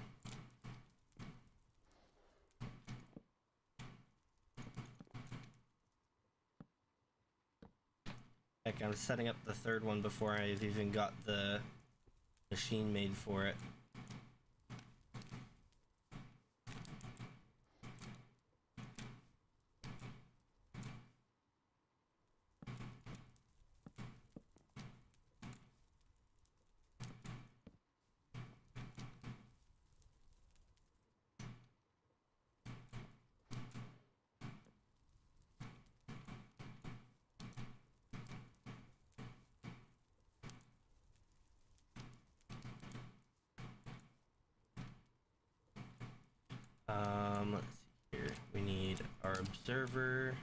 Speaker 1: Heck, I'm setting up the third one before I've even got the machine made for it. Let's see here. We need our observer.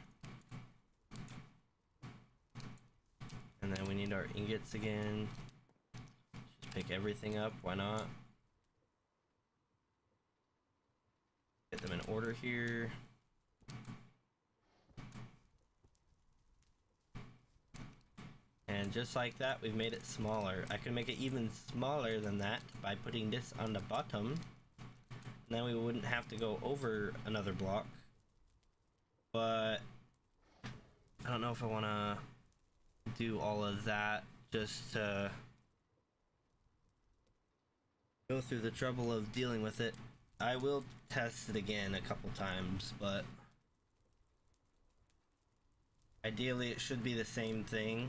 Speaker 1: And then we need our ingots again. Just pick everything up, why not? Get them in order here. And just like that, we've made it smaller. I can make it even smaller than that by putting this on the bottom. Then we wouldn't have to go over another block. But I don't know if I want to do all of that just to go through the trouble of dealing with it. I will test it again a couple times, but ideally it should be the same thing.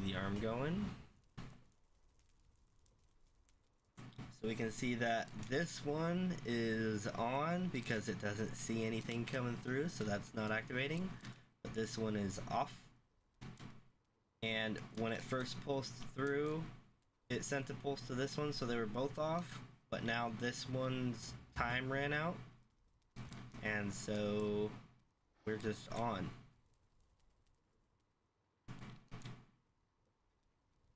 Speaker 1: The arm going. So we can see that this one is on because it doesn't see anything coming through, so that's not activating. But this one is off. And when it first pulsed through, it sent a pulse to this one, so they were both off. But now this one's time ran out, and so we're just on.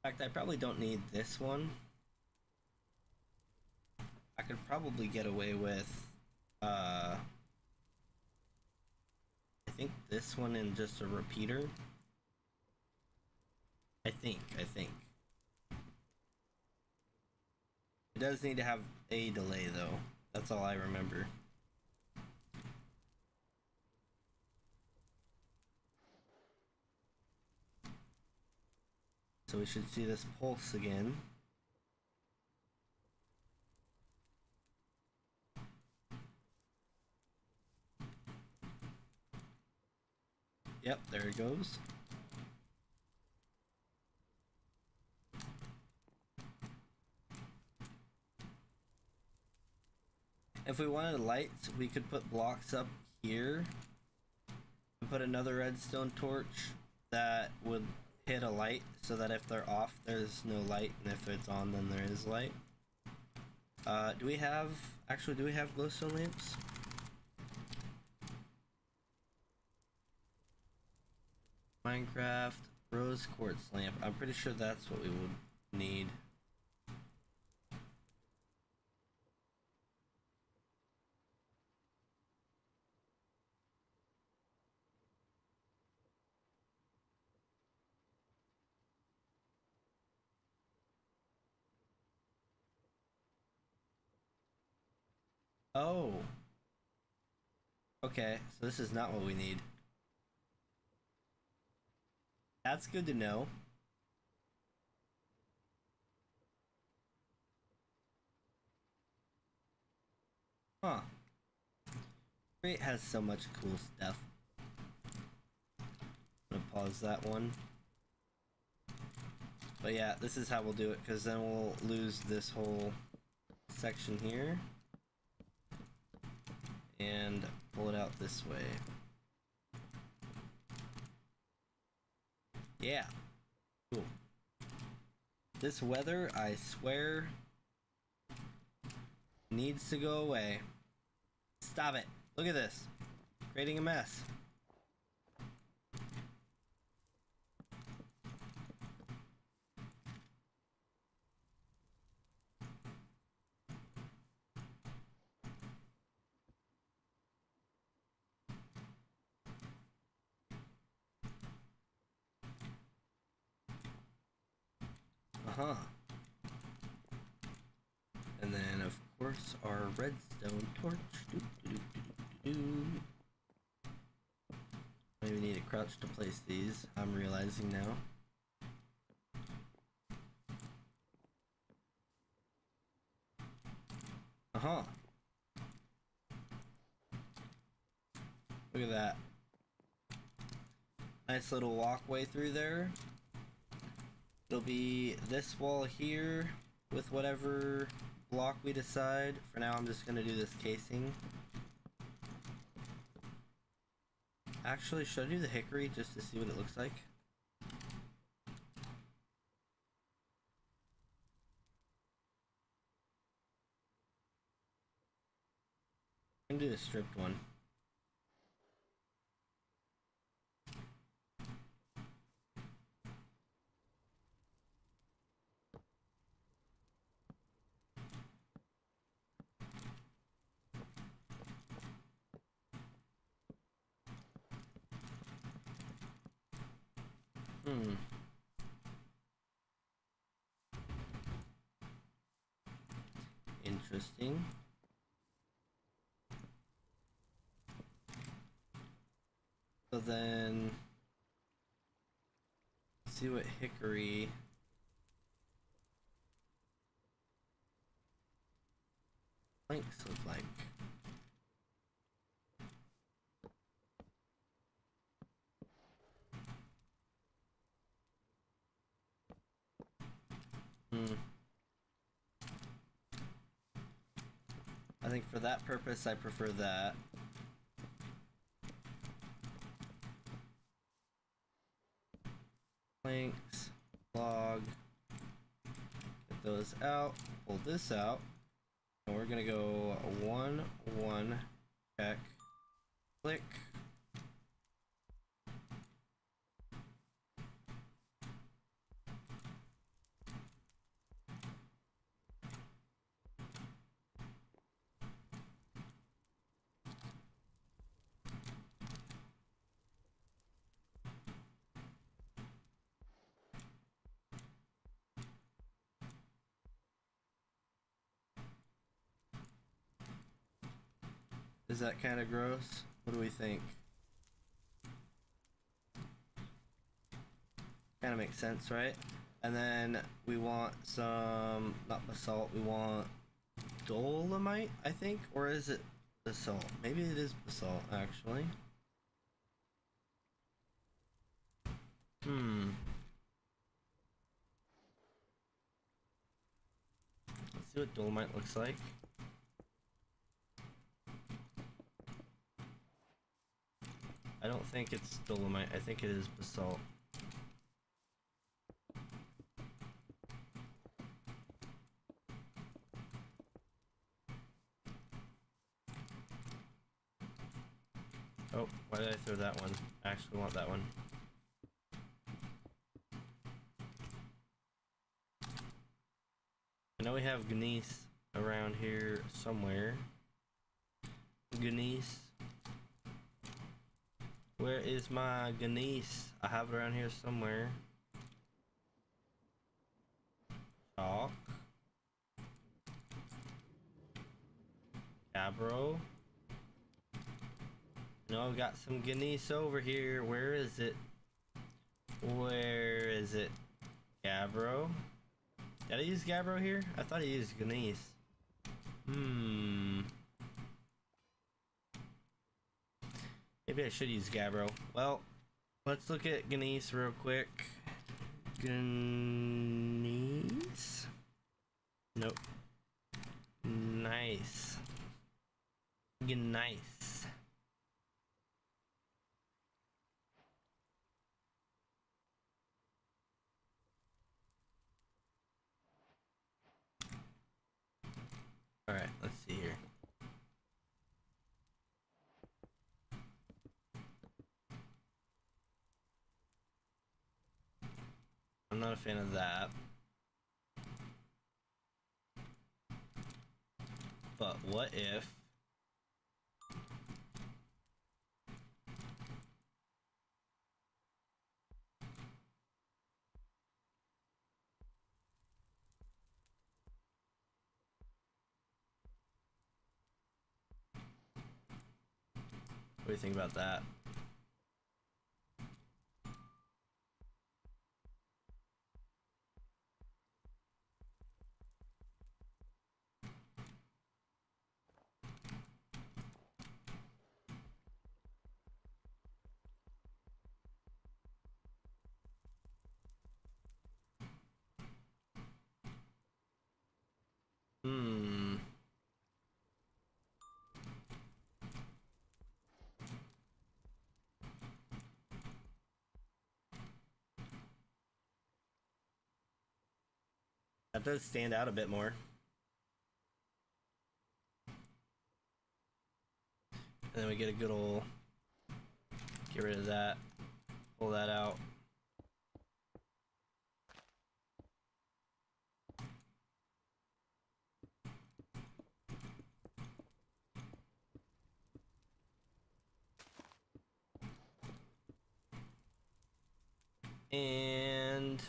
Speaker 1: In fact, I probably don't need this one. I could probably get away with, I think this one and just a repeater. I think. It does need to have a delay though. That's all I remember. So we should see this pulse again. Yep, there it goes. If we wanted lights, we could put blocks up here and put another redstone torch that would hit a light so that if they're off, there's no light, and if it's on, then there is light. Do we have glowstone lamps? Minecraft rose quartz lamp. I'm pretty sure that's what we would need. Oh. Okay, so this is not what we need. That's good to know. Huh. Great has so much cool stuff. I'm gonna pause that one. But yeah, this is how we'll do it, because then we'll lose this whole section here. And pull it out this way. Yeah. Cool. This weather, I swear, needs to go away. Stop it. Look at this. Creating a mess. And then, of course, our redstone torch. Maybe need to crouch to place these. I'm realizing now. Look at that. Nice little walkway through there. It'll be this wall here with whatever block we decide. For now, I'm just gonna do this casing. Actually, should I do the hickory just to see what it looks like? I'm gonna do the stripped one. Hmm. Interesting. So then, let's see what hickory planks look like. I think for that purpose, I prefer that. Planks, log, get those out, pull this out, and we're gonna go 1, 1, check, click. Is that kind of gross? What do we think? Kind of makes sense, right? And then we want some, not basalt, we want dolomite, I think? Or is it basalt? Maybe it is basalt, actually. Let's see what dolomite looks like. I don't think it's dolomite, I think it is basalt. Oh, why did I throw that one? I actually want that one. I know we have gneiss around here somewhere. Gneiss. Where is my gneiss? I have it around here somewhere. Chalk. Cabro. No, I've got some gneiss over here. Where is it? Where is it? Gabbro? Did I use Gabbro here? I thought I used gneiss. Maybe I should use Gabbro. Well, let's look at gneiss real quick. Gneiss? Nope. Nice. Gneiss. Alright, let's see here. I'm not a fan of that. But what if... What do you think about that? That does stand out a bit more. And then we get a good old... Get rid of that. Pull that out. And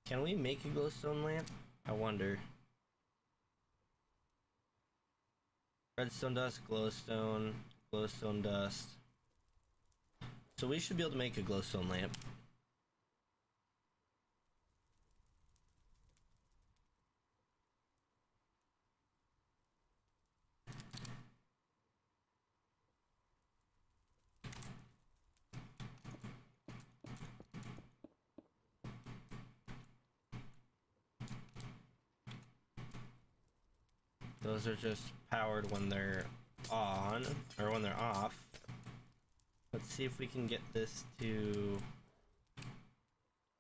Speaker 1: can we make a glowstone lamp? I wonder. Redstone dust, glowstone, glowstone dust. So we should be able to make a glowstone lamp. Those are just powered when they're on, or when they're off. Let's see if we can get this to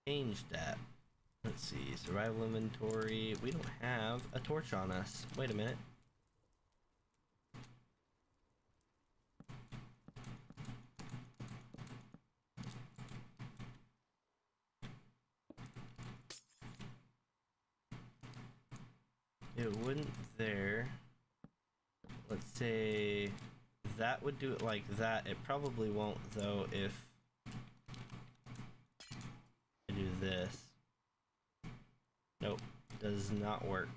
Speaker 1: change that. Let's see, survival inventory. We don't have a torch on us. Wait a minute. It wouldn't there. Let's say that would do it like that. It probably won't though if I do this. Nope, does not work.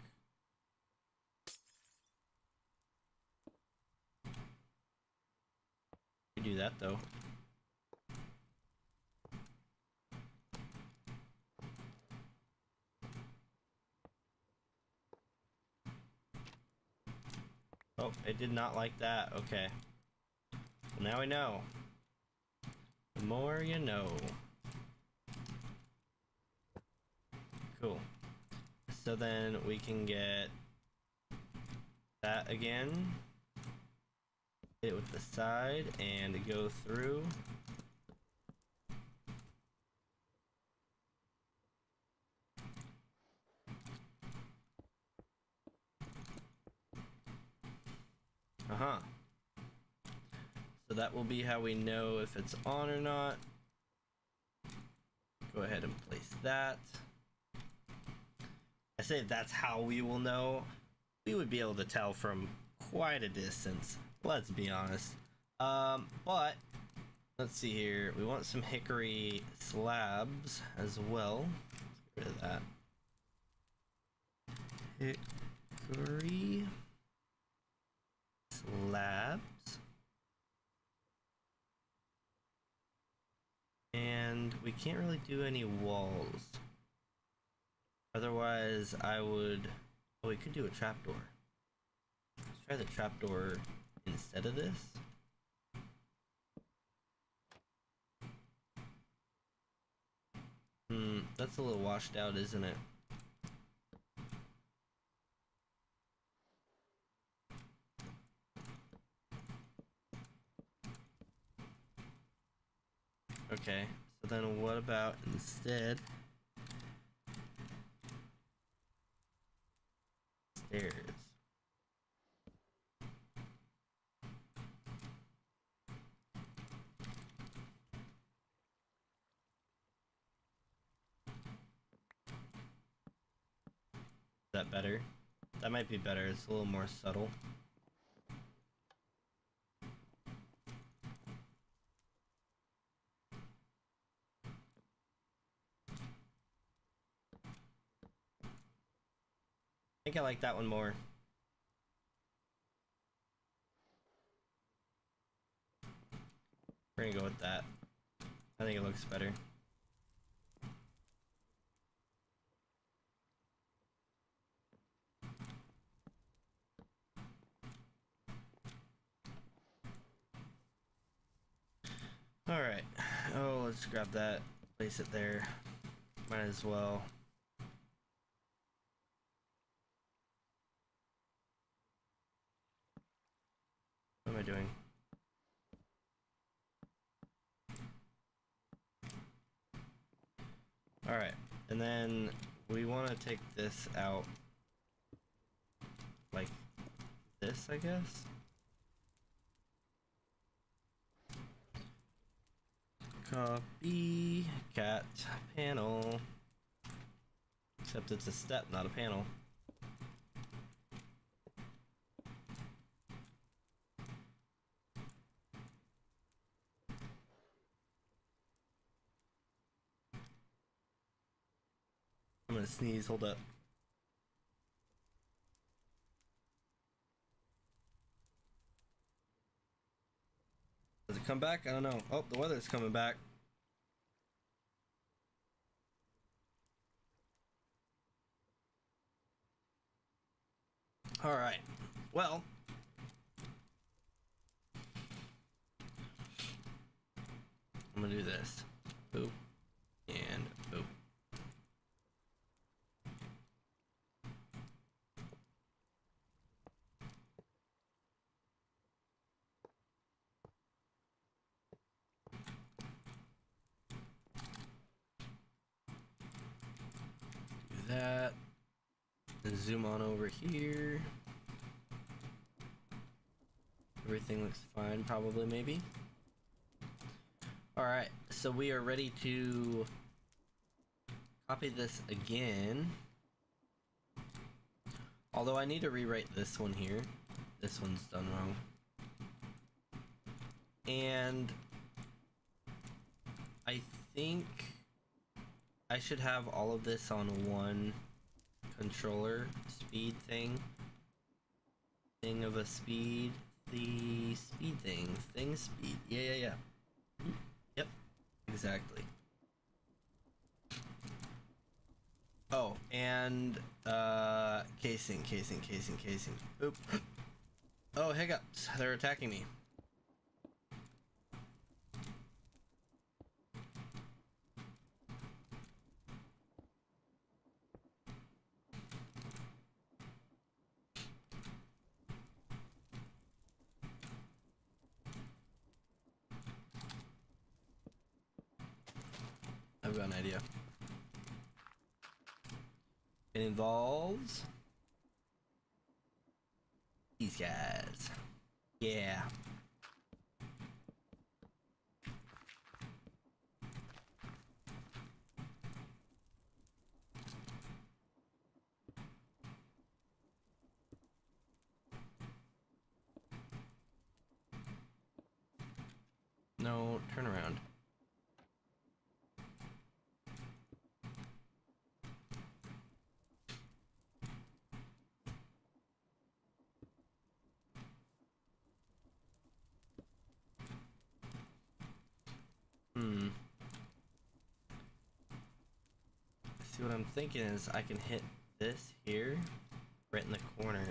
Speaker 1: You do that though. Oh, it did not like that. Okay. Well, now we know. The more you know. Cool. So then we can get that again. Hit it with the side and go through. Uh-huh. So that will be how we know if it's on or not. Go ahead and place that. I say that's how we will know. We would be able to tell from quite a distance, let's be honest. But let's see here. We want some hickory slabs as well. Let's get rid of that. Hickory slabs. And we can't really do any walls. Otherwise, I would... Oh, we could do a trapdoor. Let's try the trapdoor instead of this. That's a little washed out, isn't it? Okay, so then what about instead? Stairs. Is that better? That might be better, it's a little more subtle. I think I like that one more. We're gonna go with that. I think it looks better. Alright. Oh, let's grab that. Place it there. Might as well. What am I doing? Alright. And then we want to take this out like this, I guess? Copy cat panel. Except it's a step, not a panel. I'm gonna sneeze, hold up. Does it come back? I don't know. Oh, the weather's coming back. Alright. Well. I'm gonna do this. Boop. And boop. Do that. And zoom on over here. Everything looks fine, probably, maybe. Alright, so we are ready to copy this again. Although I need to rewrite this one here. This one's done wrong. And I think I should have all of this on one controller speed thing. Thing of a speed. The speed thing speed. Yeah. Yep, exactly. Oh, and casing. Oop. Oh, hiccups. They're attacking me. I've got an idea. It involves these guys. Yeah. No, turn around. See, what I'm thinking is I can hit this here, right in the corner.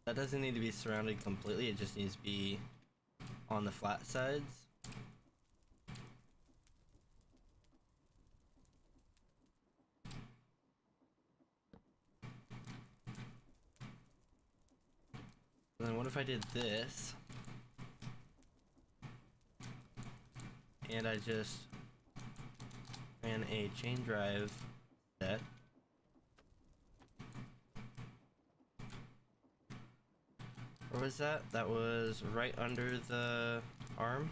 Speaker 1: That doesn't need to be surrounded completely, it just needs to be on the flat sides. And then what if I did this? And I just ran a chain drive set. Where was that? That was right under the arm.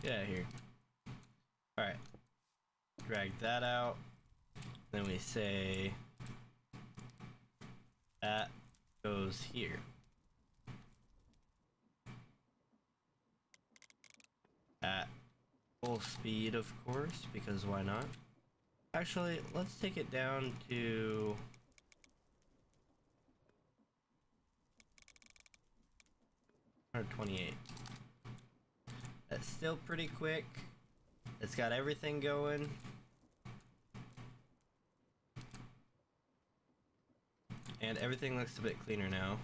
Speaker 1: Get out of here. Alright. Drag that out. Then we say that goes here. At full speed, of course, because why not? Actually, let's take it down to 128. That's still pretty quick. It's got everything going. And everything looks a bit cleaner now.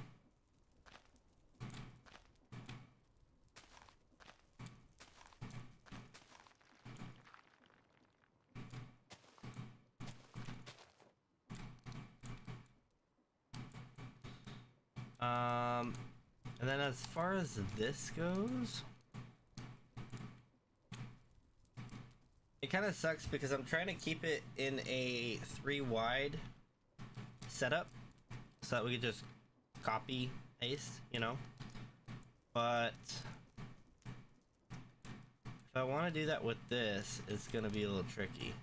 Speaker 1: And then as far as this goes, it kind of sucks because I'm trying to keep it in a 3 wide setup so that we could just copy paste, you know. But if I want to do that with this, it's gonna be a little tricky.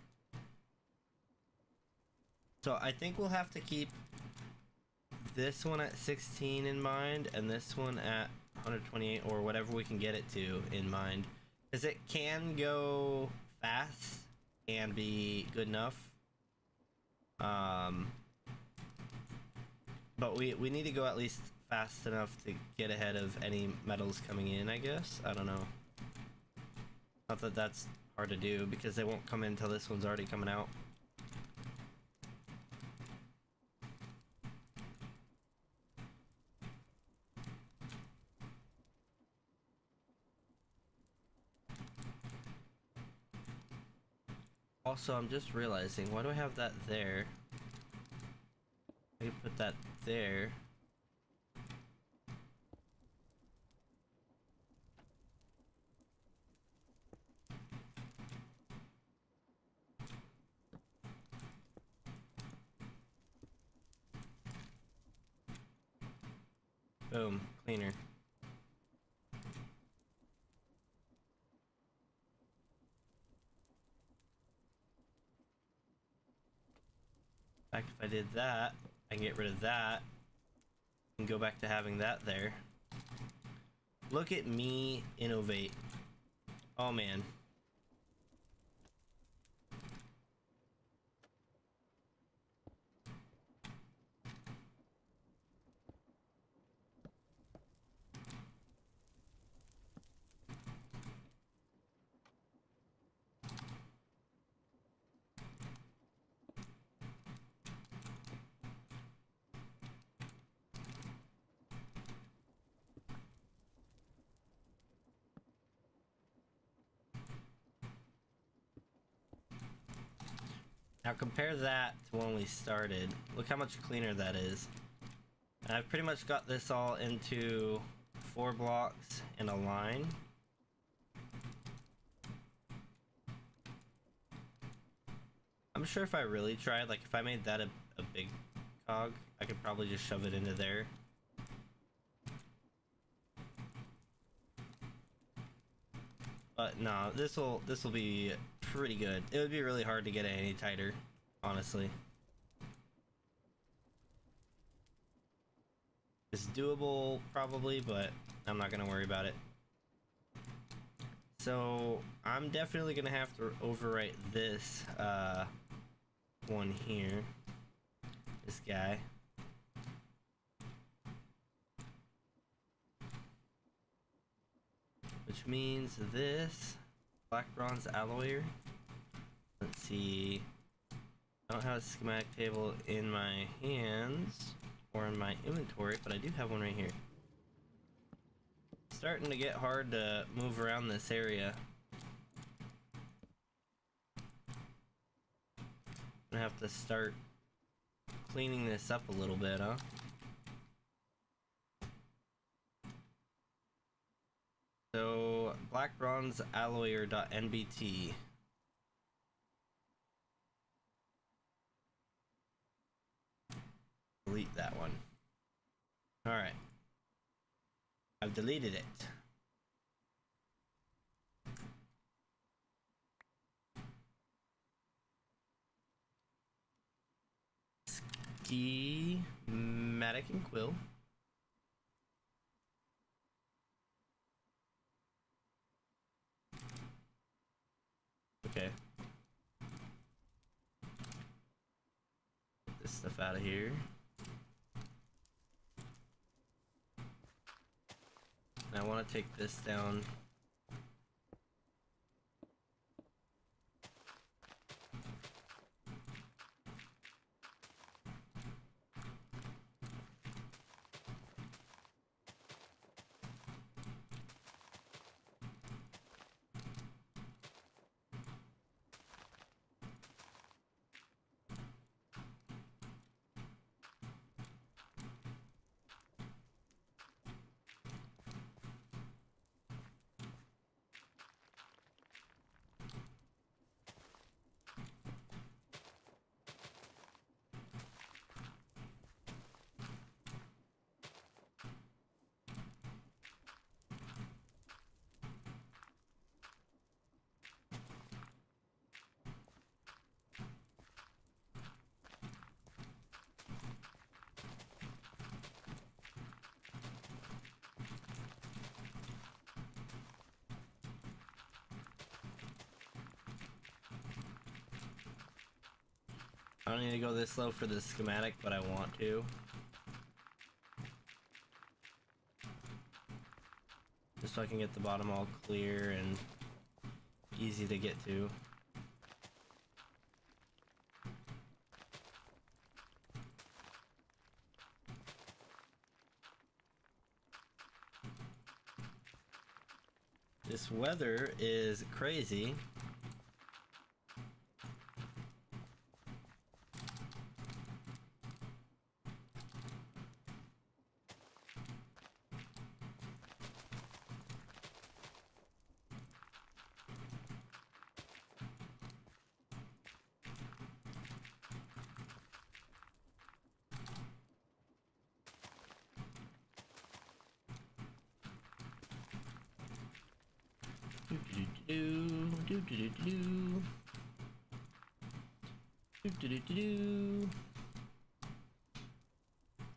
Speaker 1: So I think we'll have to keep this one at 16 in mind and this one at 128 or whatever we can get it to in mind, because it can go fast and be good enough, but we need to go at least fast enough to get ahead of any metals coming in, I guess. I don't know, not that that's hard to do because they won't come in until this one's already coming out. Also, I'm just realizing, why do I have that there? I can put that there. Boom, cleaner. In fact, if I did that, I can get rid of that and go back to having that there. Look at me innovate. Oh man. Now compare that to when we started. Look how much cleaner that is. And I've pretty much got this all into 4 blocks in a line. I'm sure if I really tried, like if I made that a big cog, I could probably just shove it into there. But no, this will be pretty good. It would be really hard to get it any tighter, honestly. It's doable probably, but I'm not gonna worry about it. So I'm definitely gonna have to overwrite this one here. This guy. Which means this black bronze alloyer. Let's see. I don't have a schematic table in my hands or in my inventory, but I do have one right here. It's starting to get hard to move around this area. I'm gonna have to start cleaning this up a little bit, huh? So, black bronze alloyer.nbt. Delete that one. Alright. I've deleted it. Schematic and quill. Okay. Get this stuff out of here. I want to take this down. I don't need to go this low for the schematic, but I want to. Just so I can get the bottom all clear and easy to get to. This weather is crazy.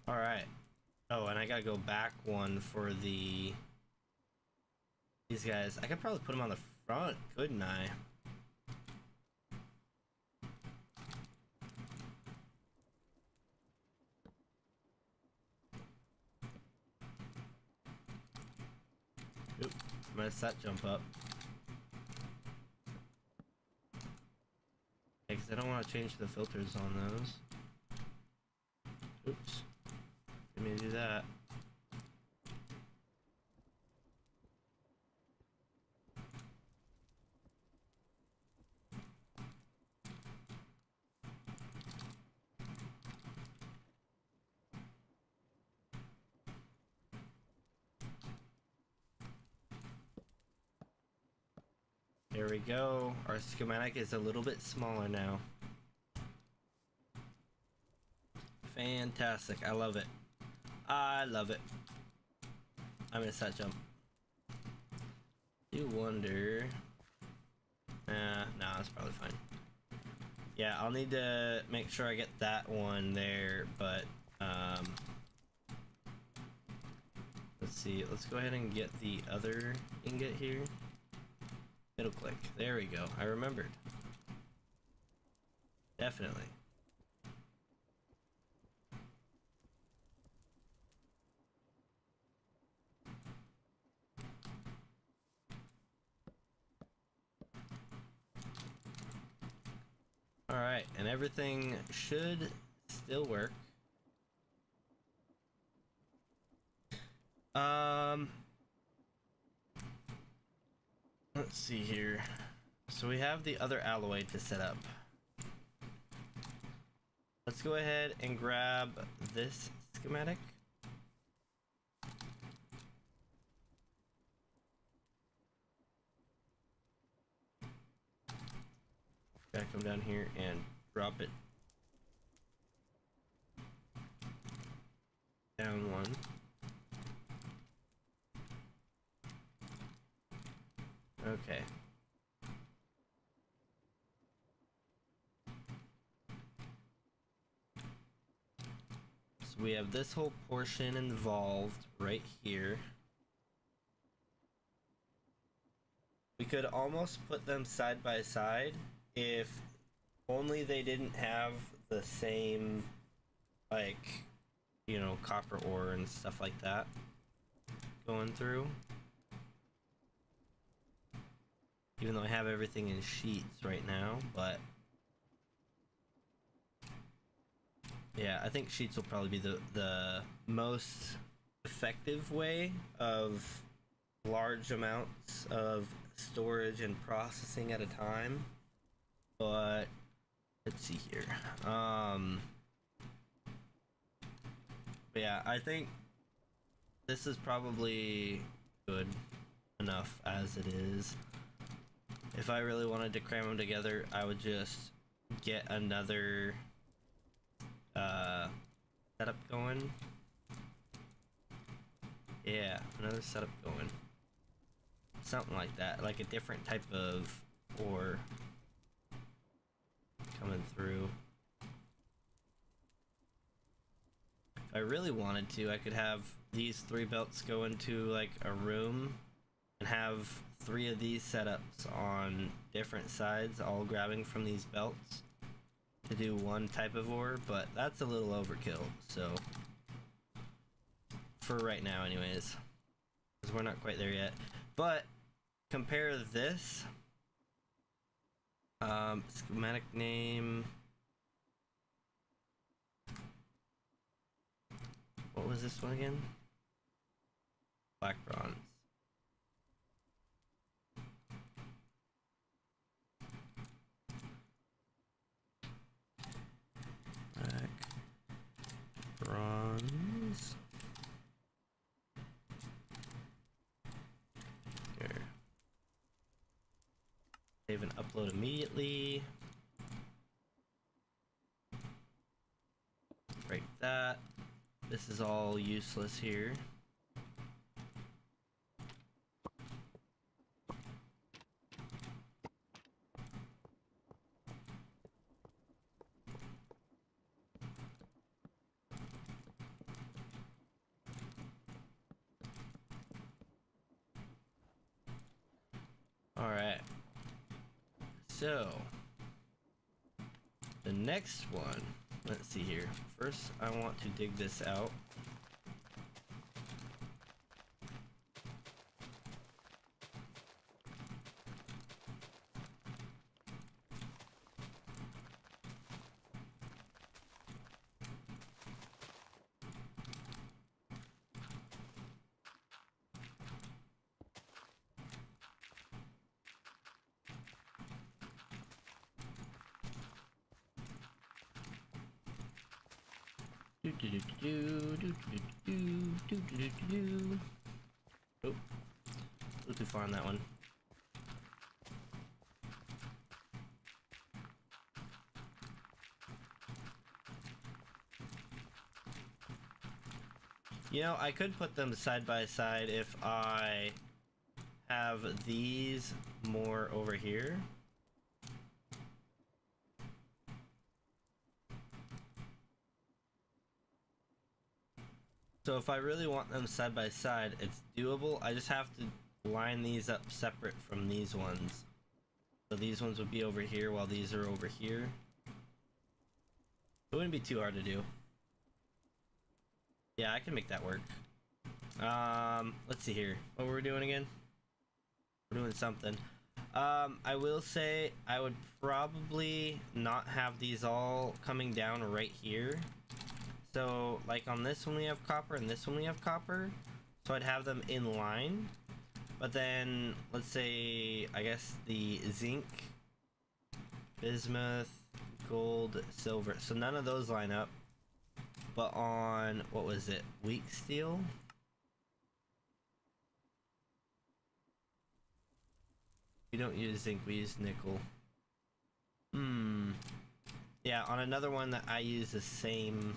Speaker 1: All right. Oh, and I gotta go back one for these guys. I could probably put them on the front, couldn't I? Oop, messed that jump up. Because I don't want to change the filters on those. Oops. Let me do that. There we go. Our schematic is a little bit smaller now. Fantastic. I love it. I love it. I missed that jump. You wonder... nah, it's probably fine. Yeah, I'll need to make sure I get that one there, but let's see. Let's go ahead and get the other ingot here. Middle click. There we go. I remembered. Definitely. Alright, and everything should still work. Let's see here. So we have the other alloy to set up. Let's go ahead and grab this schematic. Gotta come down here and drop it down one. Okay. So we have this whole portion involved right here. We could almost put them side by side if only they didn't have the same, like, you know, copper ore and stuff like that going through. Even though I have everything in sheets right now, but yeah, I think sheets will probably be the most effective way of large amounts of storage and processing at a time. But let's see here. But yeah, I think this is probably good enough as it is. If I really wanted to cram them together, I would just get another setup going. Yeah, another setup going. Something like that, like a different type of ore coming through. If I really wanted to, I could have these 3 belts go into like a room and have 3 of these setups on different sides, all grabbing from these belts. to do one type of ore, but that's a little overkill, so for right now anyways, because we're not quite there yet. But compare this schematic name, what was this one again? Black bronze. Black bronze. Here. Save and upload immediately. Break that. This is all useless here. Alright. So, the next one, let's see here. First, I want to dig this out. Oh, a little too far on that one. You know, I could put them side by side if I have these more over here. So if I really want them side by side, it's doable. I just have to line these up separate from these ones. So these ones would be over here while these are over here. It wouldn't be too hard to do. Yeah, I can make that work. Let's see here. What were we doing again? We're doing something. I will say I would probably not have these all coming down right here. So, like on this one we have copper and this one we have copper. So I'd have them in line. But then, let's say, I guess the zinc, bismuth, gold, silver. So none of those line up. But on, what was it? Weak steel? We don't use zinc, we use nickel. Yeah, on another one that I use the same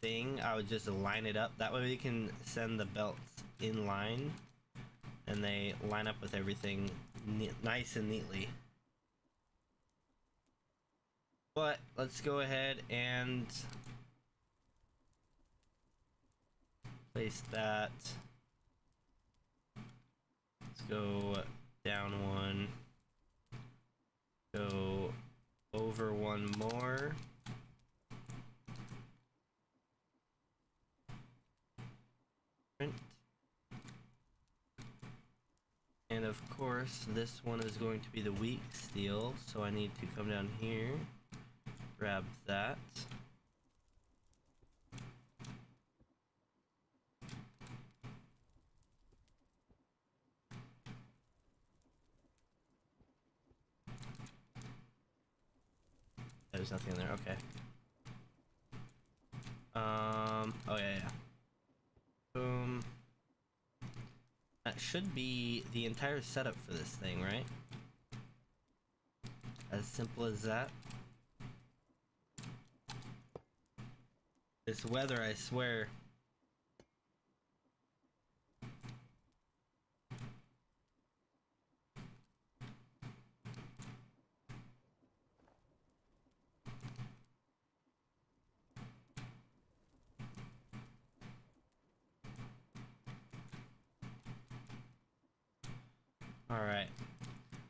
Speaker 1: thing, I would just line it up. That way we can send the belts in line and they line up with everything nice and neatly. But let's go ahead and place that. Let's go down one, go over one more. And of course, this one is going to be the weak steel, so I need to come down here, grab that. There's nothing in there, okay. Oh yeah. Boom. That should be the entire setup for this thing, right? As simple as that. This weather, I swear. Alright,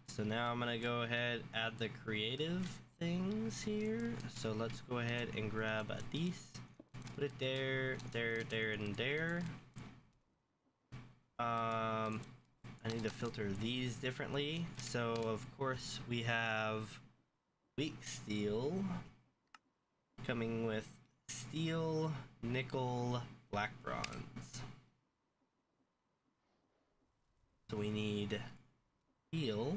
Speaker 1: so now I'm gonna go ahead, add the creative things here. So let's go ahead and grab these. Put it there, there, and there. I need to filter these differently. So of course we have weak steel coming with steel, nickel, black bronze. So we need steel.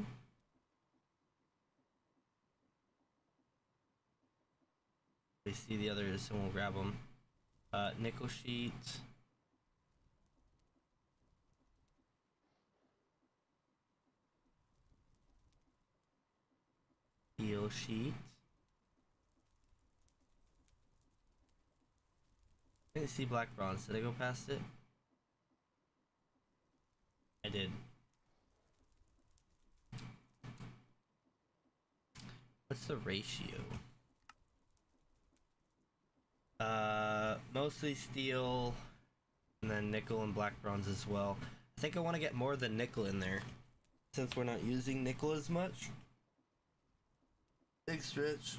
Speaker 1: We see the others and we'll grab them. Nickel sheet. Steel sheet. I didn't see black bronze. Did I go past it? I did. What's the ratio? Mostly steel, and then nickel and black bronze as well. I think I want to get more than nickel in there, since we're not using nickel as much. Big stretch.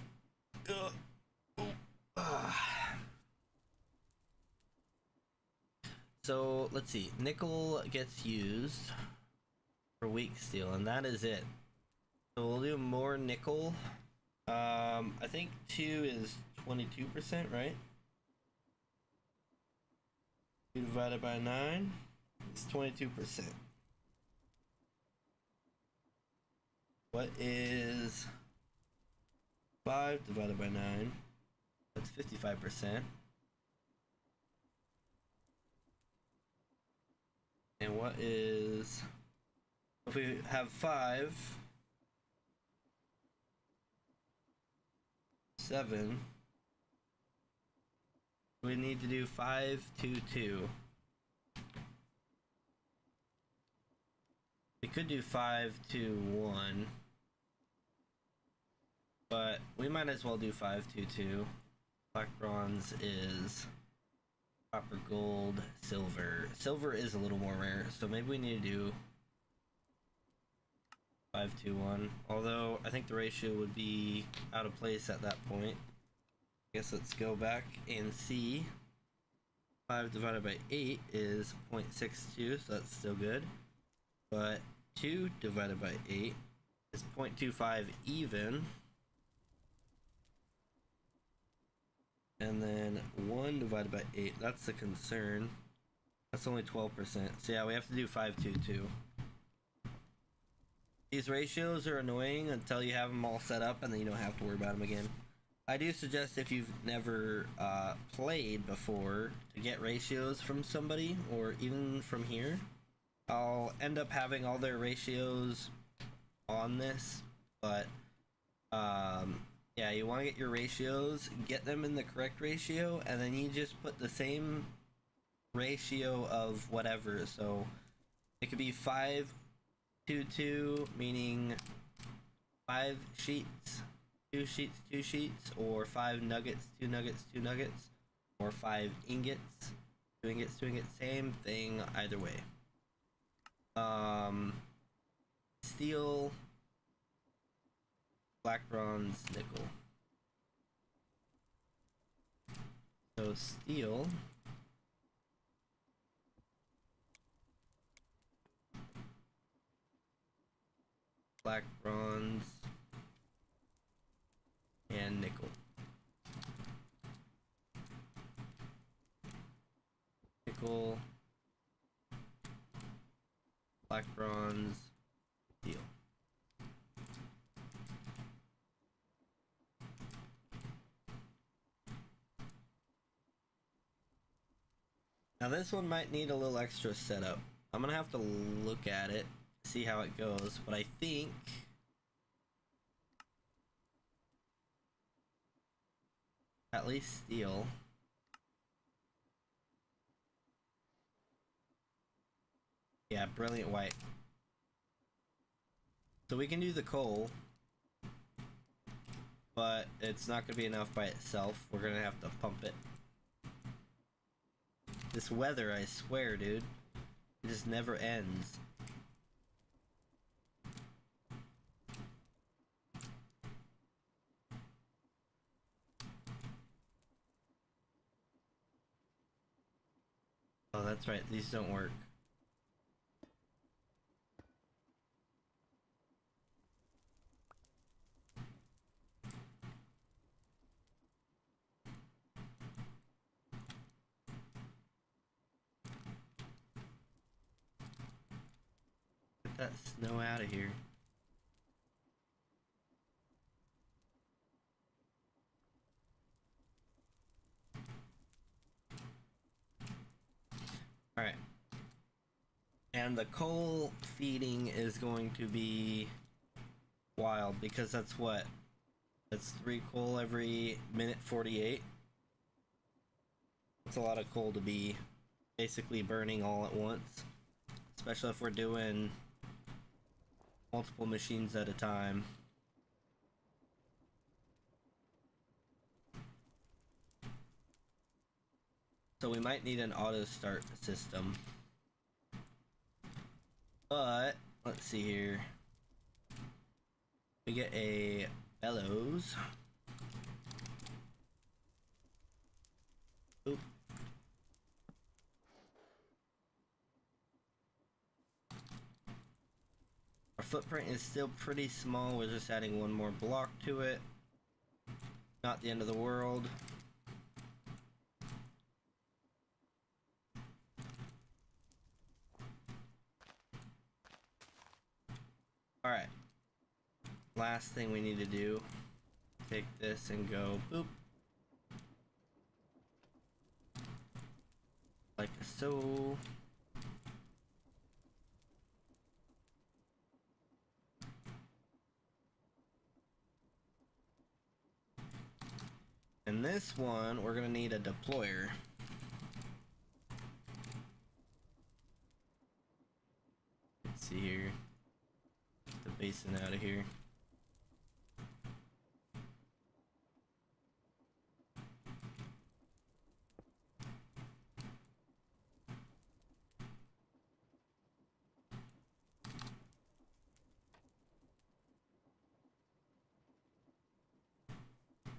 Speaker 1: So let's see. Nickel gets used for weak steel, and that is it. So we'll do more nickel. I think 2 is 22%, right? 2 divided by 9 is 22%. What is 5 divided by 9? That's 55%. And what is... If we have 5... 7... We need to do 5, 2, 2. We could do 5, 2, 1. But we might as well do 5, 2, 2. Black bronze is copper, gold, silver. Silver is a little more rare, so maybe we need to do 5, 2, 1. Although I think the ratio would be out of place at that point. I guess let's go back and see. 5 divided by 8 is 0.62, so that's still good. But 2 divided by 8 is 0.25 even. And then 1 divided by 8, that's the concern. That's only 12%. So yeah, we have to do 5, 2, 2. These ratios are annoying until you have them all set up and then you don't have to worry about them again. I do suggest if you've never played before to get ratios from somebody or even from here. I'll end up having all their ratios on this, but yeah, you want to get your ratios, get them in the correct ratio, and then you just put the same ratio of whatever. So it could be 5, 2, 2, meaning 5 sheets, 2 sheets, 2 sheets, or 5 nuggets, 2 nuggets, 2 nuggets, or 5 ingots, 2 ingots, 2 ingots, same thing either way. Steel, black bronze, nickel. So steel, black bronze, and nickel. Nickel, black bronze, steel. Now this one might need a little extra setup. I'm gonna have to look at it, see how it goes, but I think at least steel. Yeah, brilliant white. So we can do the coal, but it's not gonna be enough by itself. We're gonna have to pump it. This weather, I swear, dude, it just never ends. Oh, that's right. These don't work. Get that snow out of here. Alright. And the coal feeding is going to be wild because that's what? That's 3 coal every minute 48. That's a lot of coal to be basically burning all at once. Especially if we're doing multiple machines at a time. So we might need an auto start system. But let's see here. We get a bellows. Oop. Our footprint is still pretty small. We're just adding one more block to it. Not the end of the world. Alright. Last thing we need to do. Take this and go boop. Like so. And this one, we're gonna need a deployer. Let's see here. Get the basin out of here.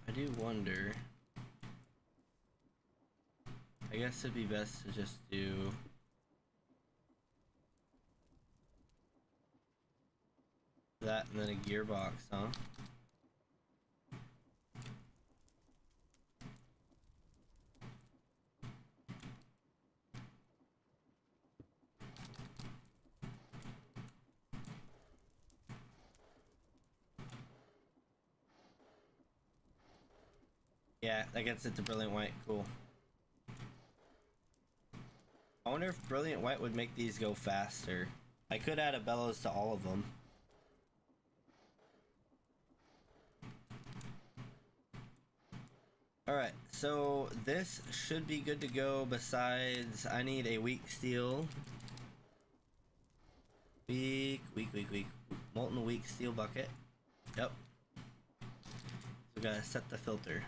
Speaker 1: I do wonder. I guess it'd be best to just do that and then a gearbox, huh? Yeah, that gets it to brilliant white. Cool. I wonder if brilliant white would make these go faster. I could add a bellows to all of them. Alright, so this should be good to go. Besides, I need a weak steel. Weak. Molten weak steel bucket. Yep. So we gotta set the filter.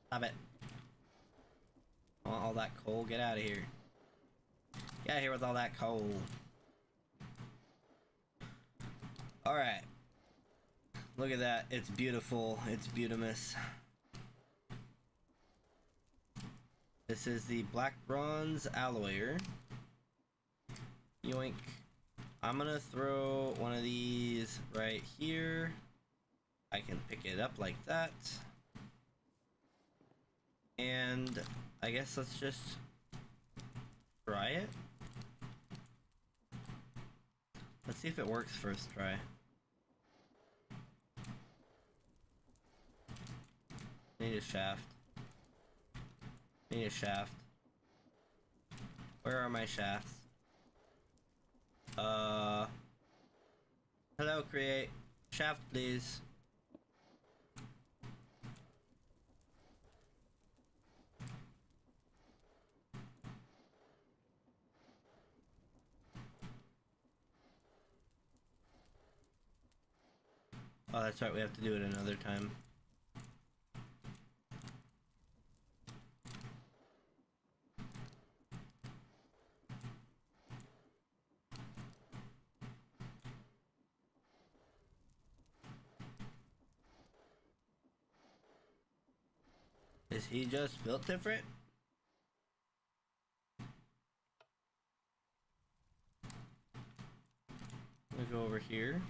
Speaker 1: Stop it. I want all that coal. Get out of here. Get out of here with all that coal. Alright. Look at that. It's beautiful. It's beautimous. This is the black bronze alloyer. Yoink. I'm gonna throw one of these right here. I can pick it up like that. And I guess let's just try it. Let's see if it works first try. Need a shaft. Need a shaft. Where are my shafts? Hello, create. Shaft, please. Oh, that's right, we have to do it another time. Is he just built different? I'm gonna go over here.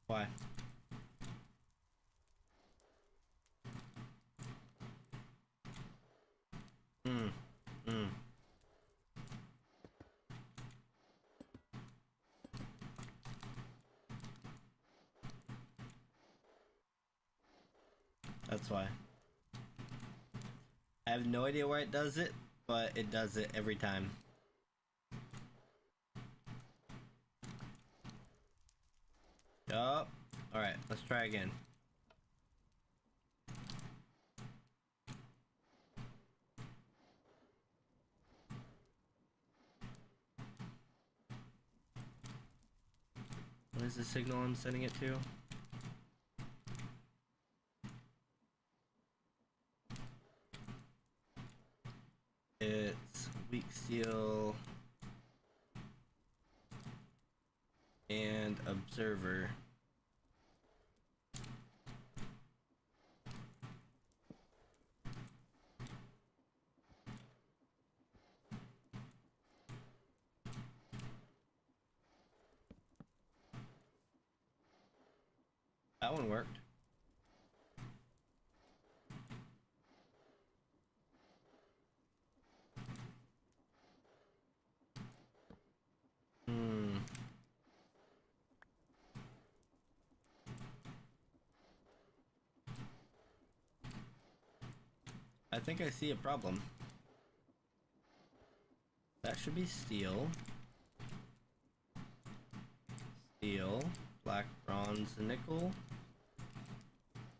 Speaker 1: Why? Hmm. That's why. I have no idea where it does it, but it does it every time. Yup. Alright, let's try again. What is the signal I'm sending it to? It's weak steel and observer. That one worked. I think I see a problem. That should be steel. Steel, black, bronze, nickel.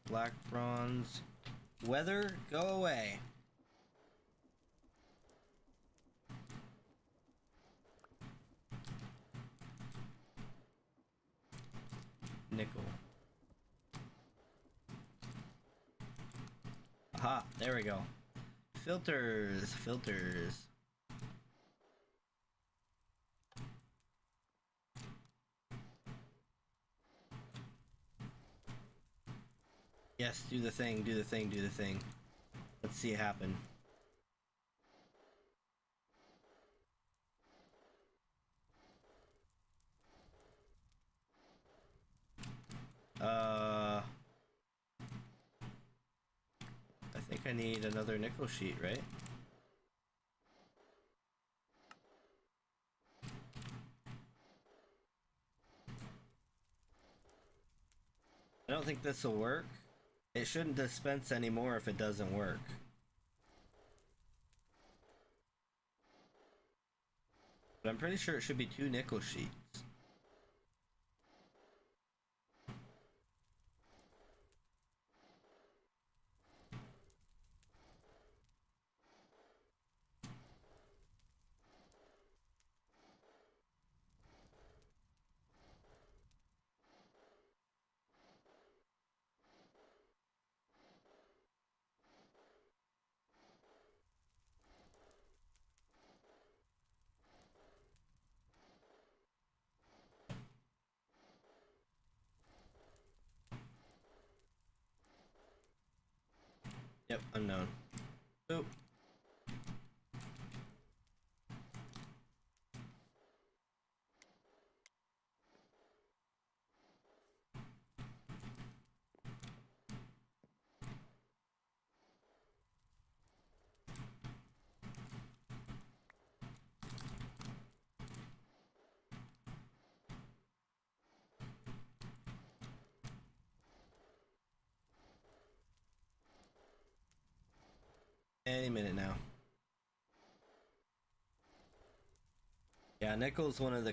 Speaker 1: Black, bronze. Weather, go away. Nickel. Aha, there we go. Filters, filters. Yes, do the thing, do the thing, do the thing. Let's see it happen. I think I need another nickel sheet, right? I don't think this will work. It shouldn't dispense anymore if it doesn't work. But I'm pretty sure it should be 2 nickel sheets. Yep, unknown. Oop. Any minute now. Yeah, nickel's one of the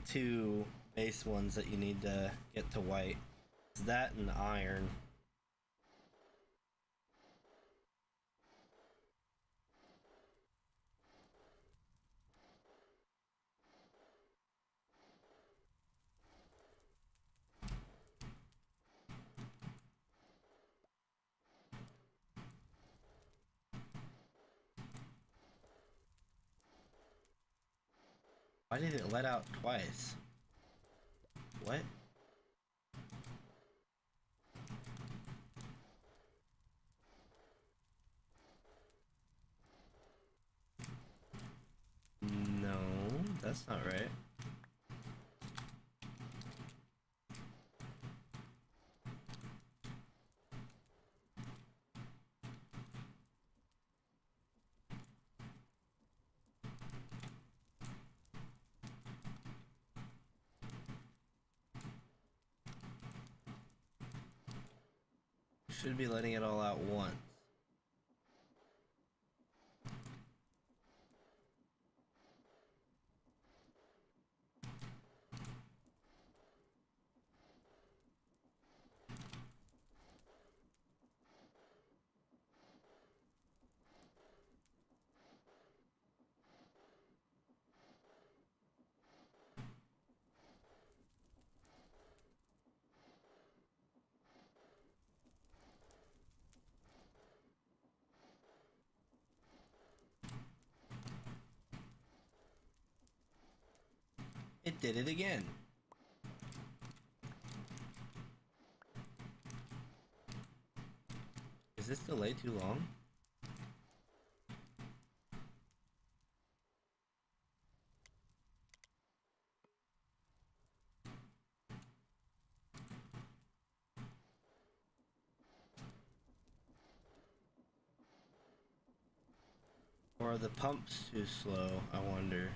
Speaker 1: 2 base ones that you need to get to white. It's that and iron. Why did it let out twice? What? No, that's not right. Should be letting it all out once. It did it again. Is this delay too long? Or are the pumps too slow, I wonder?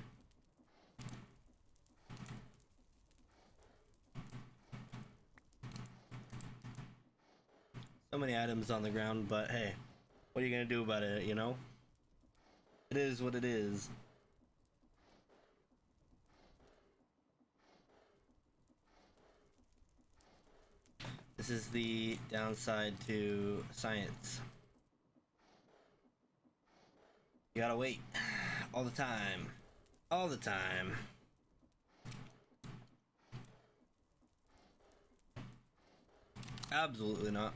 Speaker 1: So many items on the ground, but hey, what are you gonna do about it, you know? It is what it is. This is the downside to science. You gotta wait. All the time. All the time. Absolutely not.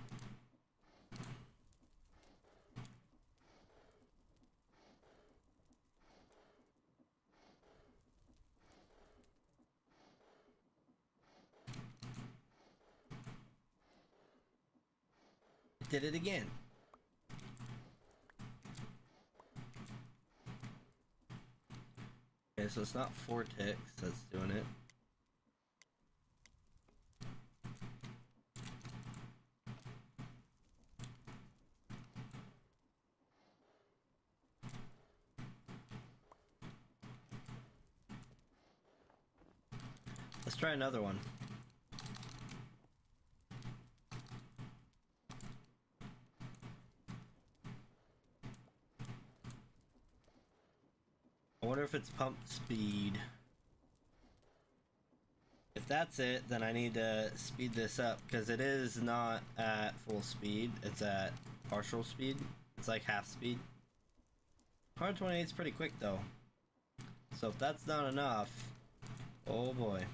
Speaker 1: Did it again. Okay, so it's not Vortex that's doing it. Let's try another one. I wonder if it's pump speed. If that's it, then I need to speed this up because it is not at full speed. It's at partial speed. It's like half speed. 128 is pretty quick though. So if that's not enough, oh boy.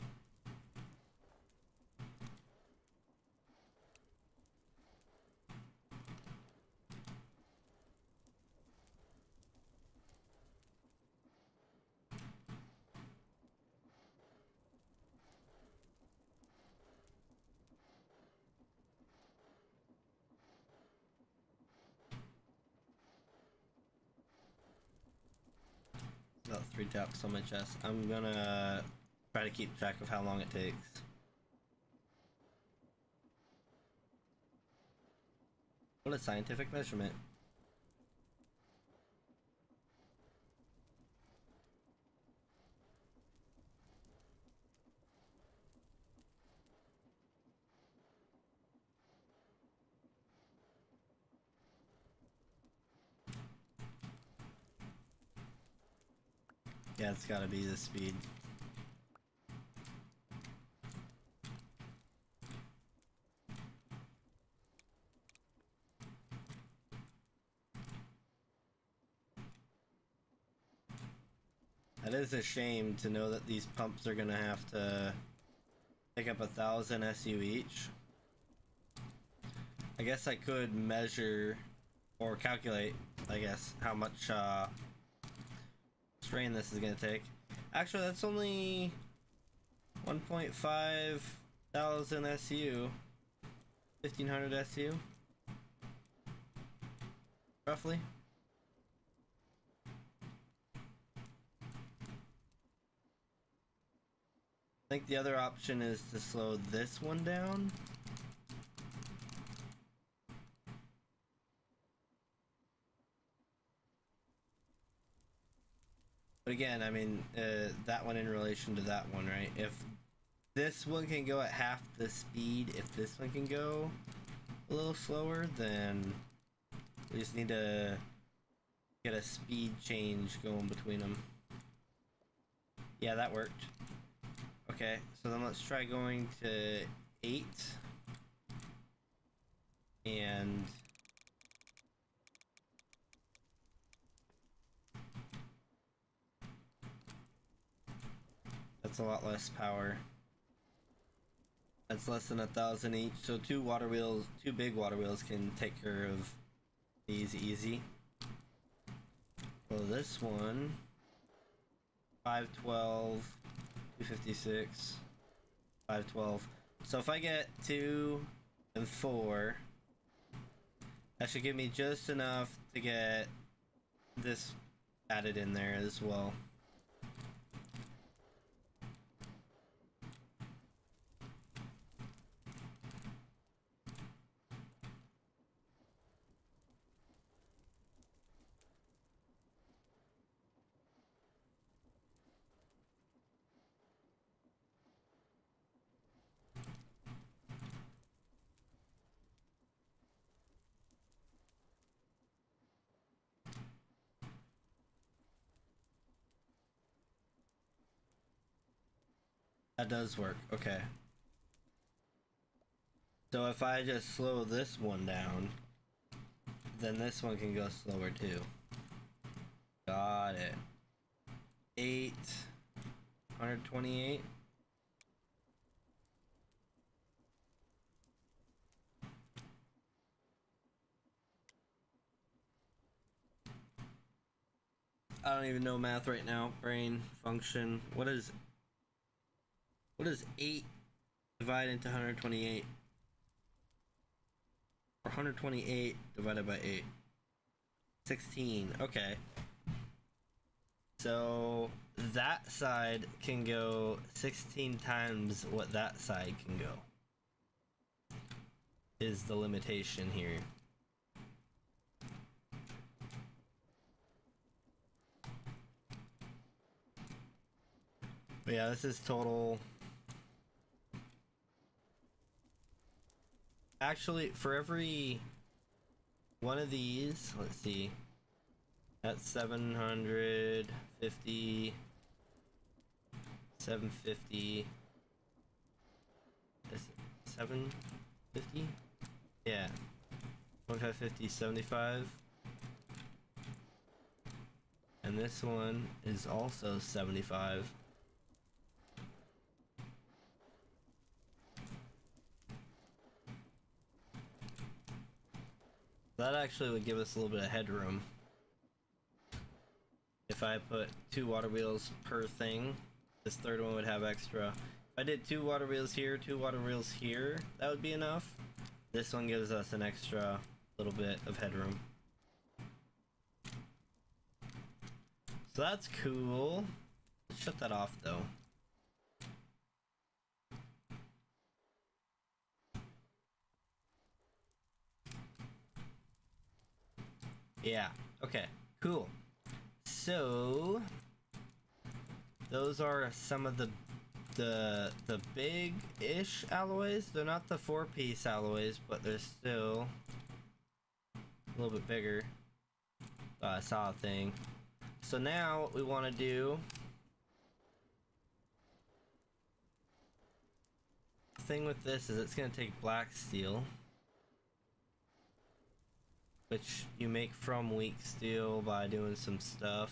Speaker 1: About 3 taps on my chest. I'm gonna try to keep track of how long it takes. What a scientific measurement. Yeah, it's gotta be the speed. That is a shame to know that these pumps are gonna have to pick up 1,000 SU each. I guess I could measure or calculate, I guess, how much strain this is gonna take. Actually, that's only 1.5 thousand SU. 1500 SU. Roughly. I think the other option is to slow this one down. But again, I mean, that one in relation to that one, right? If this one can go at half the speed, if this one can go a little slower, then we just need to get a speed change going between them. Yeah, that worked. Okay, so then let's try going to 8. And that's a lot less power. That's less than 1,000 each, so two big water wheels can take care of these easy. So this one, 512, 256, 512. So if I get 2 and 4, that should give me just enough to get this added in there as well. That does work, okay. So if I just slow this one down, then this one can go slower too. Got it. 8, 128. I don't even know math right now. Brain function. What is 8 divided into 128? Or 128 divided by 8. 16. Okay. So that side can go 16 times what that side can go. Is the limitation here. But yeah, this is total. Actually, for every one of these, let's see, that's 750, 750, 750? Yeah, 2550, 75. And this one is also 75. That actually would give us a little bit of headroom. If I put 2 water wheels per thing, this third one would have extra. If I did 2 water wheels here, 2 water wheels here, that would be enough. This one gives us an extra little bit of headroom. So that's cool. Let's shut that off though. Yeah, okay, cool. So those are some of the big-ish alloys. They're not the 4-piece alloys, but they're still a little bit bigger. I saw a thing. So now what we want to do, the thing with this is it's going to take black steel, which you make from weak steel by doing some stuff.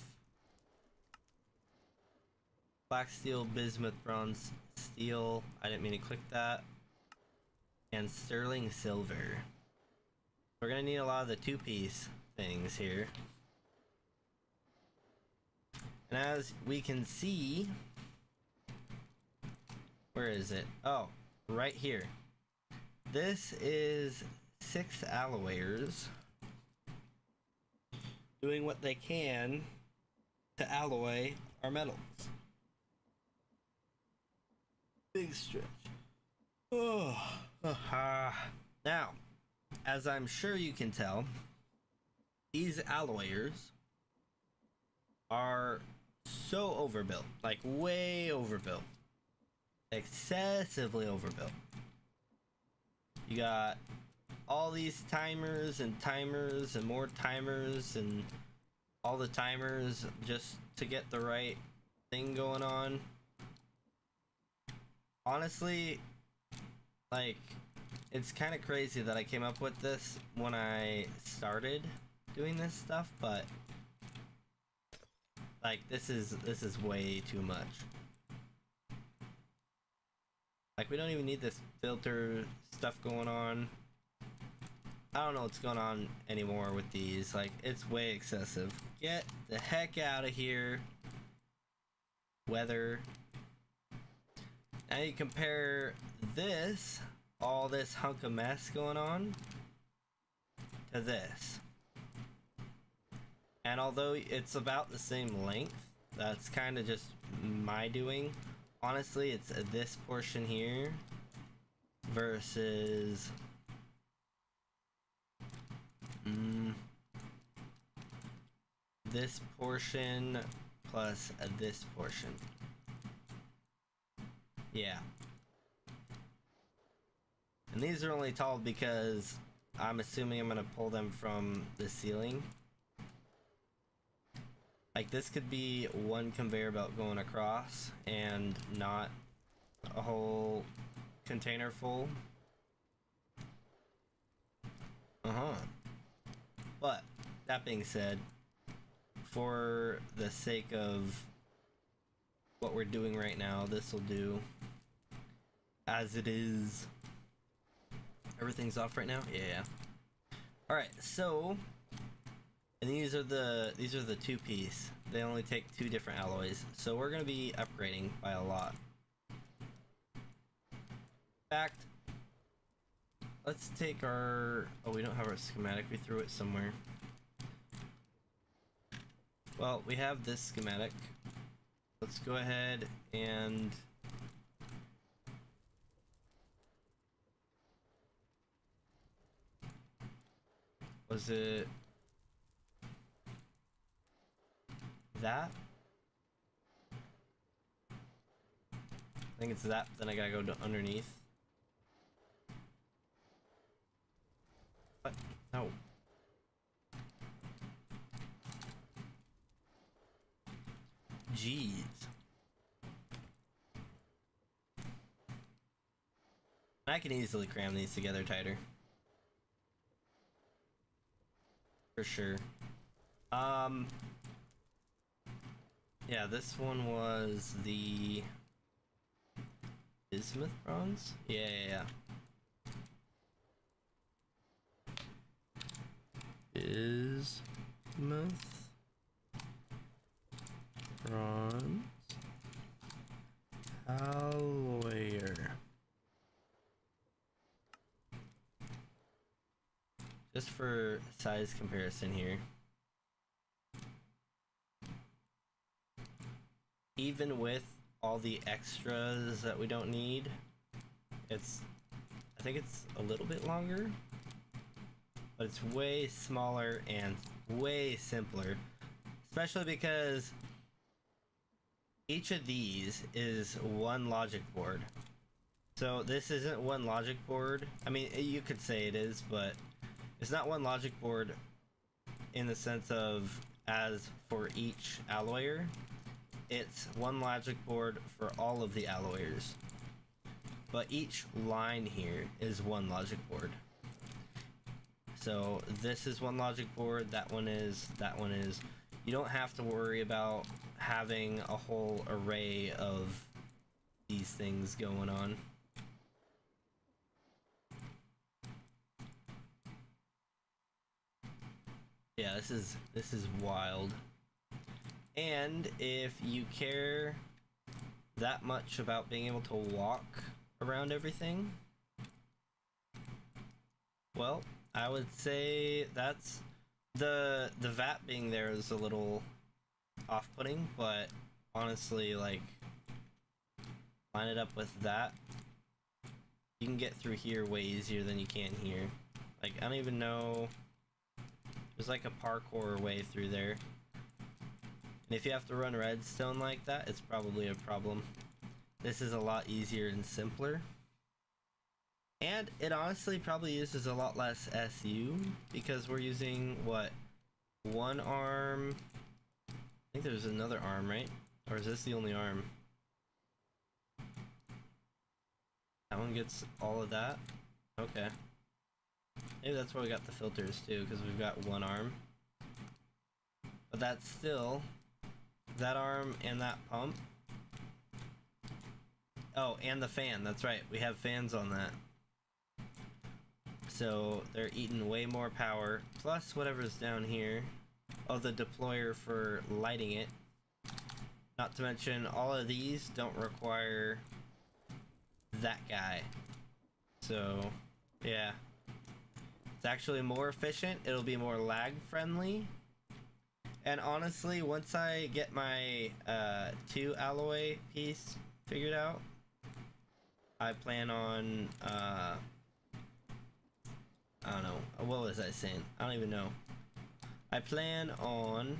Speaker 1: Black steel, bismuth, bronze steel, I didn't mean to click that, and sterling silver. We're gonna need a lot of the 2-piece things here. And as we can see, where is it? Oh, right here. This is 6 alloyers doing what they can to alloy our metals. Big stretch. Oh. Now, as I'm sure you can tell, these alloyers are so overbuilt, like way overbuilt, excessively overbuilt. You got all these timers and more timers and all the timers just to get the right thing going on. Honestly, like, it's kind of crazy that I came up with this when I started doing this stuff, but like this is way too much. Like, we don't even need this filter stuff going on. I don't know what's going on anymore with these. Like, it's way excessive. Get the heck out of here. Weather. Now you compare this, all this hunk of mess going on, to this. And although it's about the same length, that's kind of just my doing. Honestly, it's this portion here versus this portion plus this portion. Yeah. And these are only tall because I'm assuming I'm gonna pull them from the ceiling. Like, this could be one conveyor belt going across and not a whole container full. But that being said, for the sake of what we're doing right now, this will do as it is. Everything's off right now? Yeah. Alright, so, and these are the 2-piece. They only take 2 different alloys, so we're gonna be upgrading by a lot. In fact, let's take our, oh, we don't have our schematic, we threw it somewhere. Well, we have this schematic. Let's go ahead and was it that? I think it's that, then I gotta go to underneath. What? No. Jeez. I can easily cram these together tighter. For sure. Yeah, this one was the bismuth bronze? Yeah. Bismuth bronze alloyer. Just for size comparison here. Even with all the extras that we don't need, I think it's a little bit longer, but it's way smaller and way simpler, especially because each of these is one logic board. So this isn't one logic board. I mean, you could say it is, but it's not one logic board in the sense of as for each alloyer. It's one logic board for all of the alloyers. But each line here is one logic board. So this is one logic board, that one is, that one is. You don't have to worry about having a whole array of these things going on. Yeah, this is wild. And if you care that much about being able to walk around everything, well, I would say that's the vat being there is a little off-putting, but honestly, like, line it up with that, you can get through here way easier than you can here. Like, I don't even know, there's like a parkour way through there. And if you have to run redstone like that, it's probably a problem. This is a lot easier and simpler. And it honestly probably uses a lot less SU because we're using, what, one arm? I think there's another arm, right? Or is this the only arm? That one gets all of that? Okay. Maybe that's why we got the filters too, because we've got one arm. But that's still, that arm and that pump. Oh, and the fan, that's right, we have fans on that. So they're eating way more power, plus whatever's down here. Oh, the deployer for lighting it. Not to mention, all of these don't require that guy. So, yeah. It's actually more efficient, it'll be more lag friendly. And honestly, once I get my 2 alloy piece figured out, I plan on, I don't know, what was I saying? I don't even know. I plan on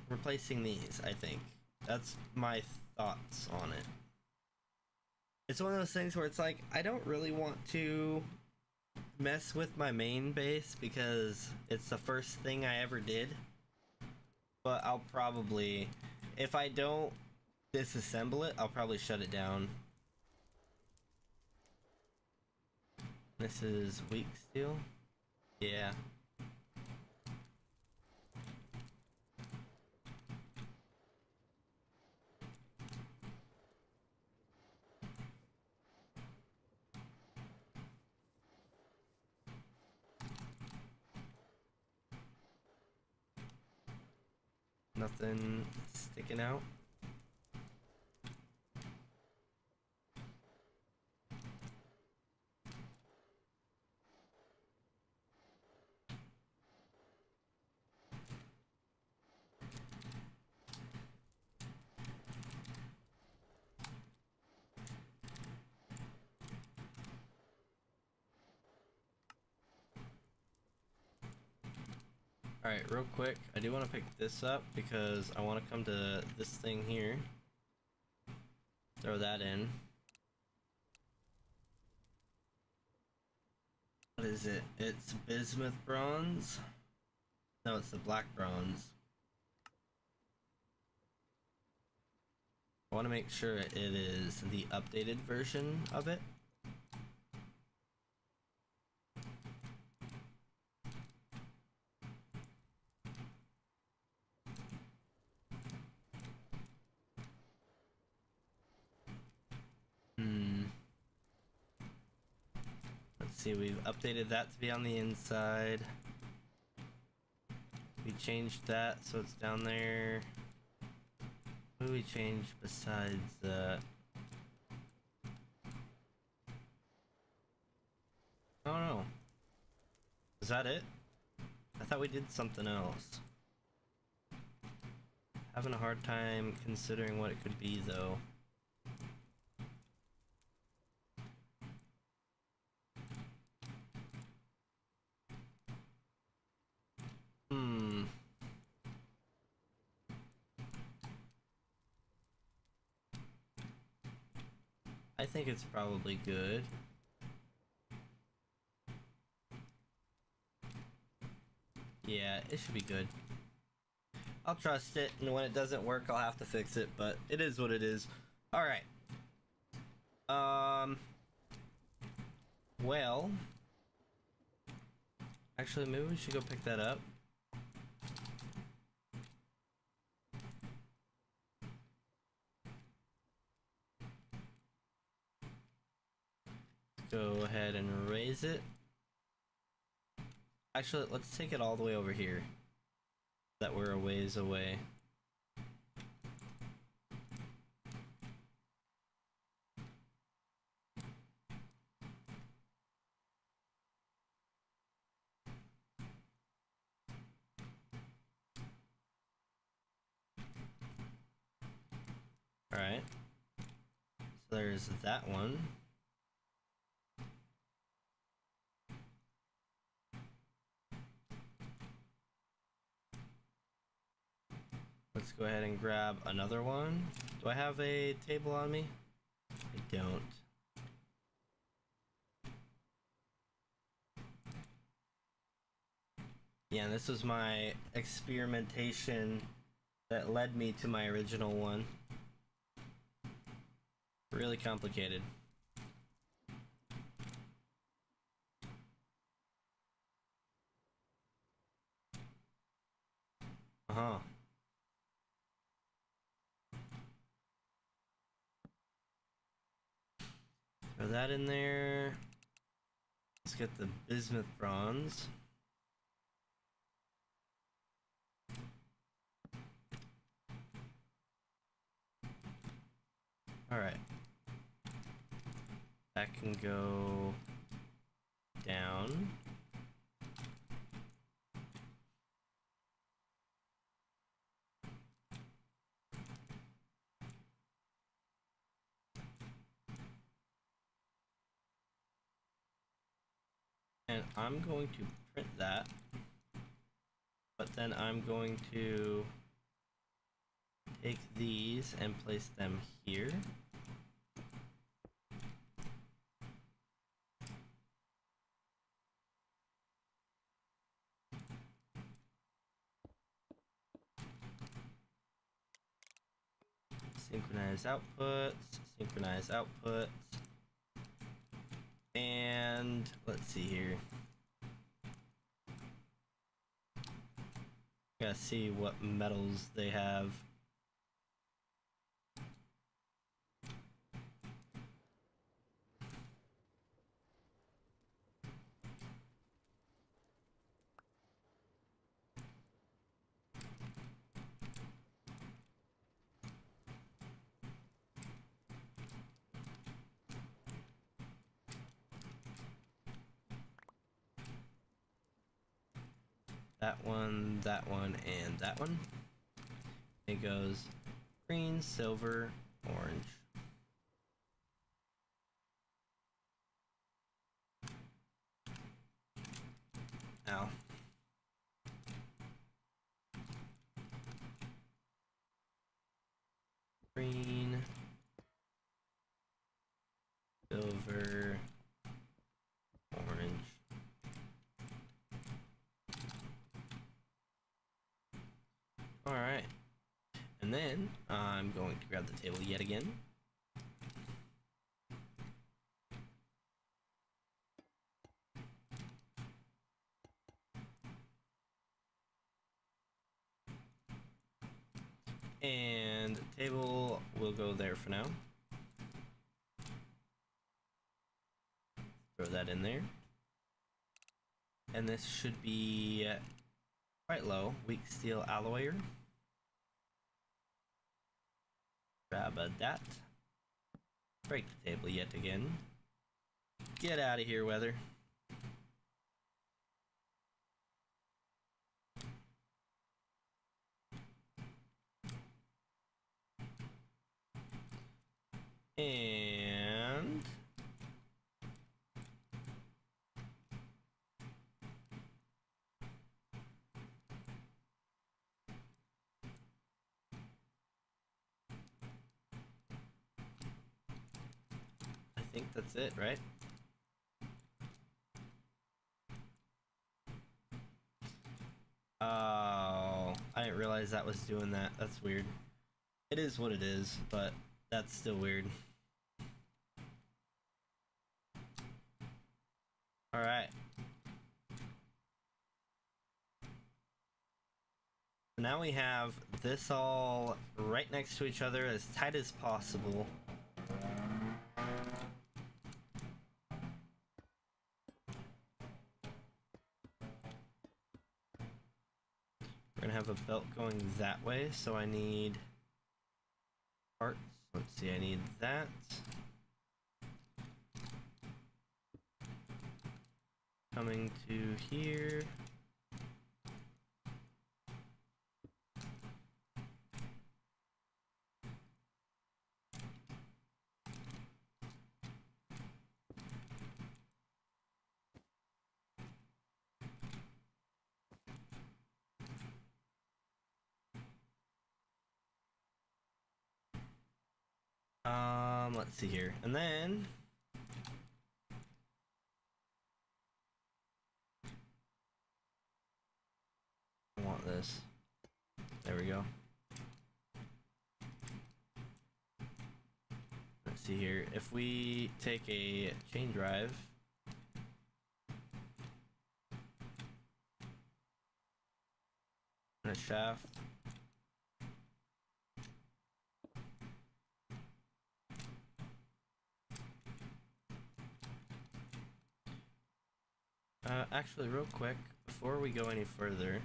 Speaker 1: replacing these, I think. That's my thoughts on it. It's one of those things where it's like, I don't really want to mess with my main base because it's the first thing I ever did. But I'll probably, if I don't disassemble it, I'll probably shut it down. This is weak steel? Yeah. Nothing sticking out. Alright, real quick, I do want to pick this up because I want to come to this thing here. Throw that in. What is it? It's bismuth bronze? No, it's the black bronze. I want to make sure it is the updated version of it. Let's see, we've updated that to be on the inside. We changed that so it's down there. What do we change besides that? Oh no. Is that it? I thought we did something else. Having a hard time considering what it could be though. I think it's probably good. Yeah, it should be good. I'll trust it, and when it doesn't work, I'll have to fix it, but it is what it is. Alright. Well... Actually, maybe we should go pick that up. Go ahead and raise it. Actually, let's take it all the way over here. That we're a ways away. Alright. So there's that one. Let's go ahead and grab another one. Do I have a table on me? I don't. Yeah, this was my experimentation that led me to my original one. Really complicated. Uh-huh. Throw that in there. Let's get the bismuth bronze. Alright. That can go down. And I'm going to print that. But then I'm going to take these and place them here. Synchronize outputs, synchronize outputs. And let's see here. Gotta see what metals they have. That one, and that one. It goes green, silver, orange. Ow. Green, silver, orange. Alright. And then I'm going to grab the table yet again. And table will go there for now. Throw that in there. And this should be quite low. Weak steel alloyer. Grab that. Break the table yet again. Get out of here, weather. And I think that's it, right? Oh, I didn't realize that was doing that. That's weird. It is what it is, but that's still weird. Alright. So now we have this all right next to each other as tight as possible. We're gonna have a belt going that way, so I need parts. Let's see, I need that. Coming to here. let's see here. And then I want this. There we go. Let's see here. If we take a chain drive and a shaft, actually real quick, before we go any further,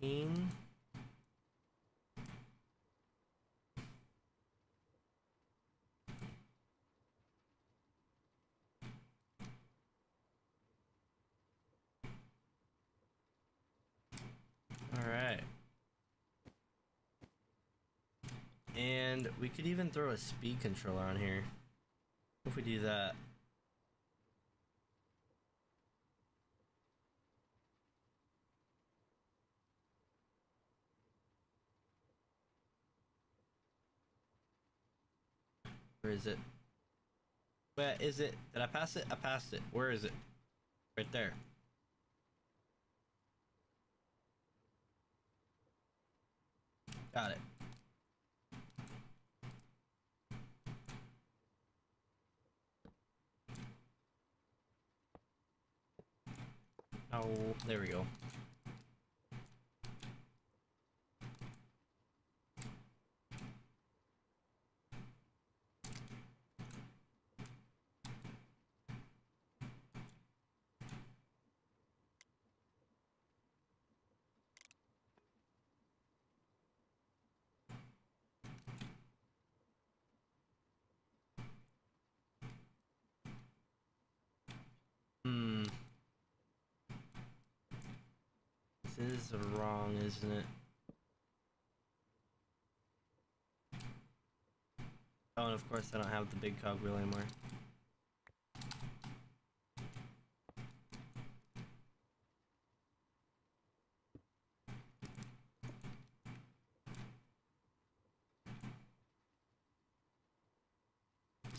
Speaker 1: $16. Alright. And we could even throw a speed controller on here. If we do that. Where is it? Where is it? Did I pass it? I passed it. Where is it? Right there. Got it. Oh, there we go. This is wrong, isn't it? Oh, and of course I don't have the big cogwheel anymore.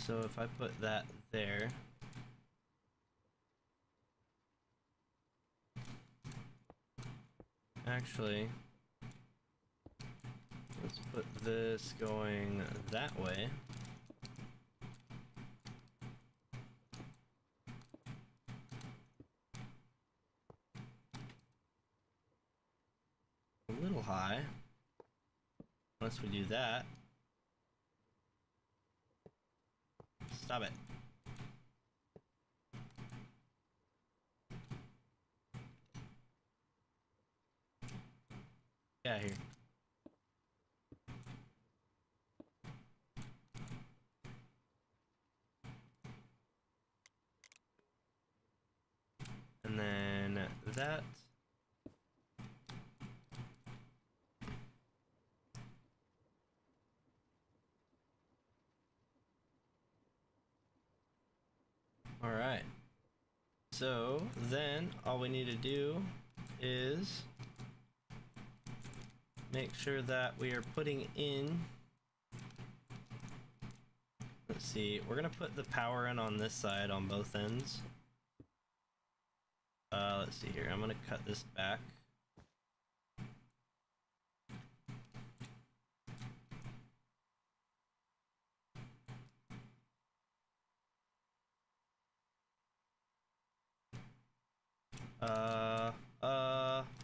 Speaker 1: So if I put that there, actually, let's put this going that way. A little high. Once we do that, stop it. Get out of here. And then that. All right. So then all we need to do is make sure that we are putting in, let's see, we're gonna put the power in on this side on both ends. Let's see here, I'm gonna cut this back.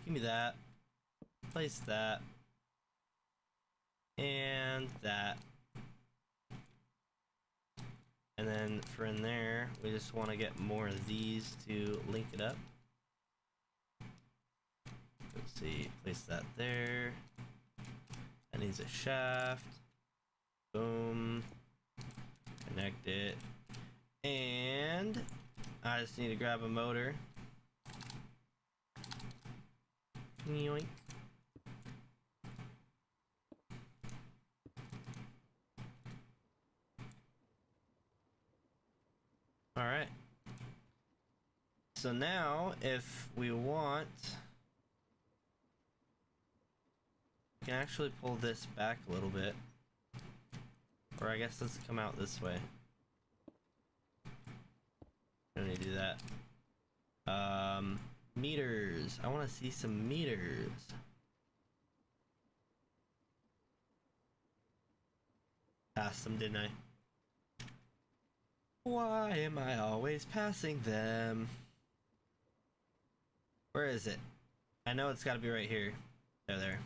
Speaker 1: Give me that. Place that. And that. And then for in there, we just want to get more of these to link it up. Let's see, place that there. That needs a shaft. Boom. Connect it. And I just need to grab a motor. Yoink. Alright. So now, if we want, we can actually pull this back a little bit. Or I guess let's come out this way. Don't need to do that. Meters. I want to see some meters. Passed them, didn't I? Why am I always passing them? Where is it? I know it's got to be right here. There.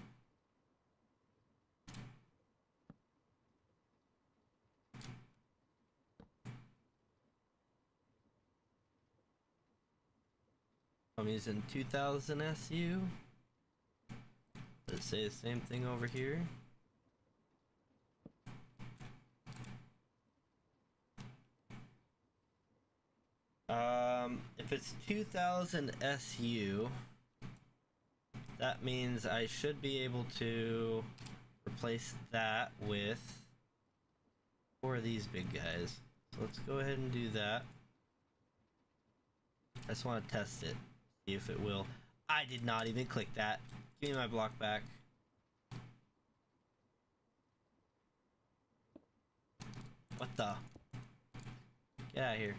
Speaker 1: I'm using 2000 SU. Let's say the same thing over here. If it's 2000 SU, that means I should be able to replace that with 4 of these big guys. So let's go ahead and do that. I just want to test it, see if it will. I did not even click that. Give me my block back. What the? Get out of here.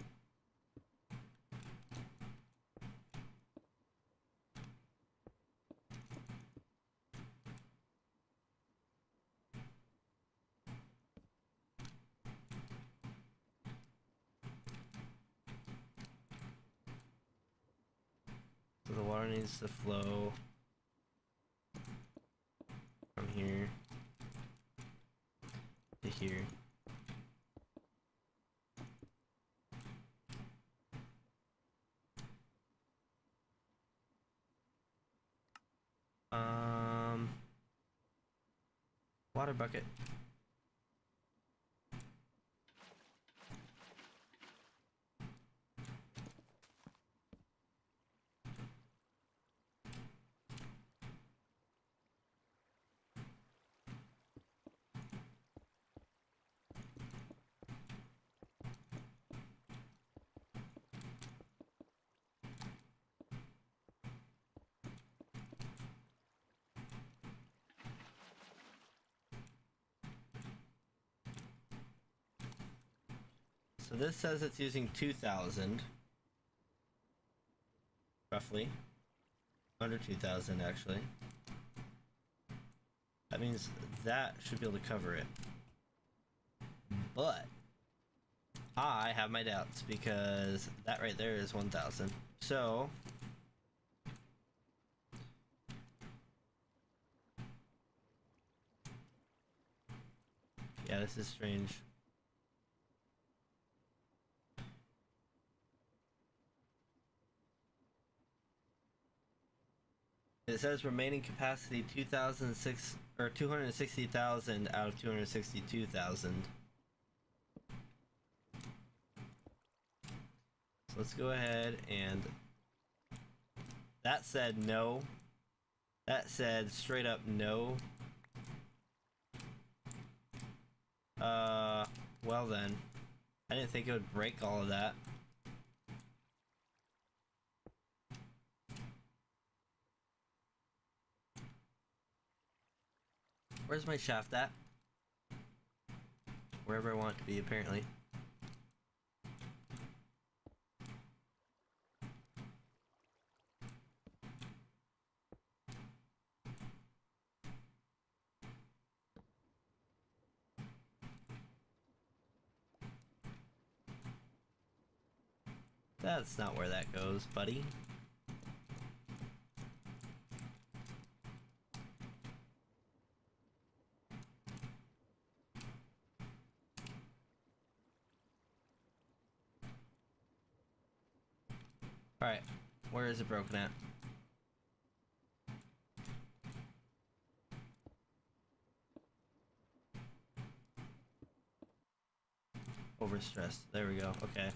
Speaker 1: So the water needs to flow from here to here. Water bucket. So this says it's using 2000, roughly, under 2000 actually. That means that should be able to cover it. But I have my doubts because that right there is 1000. So yeah, this is strange. It says remaining capacity 2006 or 260,000 out of 262,000. So let's go ahead and that said no. That said straight up no. Well then. I didn't think it would break all of that. Where's my shaft at? Wherever I want it to be, apparently. That's not where that goes, buddy. Alright, where is it broken at? Overstressed. There we go. Okay.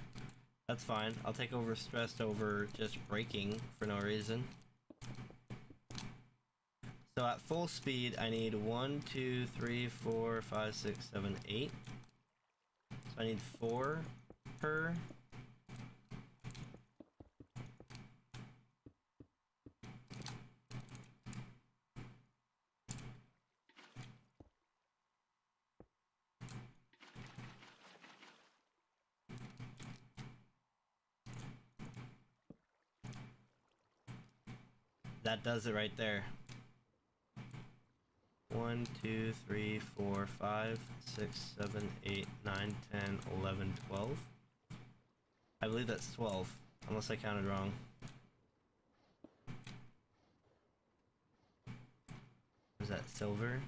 Speaker 1: That's fine. I'll take overstressed over just braking for no reason. So at full speed, I need 1, 2, 3, 4, 5, 6, 7, 8. So I need 4 per. that does it right there. 1, 2, 3, 4, 5, 6, 7, 8, 9, 10, 11, 12. I believe that's 12, unless I counted wrong. Is that silver?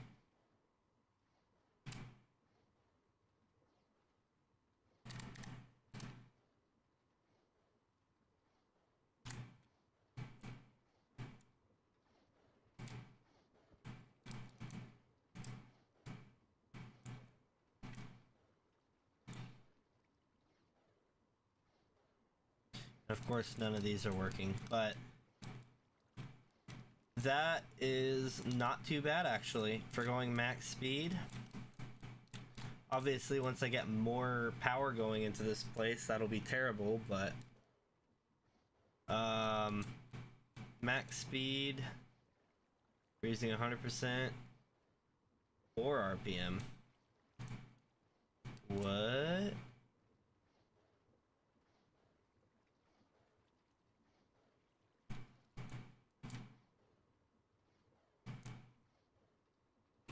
Speaker 1: Of course, none of these are working, but that is not too bad actually for going max speed. Obviously, once I get more power going into this place, that'll be terrible, but max speed, we're using 100%, 4 RPM. What?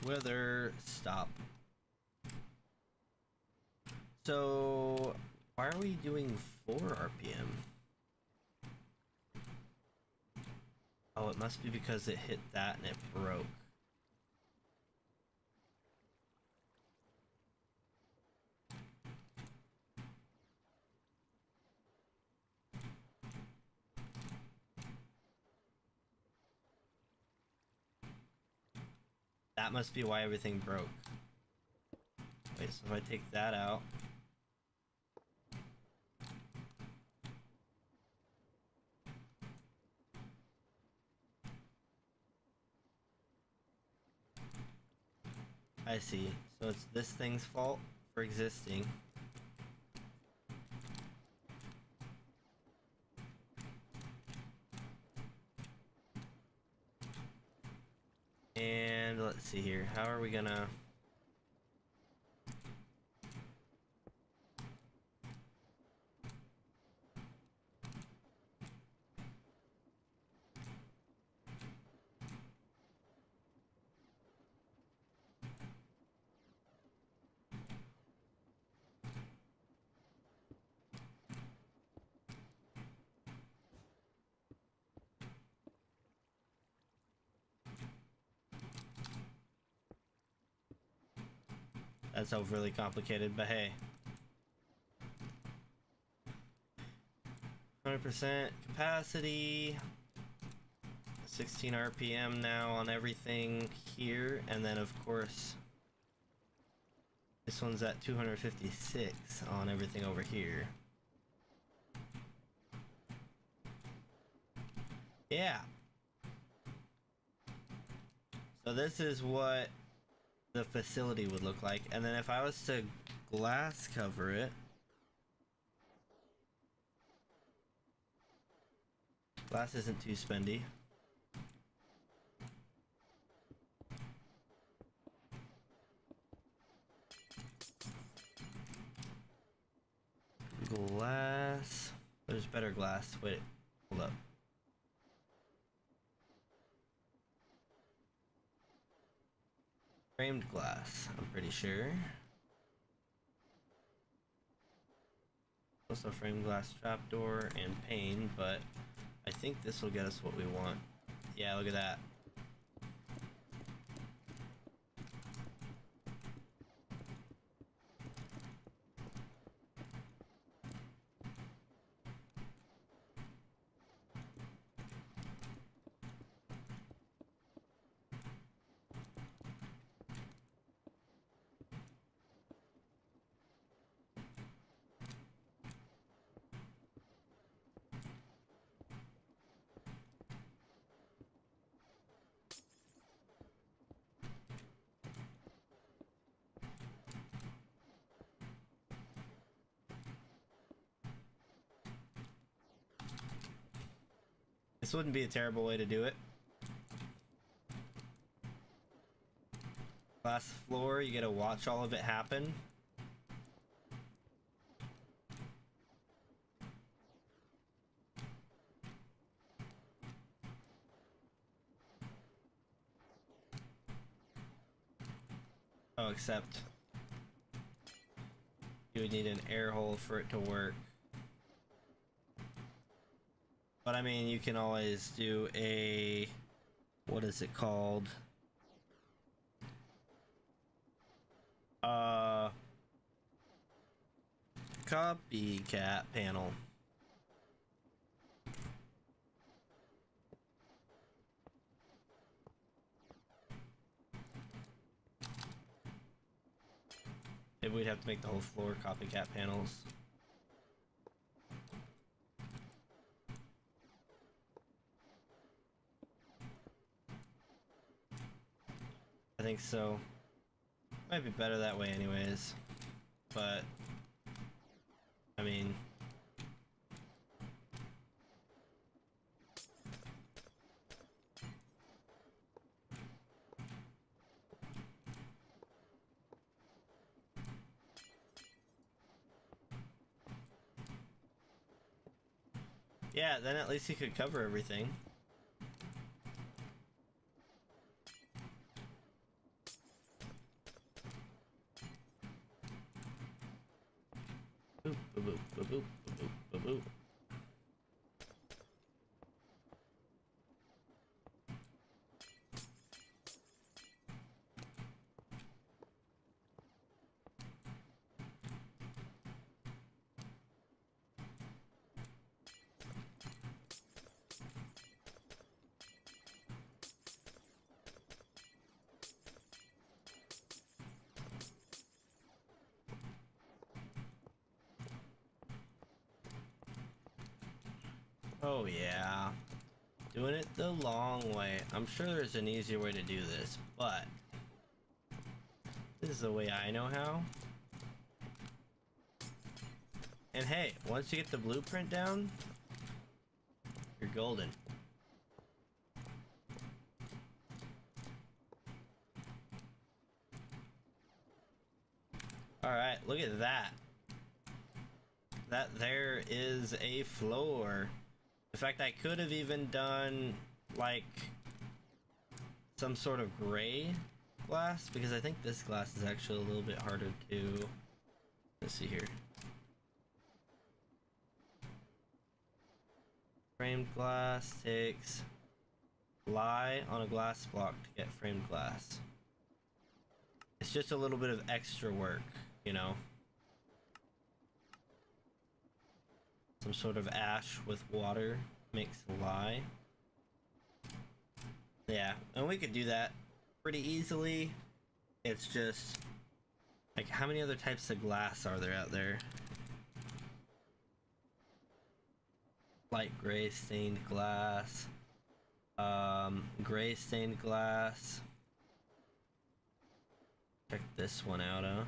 Speaker 1: Weather, stop. So, why are we doing 4 RPM? Oh, it must be because it hit that and it broke. That must be why everything broke. Wait, so if I take that out. I see. So it's this thing's fault for existing. And let's see here. How are we gonna... That's overly complicated, but hey. 100% capacity. 16 RPM now on everything here, and then of course this one's at 256 on everything over here. Yeah. So this is what the facility would look like, and then if I was to glass cover it, glass isn't too spendy. Glass, there's better glass. Wait, hold up. Framed glass, I'm pretty sure. Also framed glass trapdoor and pane, but I think this will get us what we want. Yeah, look at that. This wouldn't be a terrible way to do it. Glass floor, you gotta watch all of it happen. Oh, except you would need an air hole for it to work. But I mean, you can always do a, what is it called? Copycat panel. Maybe we'd have to make the whole floor copycat panels. I think so. Might be better that way anyways. But I mean, yeah, then at least you could cover everything. Boop, boop, boop, boop, boop, boop, boop, boop. Oh yeah, doing it the long way. I'm sure there's an easier way to do this, but this is the way I know how. And hey, once you get the blueprint down, you're golden. Alright, look at that. That there is a floor. In fact, I could have even done like some sort of gray glass, because I think this glass is actually a little bit harder to, let's see here. Framed glass takes lye on a glass block to get framed glass. It's just a little bit of extra work, you know. Some sort of ash with water makes lye. Yeah, and we could do that pretty easily. It's just like, how many other types of glass are there out there? Light gray stained glass, gray stained glass. Check this one out, huh?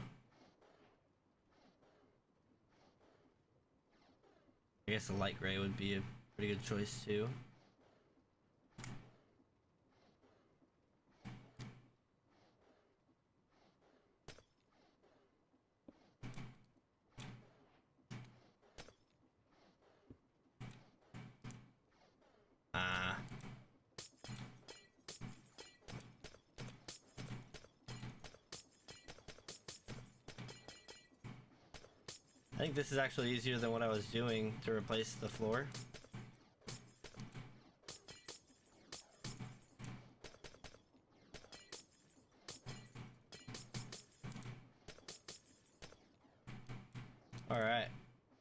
Speaker 1: I guess a light gray would be a pretty good choice too. I think this is actually easier than what I was doing to replace the floor. Alright,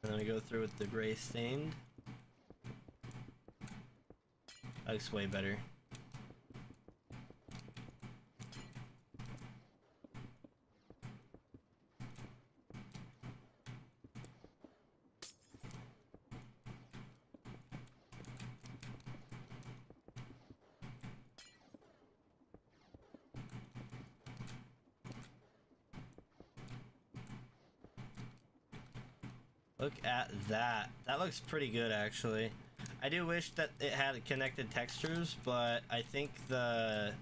Speaker 1: and then we go through with the gray stained. That looks way better. Look at that. That looks pretty good, actually. I do wish that it had connected textures, but I think the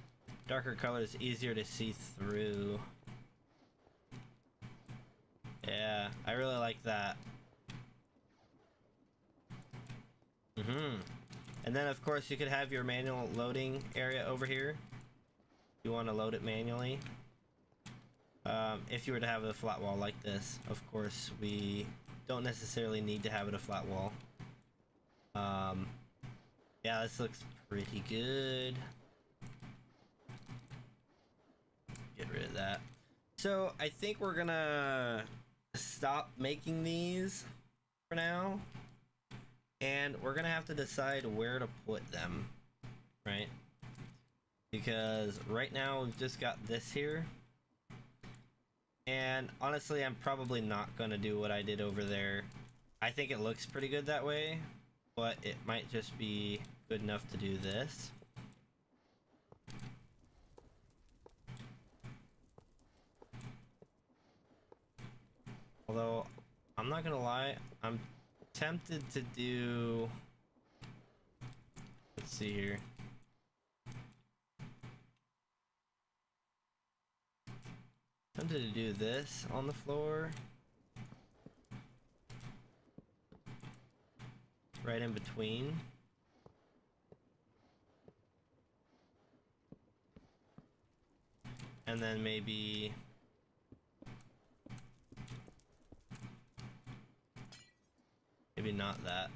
Speaker 1: darker color is easier to see through. Yeah, I really like that. And then, of course, you could have your manual loading area over here. You want to load it manually. If you were to have a flat wall like this, of course, we don't necessarily need to have it a flat wall. Yeah, this looks pretty good. Get rid of that. So I think we're gonna stop making these for now, and we're gonna have to decide where to put them, right? Because right now we've just got this here, and honestly I'm probably not gonna do what I did over there. I think it looks pretty good that way, but it might just be good enough to do this. Although, I'm not gonna lie, I'm tempted to do... Let's see here. Tempted to do this on the floor. Right in between. And then maybe... Maybe not that.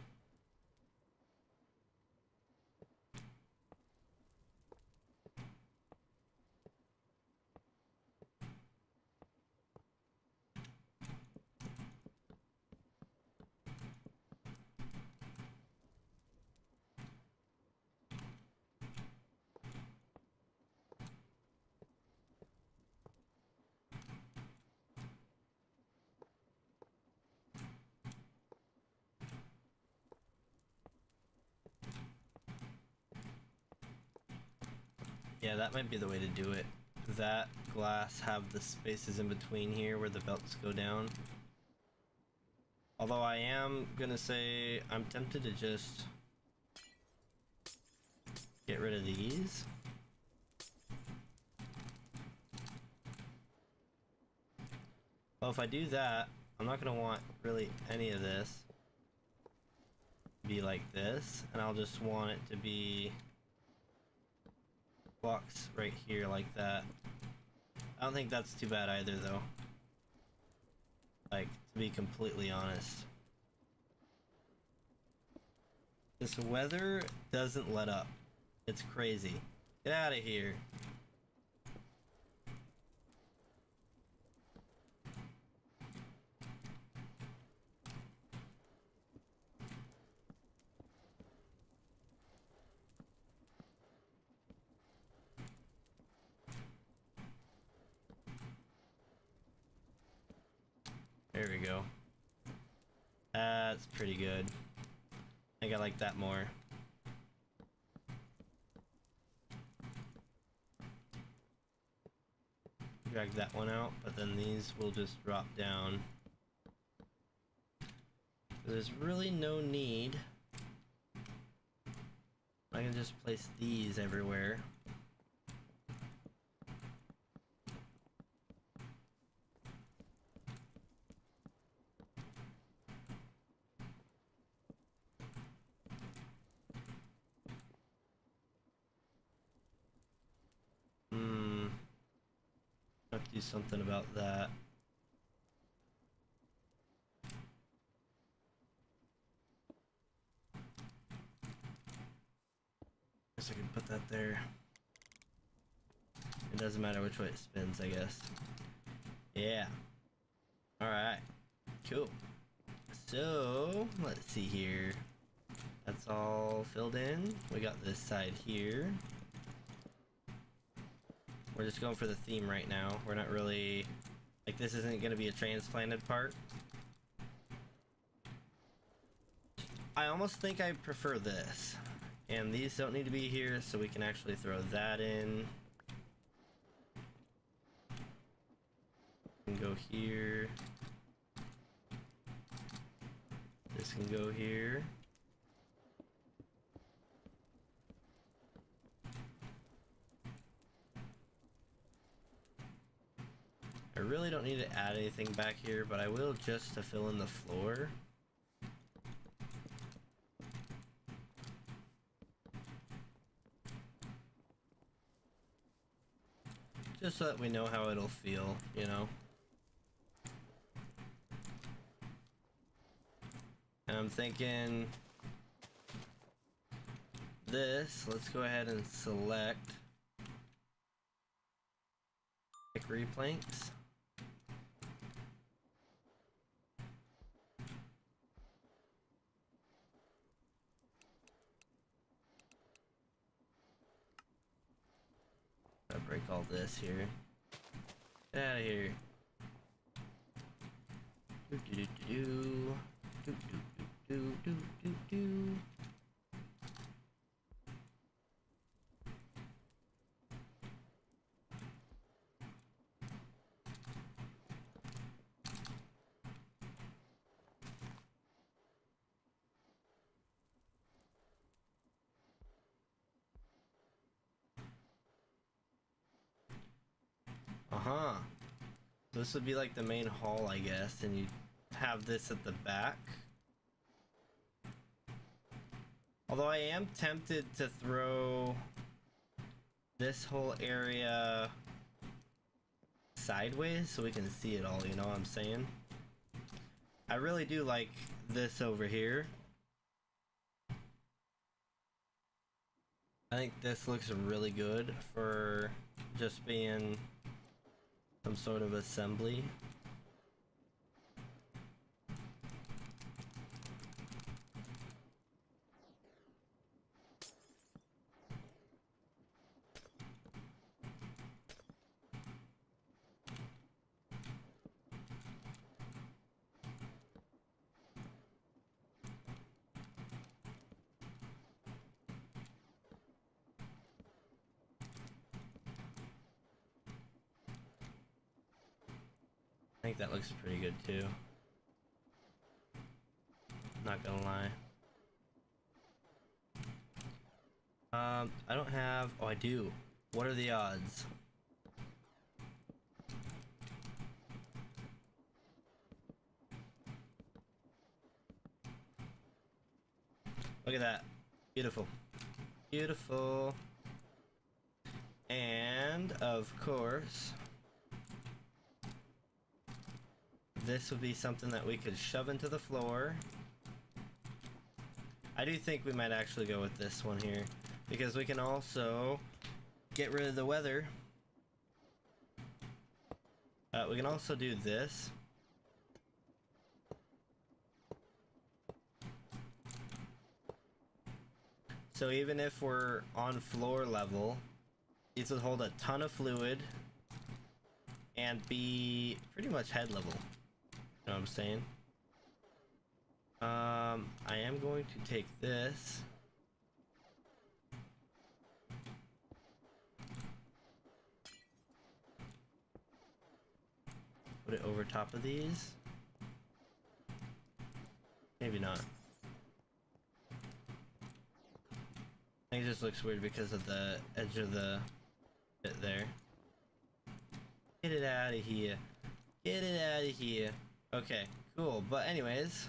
Speaker 1: Yeah, that might be the way to do it. That glass have the spaces in between here where the belts go down. Although I am gonna say I'm tempted to just get rid of these. Well, if I do that, I'm not gonna want really any of this to be like this, and I'll just want it to be blocks right here like that. I don't think that's too bad either though. Like, to be completely honest. This weather doesn't let up. It's crazy. Get out of here. There we go. That's pretty good. I think I like that more. Drag that one out, but then these will just drop down. There's really no need. I can just place these everywhere. Have to do something about that. Guess I can put that there. It doesn't matter which way it spins, I guess. Yeah. Alright. Cool. So, let's see here. That's all filled in. We got this side here. We're just going for the theme right now. We're not really... Like, this isn't going to be a transplanted part. I almost think I prefer this. And these don't need to be here, so we can actually throw that in. Can go here. This can go here. I really don't need to add anything back here, but I will just to fill in the floor. Just so that we know how it'll feel, you know? And I'm thinking this, let's go ahead and select hickory planks. I'll break all this here. Get out of here. Do do do do do do do do do do. Uh-huh. This would be like the main hall, I guess, and you have this at the back. Although I am tempted to throw this whole area sideways so we can see it all, you know what I'm saying? I really do like this over here. I think this looks really good for just being some sort of assembly. I think that looks pretty good too. Not gonna lie. I don't have. Oh, I do. What are the odds? Look at that. Beautiful. Beautiful. And of course, this would be something that we could shove into the floor. I do think we might actually go with this one here, because we can also get rid of the weather. We can also do this. So even if we're on floor level, these would hold a ton of fluid and be pretty much head level. You know what I'm saying? I am going to take this. Put it over top of these. Maybe not. I think it just looks weird because of the edge of the bit there. Get it out of here. Get it out of here. Okay, cool. But anyways,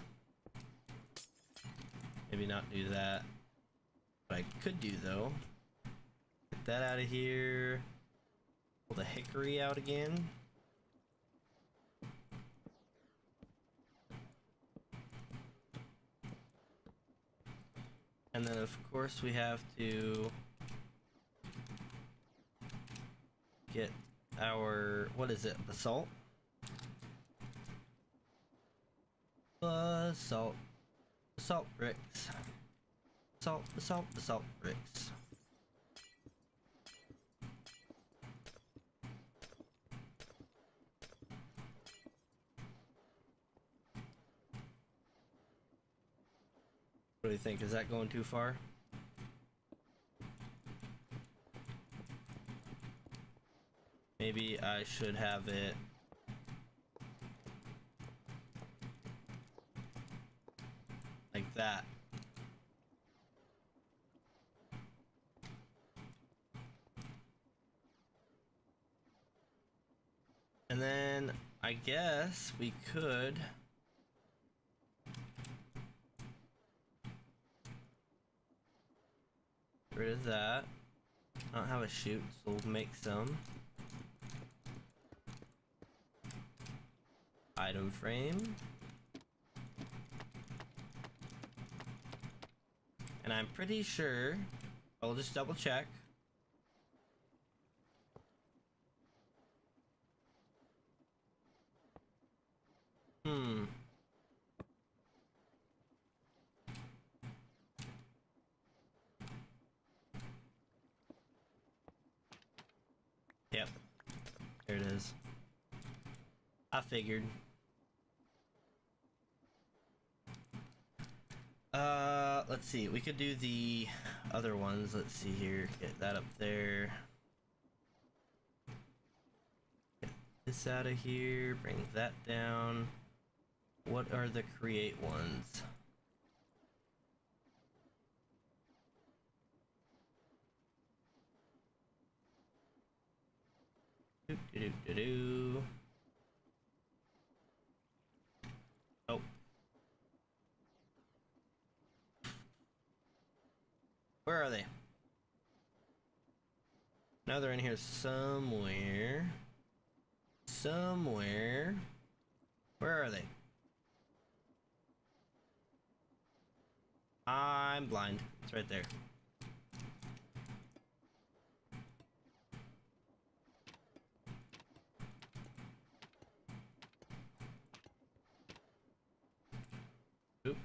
Speaker 1: maybe not do that. What I could do though, get that out of here. Pull the hickory out again. And then of course we have to get our, what is it, basalt? Basalt. Basalt bricks. Basalt bricks. What do you think? Is that going too far? Maybe I should have it like that. And then I guess we could get rid of that. I don't have a chute, so we'll make some. item frame. And I'm pretty sure, I'll just double check. Yep. There it is. I figured. Let's see. We could do the other ones. Let's see here. Get that up there. Get this out of here. Bring that down. What are the create ones? Do. Oh. Where are they? Now they're in here somewhere. Somewhere. Where are they? I'm blind. It's right there. Oop.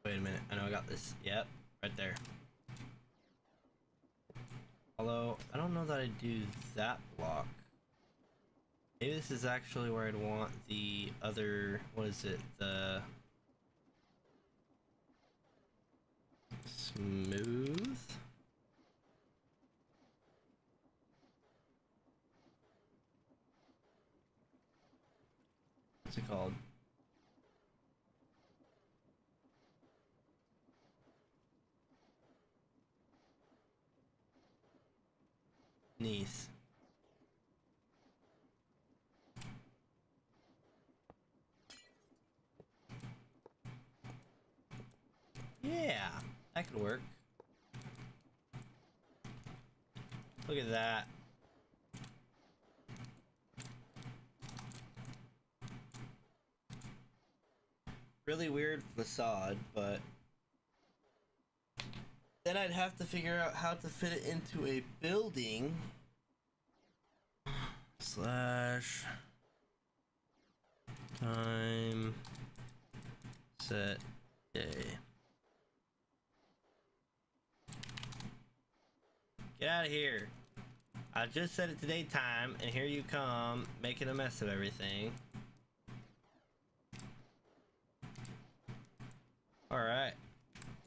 Speaker 1: Wait a minute. I know I got this. Yep. Right there. Although, I don't know that I do that block. Maybe this is actually where I'd want the other, what is it, the smooth? What's it called? Niece. Yeah, that could work. Look at that. Really weird facade, but then I'd have to figure out how to fit it into a building. Slash time set day. Get out of here. I just set it to daytime, and here you come, making a mess of everything. Alright.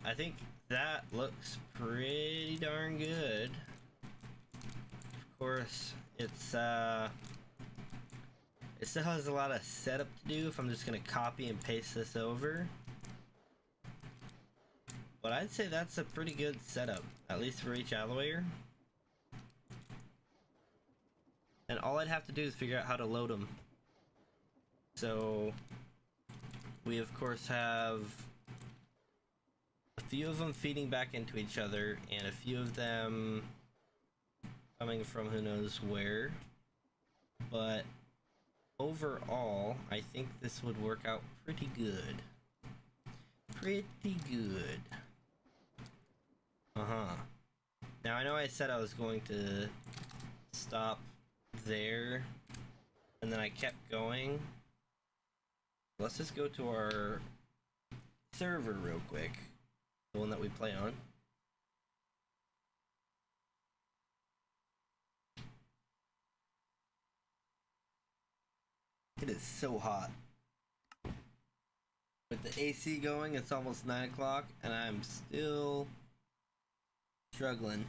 Speaker 1: I think that looks pretty darn good. Of course, it still has a lot of setup to do if I'm just gonna copy and paste this over. But I'd say that's a pretty good setup, at least for each alloyator. And all I'd have to do is figure out how to load them. So we of course have a few of them feeding back into each other and a few of them coming from who knows where. But overall, I think this would work out pretty good. Pretty good. Now I know I said I was going to stop there, and then I kept going. Let's just go to our server real quick, the one that we play on. It is so hot. With the AC going, it's almost 9 o'clock, and I'm still struggling.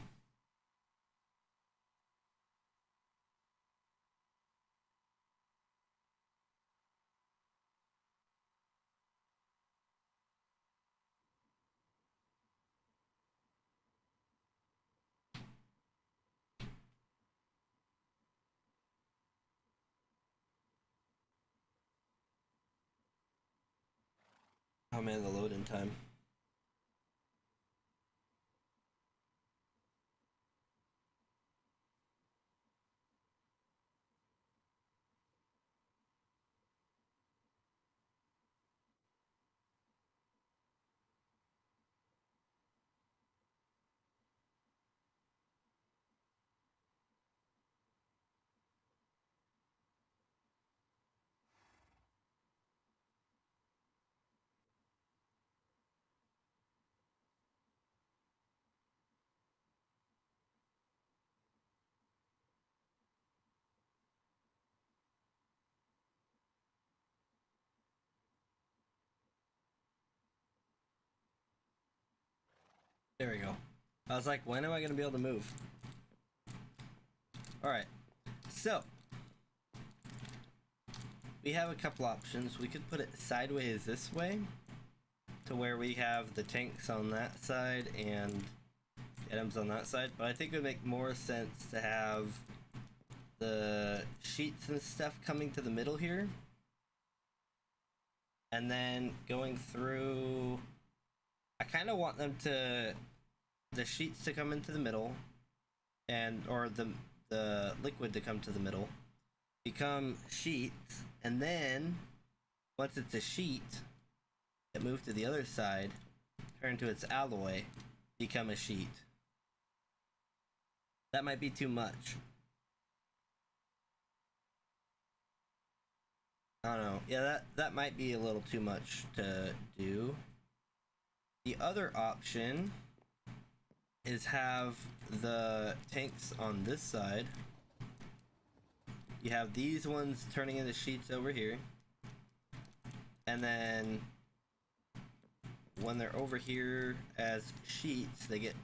Speaker 1: Oh man, the loading time. There we go. I was like, when am I going to be able to move? Alright, so we have a couple options. We could put it sideways this way to where we have the tanks on that side and items on that side, but I think it would make more sense to have the sheets and stuff coming to the middle here and then going through. I kind of want them to, the sheets to come into the middle, and or the liquid to come to the middle, become sheets, and then once it's a sheet, it move to the other side, turn to its alloy, become a sheet. That might be too much. I don't know. Yeah, that might be a little too much to do. The other option is have the tanks on this side. You have these ones turning into sheets over here. And then when they're over here as sheets, they get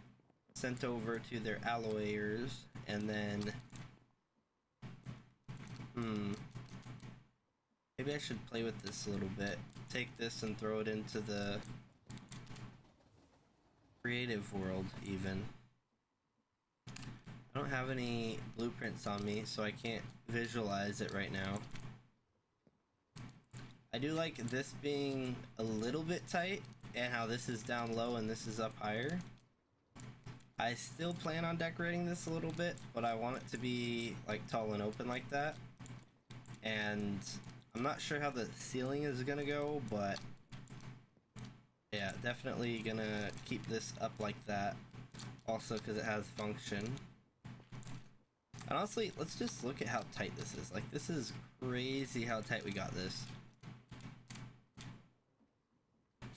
Speaker 1: sent over to their alloyers, and then maybe I should play with this a little bit. Take this and throw it into the creative world even. I don't have any blueprints on me, so I can't visualize it right now. I do like this being a little bit tight, and how this is down low and this is up higher. I still plan on decorating this a little bit, but I want it to be like tall and open like that. And I'm not sure how the ceiling is gonna go, but yeah, definitely gonna keep this up like that. Also because it has function. And honestly, let's just look at how tight this is. Like, this is crazy how tight we got this.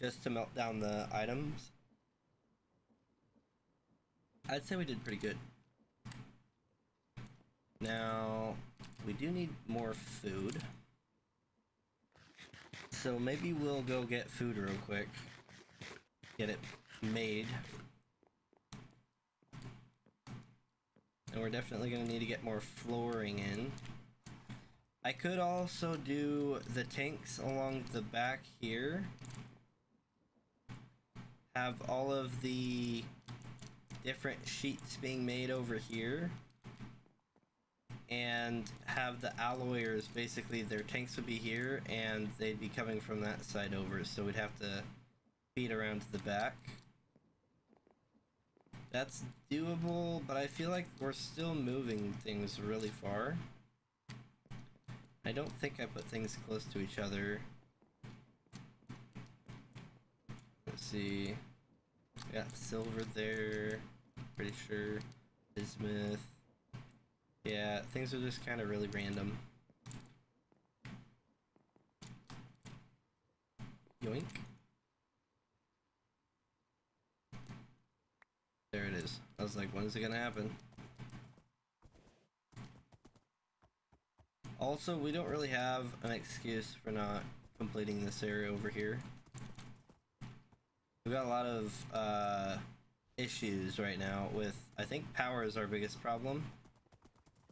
Speaker 1: Just to melt down the items. I'd say we did pretty good. Now, we do need more food. So maybe we'll go get food real quick. Get it made. And we're definitely going to need to get more flooring in. I could also do the tanks along the back here. Have all of the different sheets being made over here. And have the alloyers, basically their tanks would be here and they'd be coming from that side over. So we'd have to feed around to the back. That's doable, but I feel like we're still moving things really far. I don't think I put things close to each other. Let's see. Got silver there. Pretty sure. Bismuth. Yeah, things are just kind of really random. Yoink. There it is. I was like, when is it gonna happen? Also, we don't really have an excuse for not completing this area over here. We've got a lot of issues right now with, I think power is our biggest problem.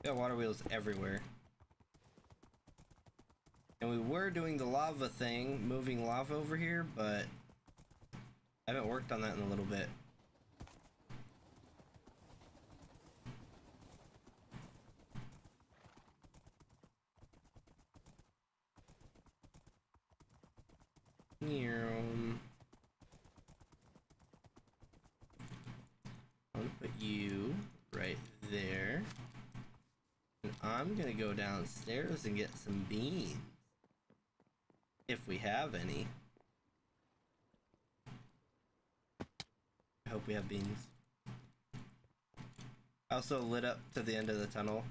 Speaker 1: We got water wheels everywhere. And we were doing the lava thing, moving lava over here, but I haven't worked on that in a little bit. I'm gonna go downstairs and get some beans. If we have any. I hope we have beans. I also lit up to the end of the tunnel.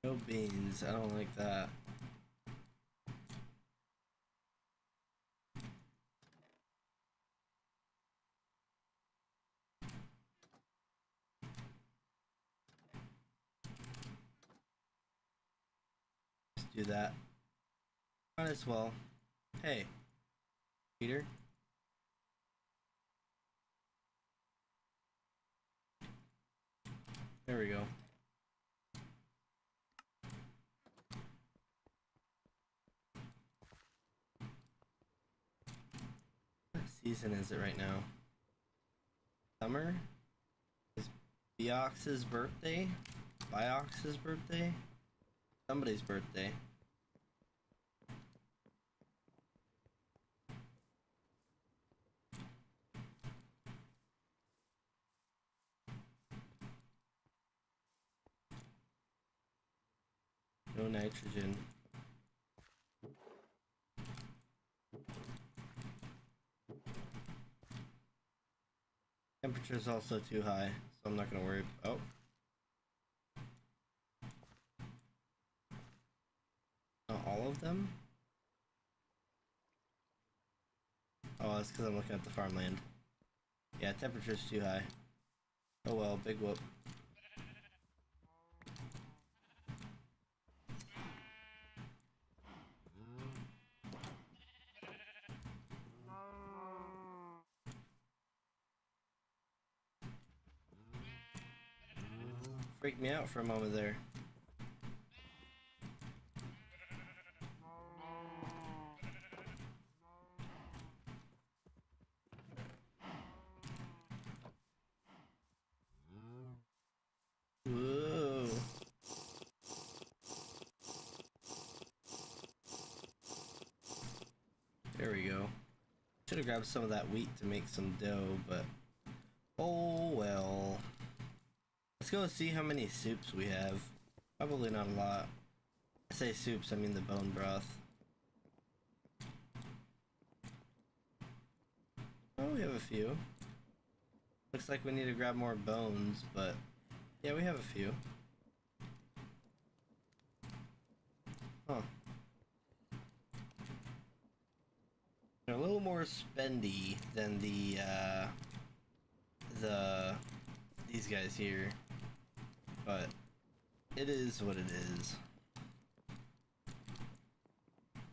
Speaker 1: No beans, I don't like that. Let's do that. Might as well. Hey, Peter. There we go. What season is it right now? Summer? Is Biox's birthday? Biox's birthday? Somebody's birthday. No nitrogen. Temperature's also too high, so I'm not gonna worry. Oh. Not all of them? Oh, that's because I'm looking at the farmland. Yeah, temperature's too high. Oh well, big whoop. Freaked me out for a moment there. Whoa. There we go. Should have grabbed some of that wheat to make some dough, but oh well. Let's go see how many soups we have. Probably not a lot. I say soups, I mean the bone broth. Oh, we have a few. Looks like we need to grab more bones, but yeah, we have a few. Huh. They're a little more spendy than these guys here, but it is what it is.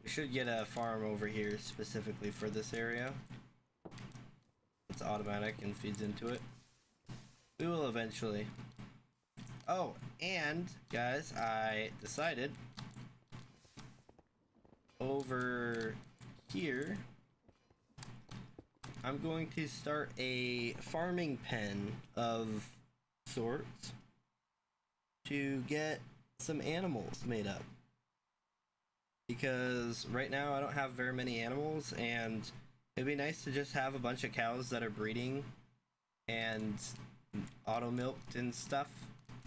Speaker 1: We should get a farm over here specifically for this area. It's automatic and feeds into it. We will eventually. Oh, and guys, I decided over here I'm going to start a farming pen of sorts to get some animals made up, because right now I don't have very many animals, and it'd be nice to just have a bunch of cows that are breeding and auto milked and stuff.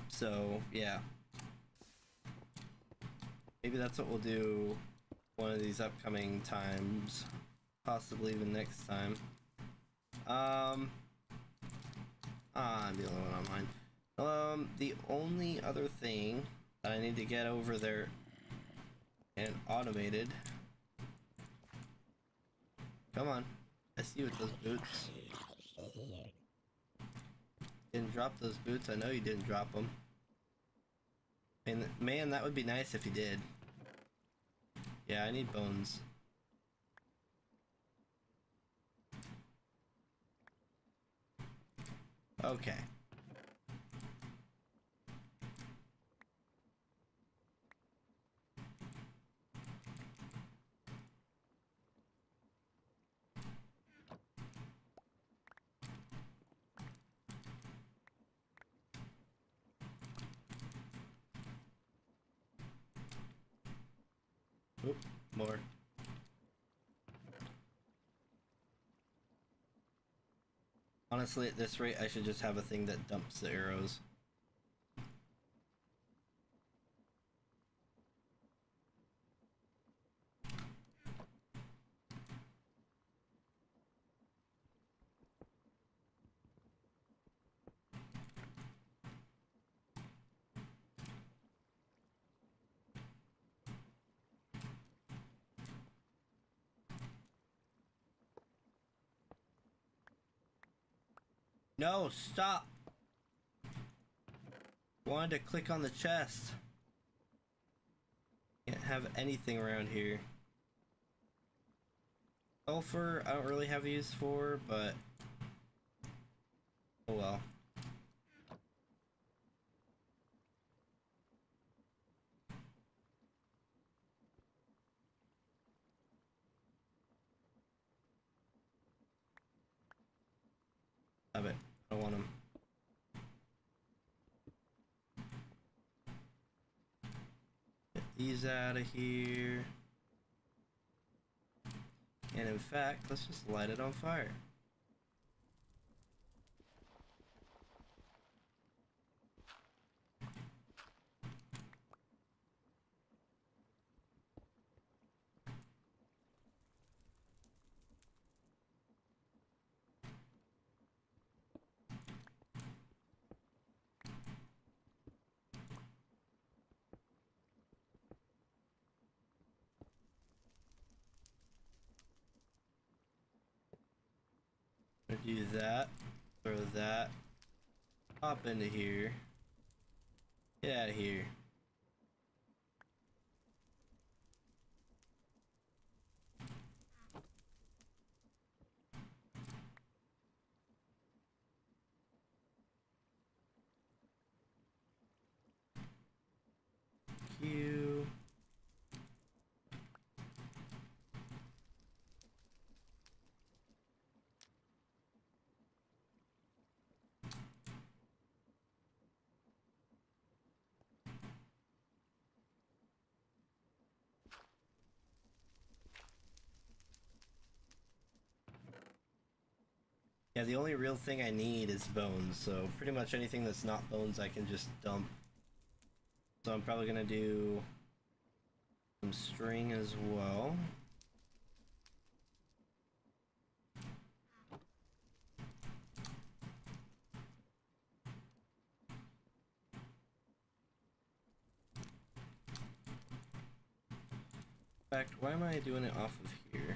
Speaker 1: So yeah, maybe that's what we'll do one of these upcoming times, possibly even next time. I'm the only one online. The only other thing that I need to get over there and automated. Come on, I see you with those boots. Didn't drop those boots. I know you didn't drop them. And man, that would be nice if you did. Yeah, I need bones. Okay. Oop, more. Honestly, at this rate, I should just have a thing that dumps the arrows. No, stop! Wanted to click on the chest. Can't have anything around here. Sulfur, I don't really have use for, but oh well. Stop it. I don't want them. Get these out of here. And in fact, let's just light it on fire. Do that, throw that, hop into here, get out of here. Q. Yeah, the only real thing I need is bones, so pretty much anything that's not bones I can just dump. So I'm probably gonna do some string as well. In fact, why am I doing it off of here?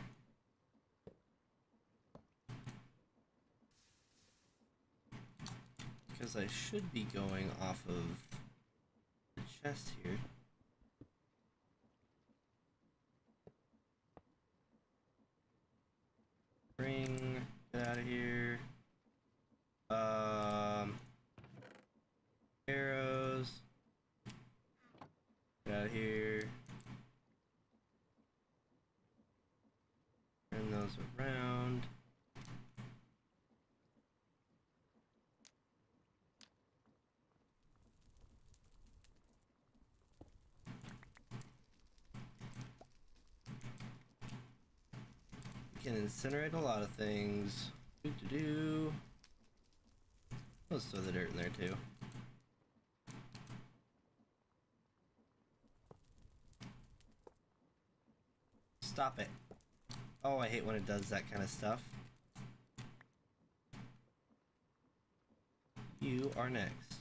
Speaker 1: Because I should be going off of the chest here. Bring it out of here. Arrows. Get out of here. Turn those around. Can incinerate a lot of things. Let's throw the dirt in there too. Stop it. Oh, I hate when it does that kind of stuff. You are next.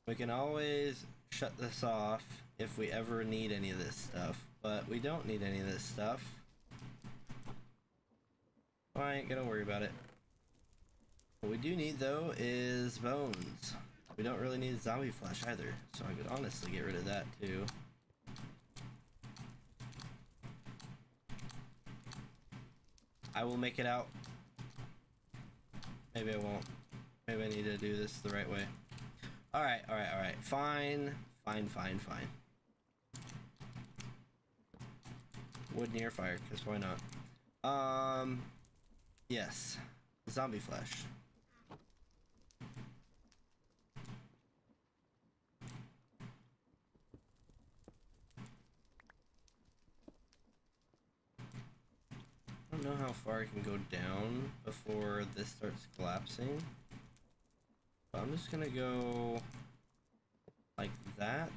Speaker 1: We can always shut this off if we ever need any of this stuff, but we don't need any of this stuff. I ain't gonna worry about it. What we do need though is bones. We don't really need zombie flesh either, so I could honestly get rid of that too. I will make it out. Maybe I won't. Maybe I need to do this the right way. Alright, alright, alright. Fine. Fine, fine, fine. Wood near fire, because why not? Yes. Zombie flesh. I don't know how far I can go down before this starts collapsing. But I'm just gonna go like that.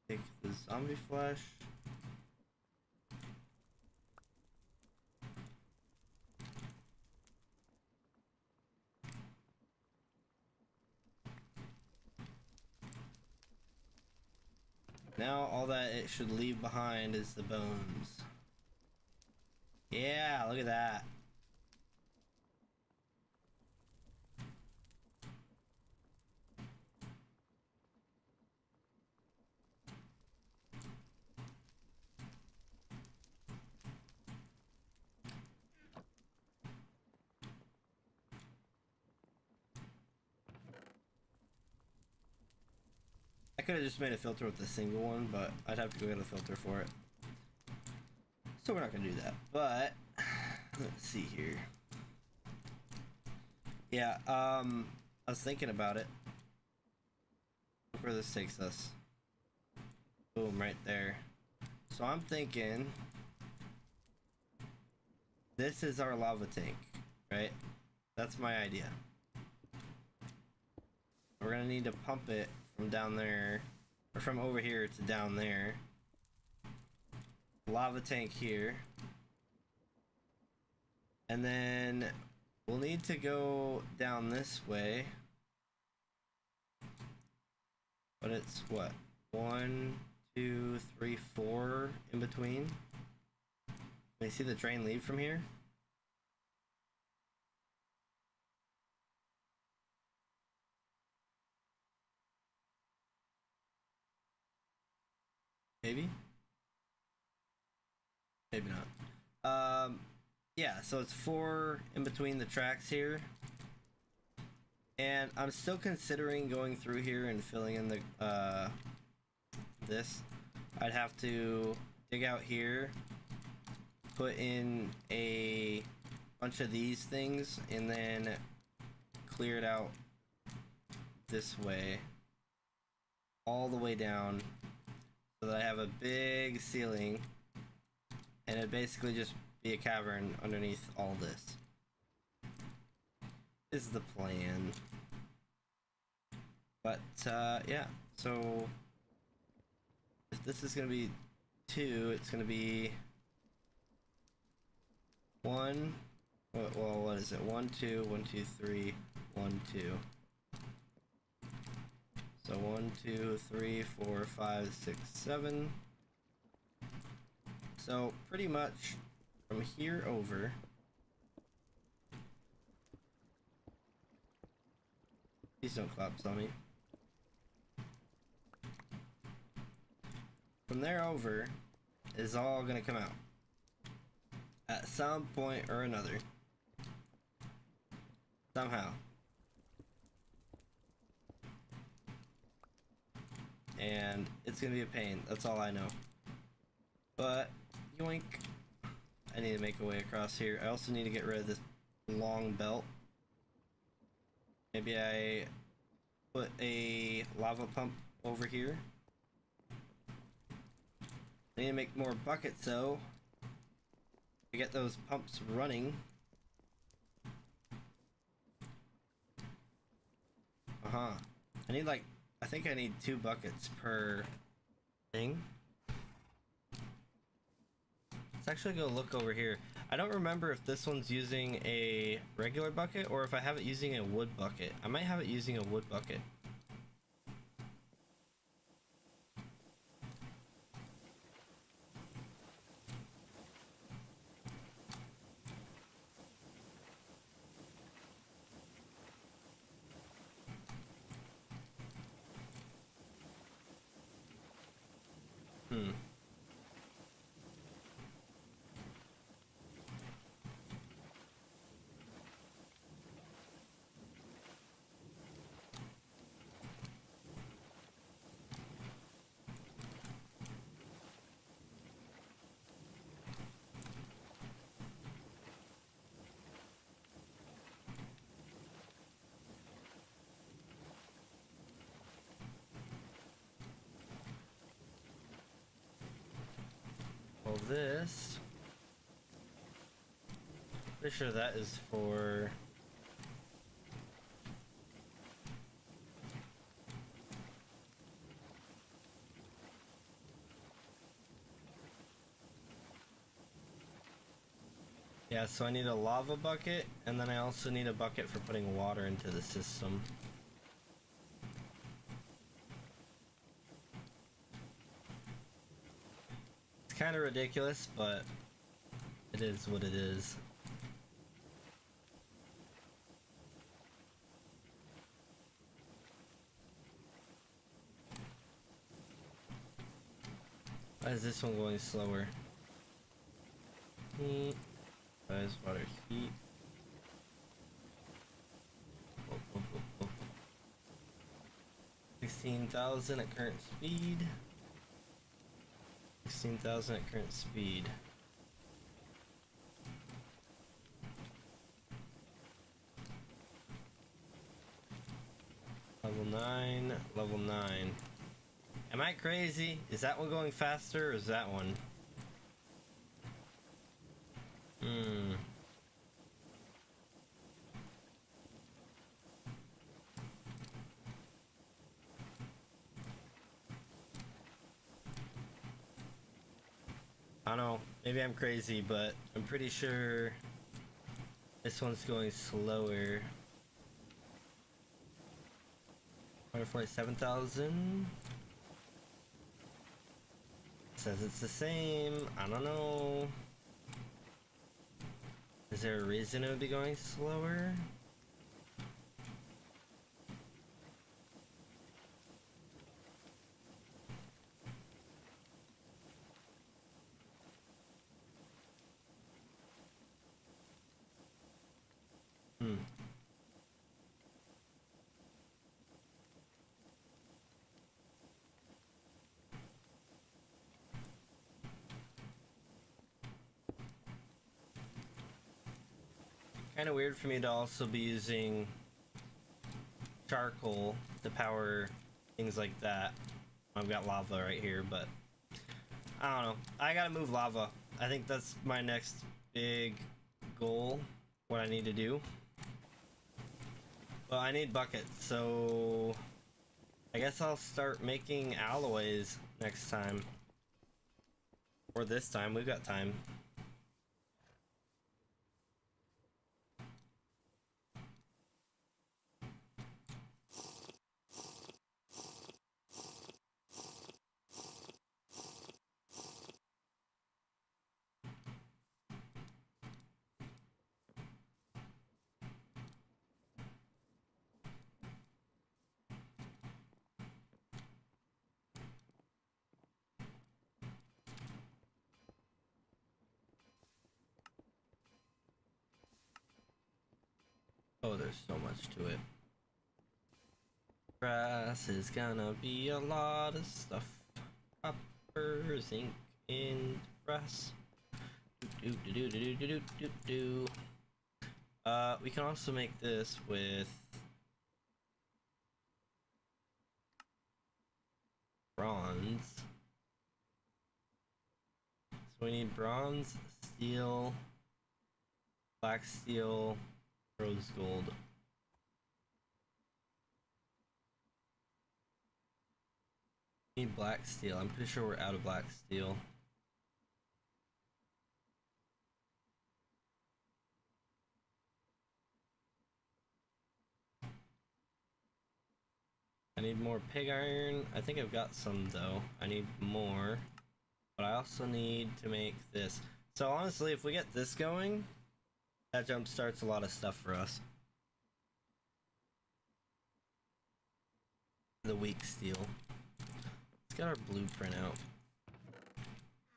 Speaker 1: Take the zombie flesh. Now all that it should leave behind is the bones. Yeah, look at that. I could have just made a filter with a single one, but I'd have to go get a filter for it. So we're not gonna do that. But let's see here. Yeah, I was thinking about it. Look where this takes us. Boom, right there. So I'm thinking this is our lava tank, right? That's my idea. We're gonna need to pump it from down there, or from over here to down there. Lava tank here. And then we'll need to go down this way. But it's what? 1, 2, 3, 4 in between. Can you see the train leave from here? Maybe? Maybe not. Yeah, so it's 4 in between the tracks here. And I'm still considering going through here and filling in the, this. I'd have to dig out here, put in a bunch of these things, and then clear it out this way, all the way down, so that I have a big ceiling, and it'd basically just be a cavern underneath all this. Is the plan. But, yeah, so if this is gonna be 2, it's gonna be 1, well, what is it? 1, 2, 1, 2, 3, 1, 2. So 1, 2, 3, 4, 5, 6, 7. So pretty much from here over, please don't collapse on me. From there over is all gonna come out at some point or another. Somehow. And it's gonna be a pain, that's all I know. But, yoink. I need to make a way across here. I also need to get rid of this long belt. Maybe I put a lava pump over here. I need to make more buckets though to get those pumps running. I need like, I think I need 2 buckets per thing. Let's actually go look over here. I don't remember if this one's using a regular bucket or if I have it using a wood bucket. I might have it using a wood bucket. Well, this, pretty sure that is for yeah, so I need a lava bucket, and then I also need a bucket for putting water into the system. It's kind of ridiculous, but it is what it is. Why is this one going slower? Size, water, heat. 16,000 at current speed. 16,000 at current speed. Level 9, level 9. Am I crazy? Is that one going faster or is that one? I don't know, maybe I'm crazy, but I'm pretty sure this one's going slower. 147,000. Says it's the same. I don't know. Is there a reason it would be going slower? Kind of weird for me to also be using charcoal to power things like that. I've got lava right here, but I don't know. I gotta move lava. I think that's my next big goal, what I need to do. But I need buckets, so I guess I'll start making alloys next time. Or this time, we've got time. Oh, there's so much to it. Grass is gonna be a lot of stuff. Copper, zinc, and brass. We can also make this with bronze. We need bronze, steel, black steel, rose gold. We need black steel. I'm pretty sure we're out of black steel. I need more pig iron. I think I've got some though. I need more. But I also need to make this. So honestly, if we get this going, that jump starts a lot of stuff for us. The weak steel. Let's get our blueprint out.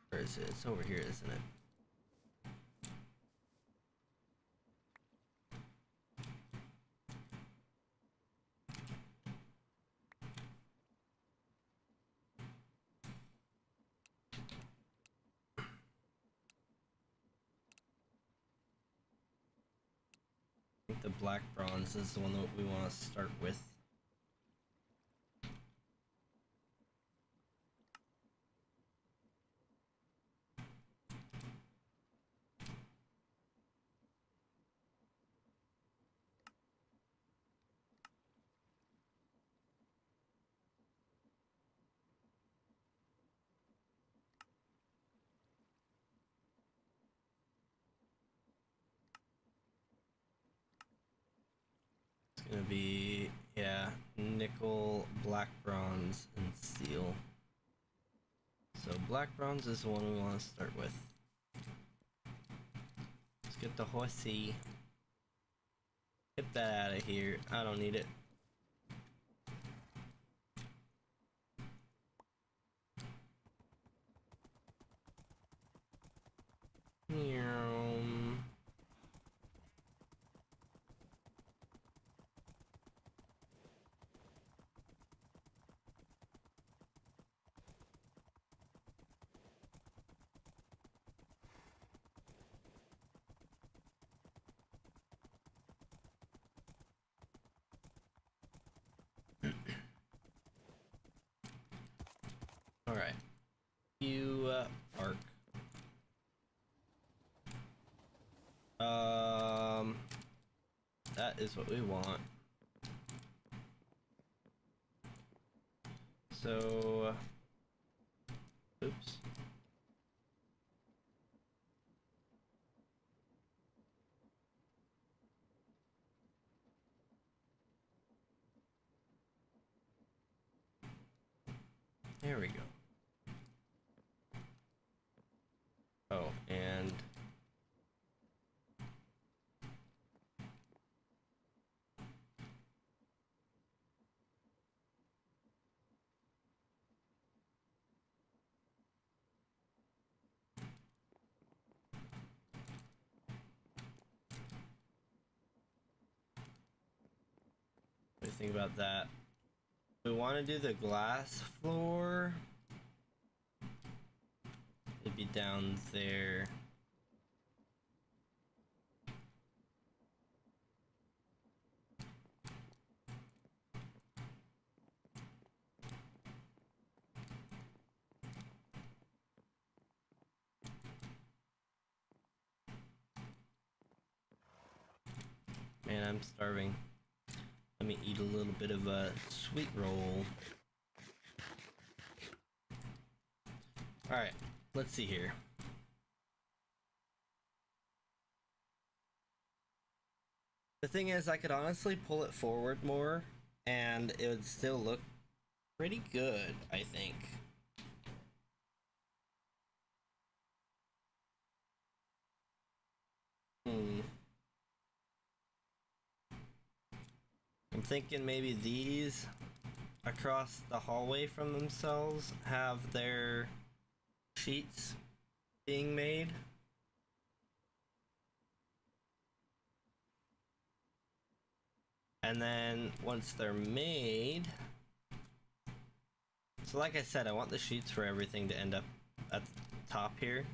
Speaker 1: Where is it? It's over here, isn't it? I think the black bronze is the one that we want to start with. Gonna be, yeah, nickel, black bronze, and steel. So black bronze is the one we want to start with. Let's get the horsey. Get that out of here. I don't need it. Alright. You arc. That is what we want. So, oops. There we go. Oh, and what do you think about that? We want to do the glass floor. It'd be down there. Man, I'm starving. Let me eat a little bit of a sweet roll. Alright, let's see here. The thing is, I could honestly pull it forward more, and it would still look pretty good, I think. I'm thinking maybe these across the hallway from themselves have their sheets being made. And then once they're made, so like I said, I want the sheets for everything to end up at the top here.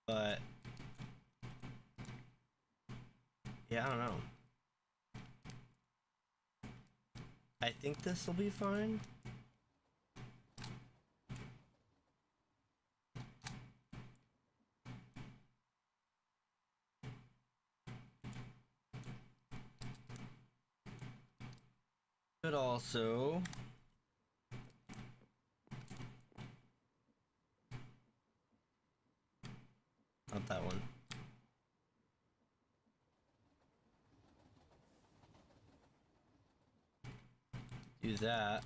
Speaker 1: But yeah, I don't know. I think this will be fine. Could also not that one. Do that.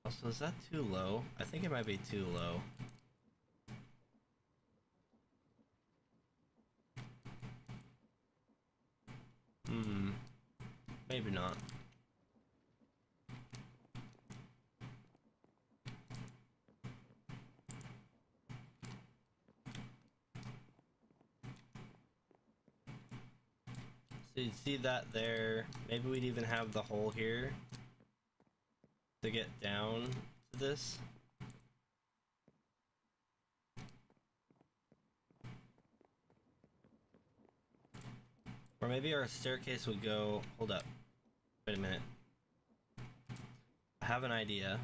Speaker 1: Also, is that too low? I think it might be too low. Maybe not. So you see that there. Maybe we'd even have the hole here to get down to this. Or maybe our staircase would go... Hold up. Wait a minute. I have an idea.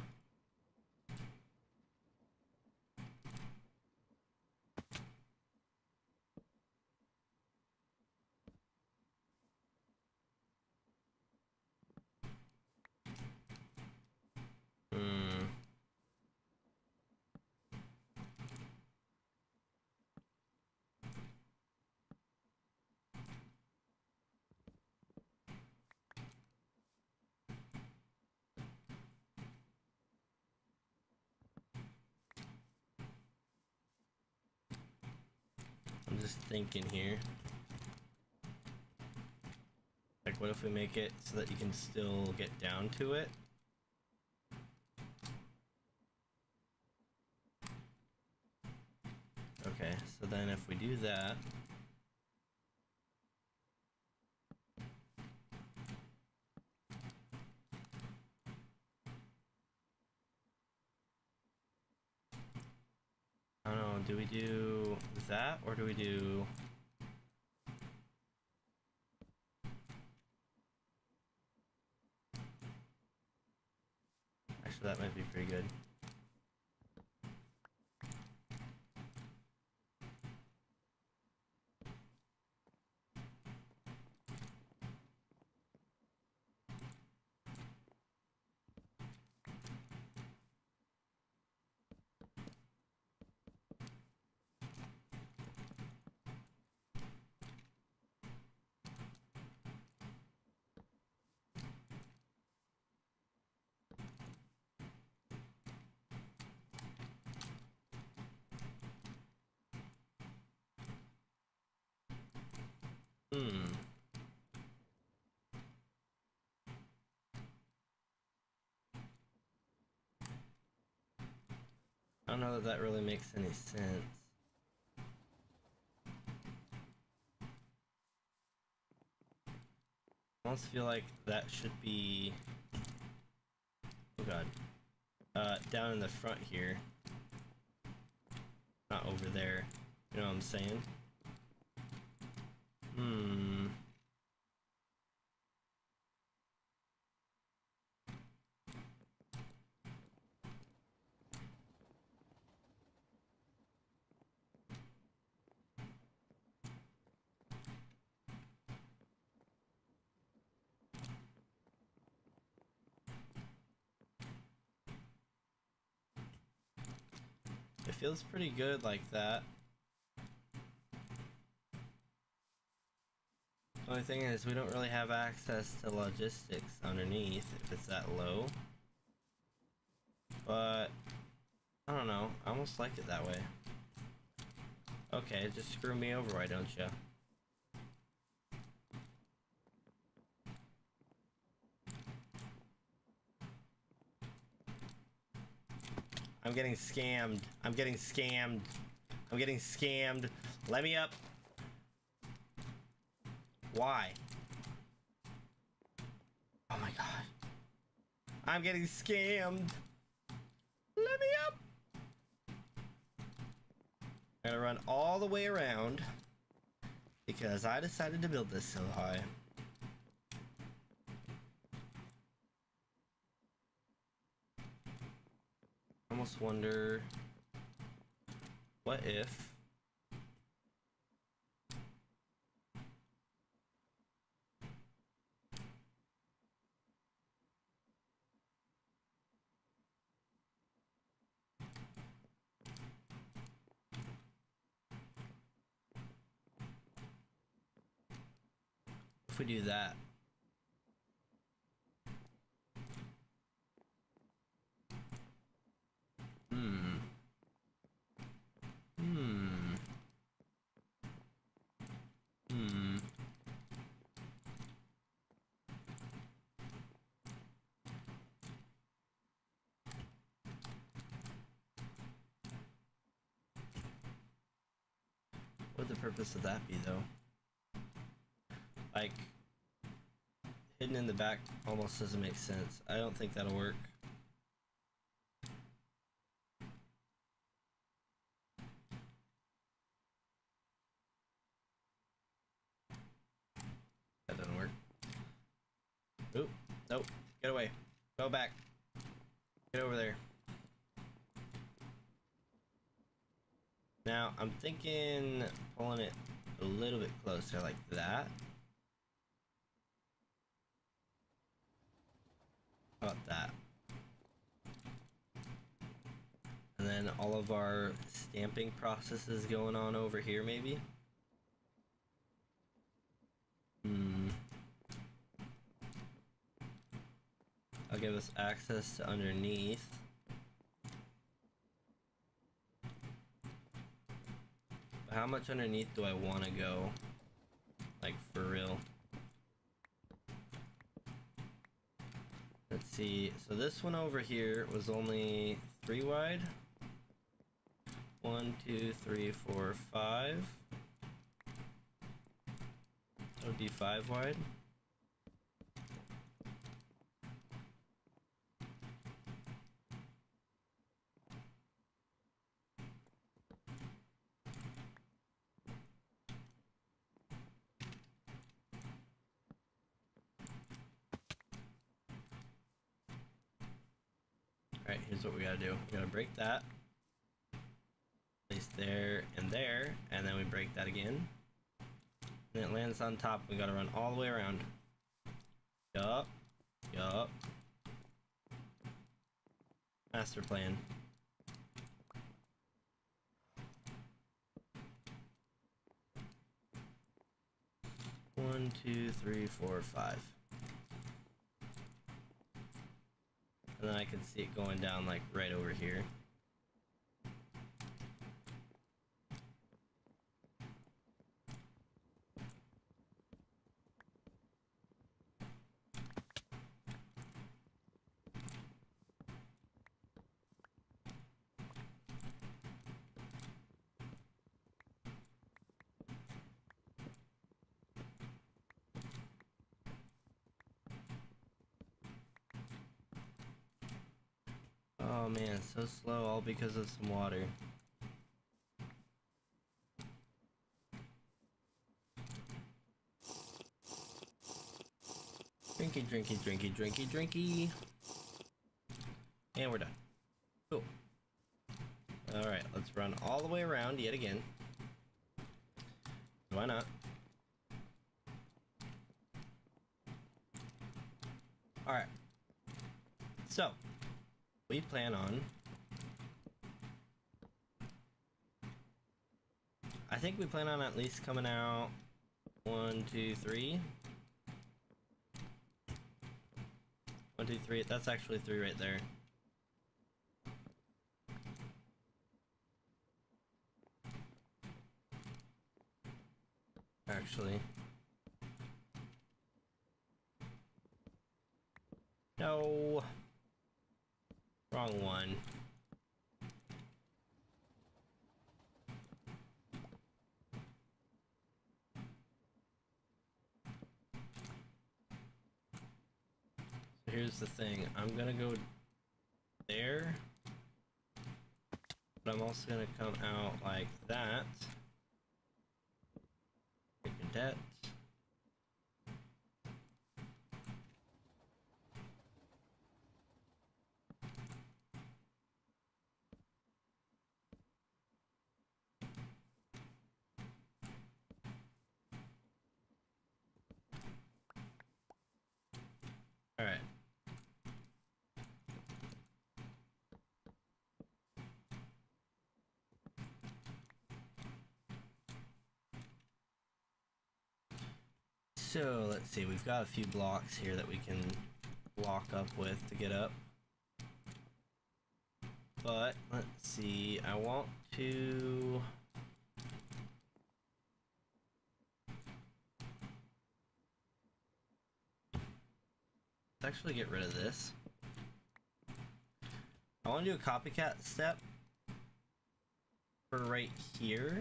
Speaker 1: I'm just thinking here. Like, what if we make it so that you can still get down to it? Okay, so then if we do that... I don't know, do we do that, or do we do... Actually, that might be pretty good. I don't know that that really makes any sense. I almost feel like that should be... Oh god. Down in the front here. Not over there. You know what I'm saying? It feels pretty good like that. The only thing is we don't really have access to logistics underneath if it's that low. But I don't know, I almost like it that way. Okay, just screw me over, why don't you? I'm getting scammed. I'm getting scammed. I'm getting scammed. Let me up. Why? Oh my god. I'm getting scammed. Let me up. I'm gonna run all the way around because I decided to build this so high. I almost wonder, what if if we do that? Hmm. Hmm. Hmm. What would the purpose of that be, though? Like, hidden in the back almost doesn't make sense. I don't think that'll work. That doesn't work. Oop. Nope. Get away. Go back. Get over there. Now, I'm thinking pulling it a little bit closer like that. How about that? And then all of our stamping processes going on over here, maybe? I'll give us access to underneath. But how much underneath do I want to go? Like, for real. Let's see. So this one over here was only 3 wide. 1, 2, 3, 4, 5. That would be 5 wide. Alright, here's what we gotta do. We gotta break that. Place there, and then we break that again. And it lands on top. We gotta run all the way around. Yup. Yup. Master plan. One, 2, 3, 4, 5. And then I can see it going down like right over here. Oh man, so slow, all because of some water. Drinky, drinky, drinky, drinky, drinky. And we're done. Cool. Alright, let's run all the way around yet again. Why not? Alright. So, we plan on... I think we plan on at least coming out 1, 2, 3. 1, 2, 3. That's actually 3 right there. Actually. No. Wrong one. So here's the thing. I'm gonna go there. But I'm also gonna come out like that. That. All right. So let's see, we've got a few blocks here that we can block up with to get up. But let's see, I want to... Let's actually get rid of this. I want to do a copycat step for right here.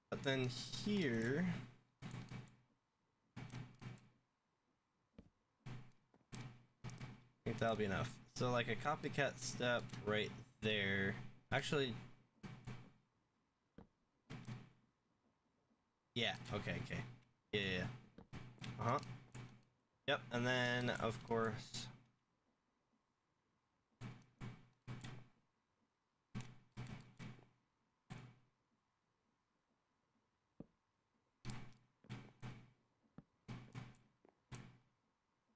Speaker 1: But then here, I think that'll be enough. So like a copycat step right there. Actually, yeah, okay. Yeah. Uh-huh. Yep, and then of course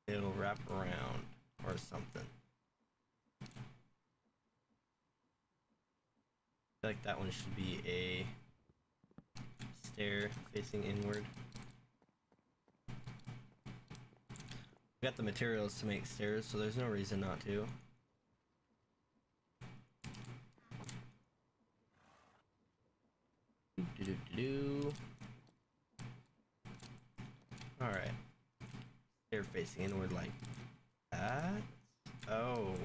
Speaker 1: it'll wrap around or something. I feel like that one should be a stair facing inward. We got the materials to make stairs, so there's no reason not to. Alright. Stair facing inward like that? Oh.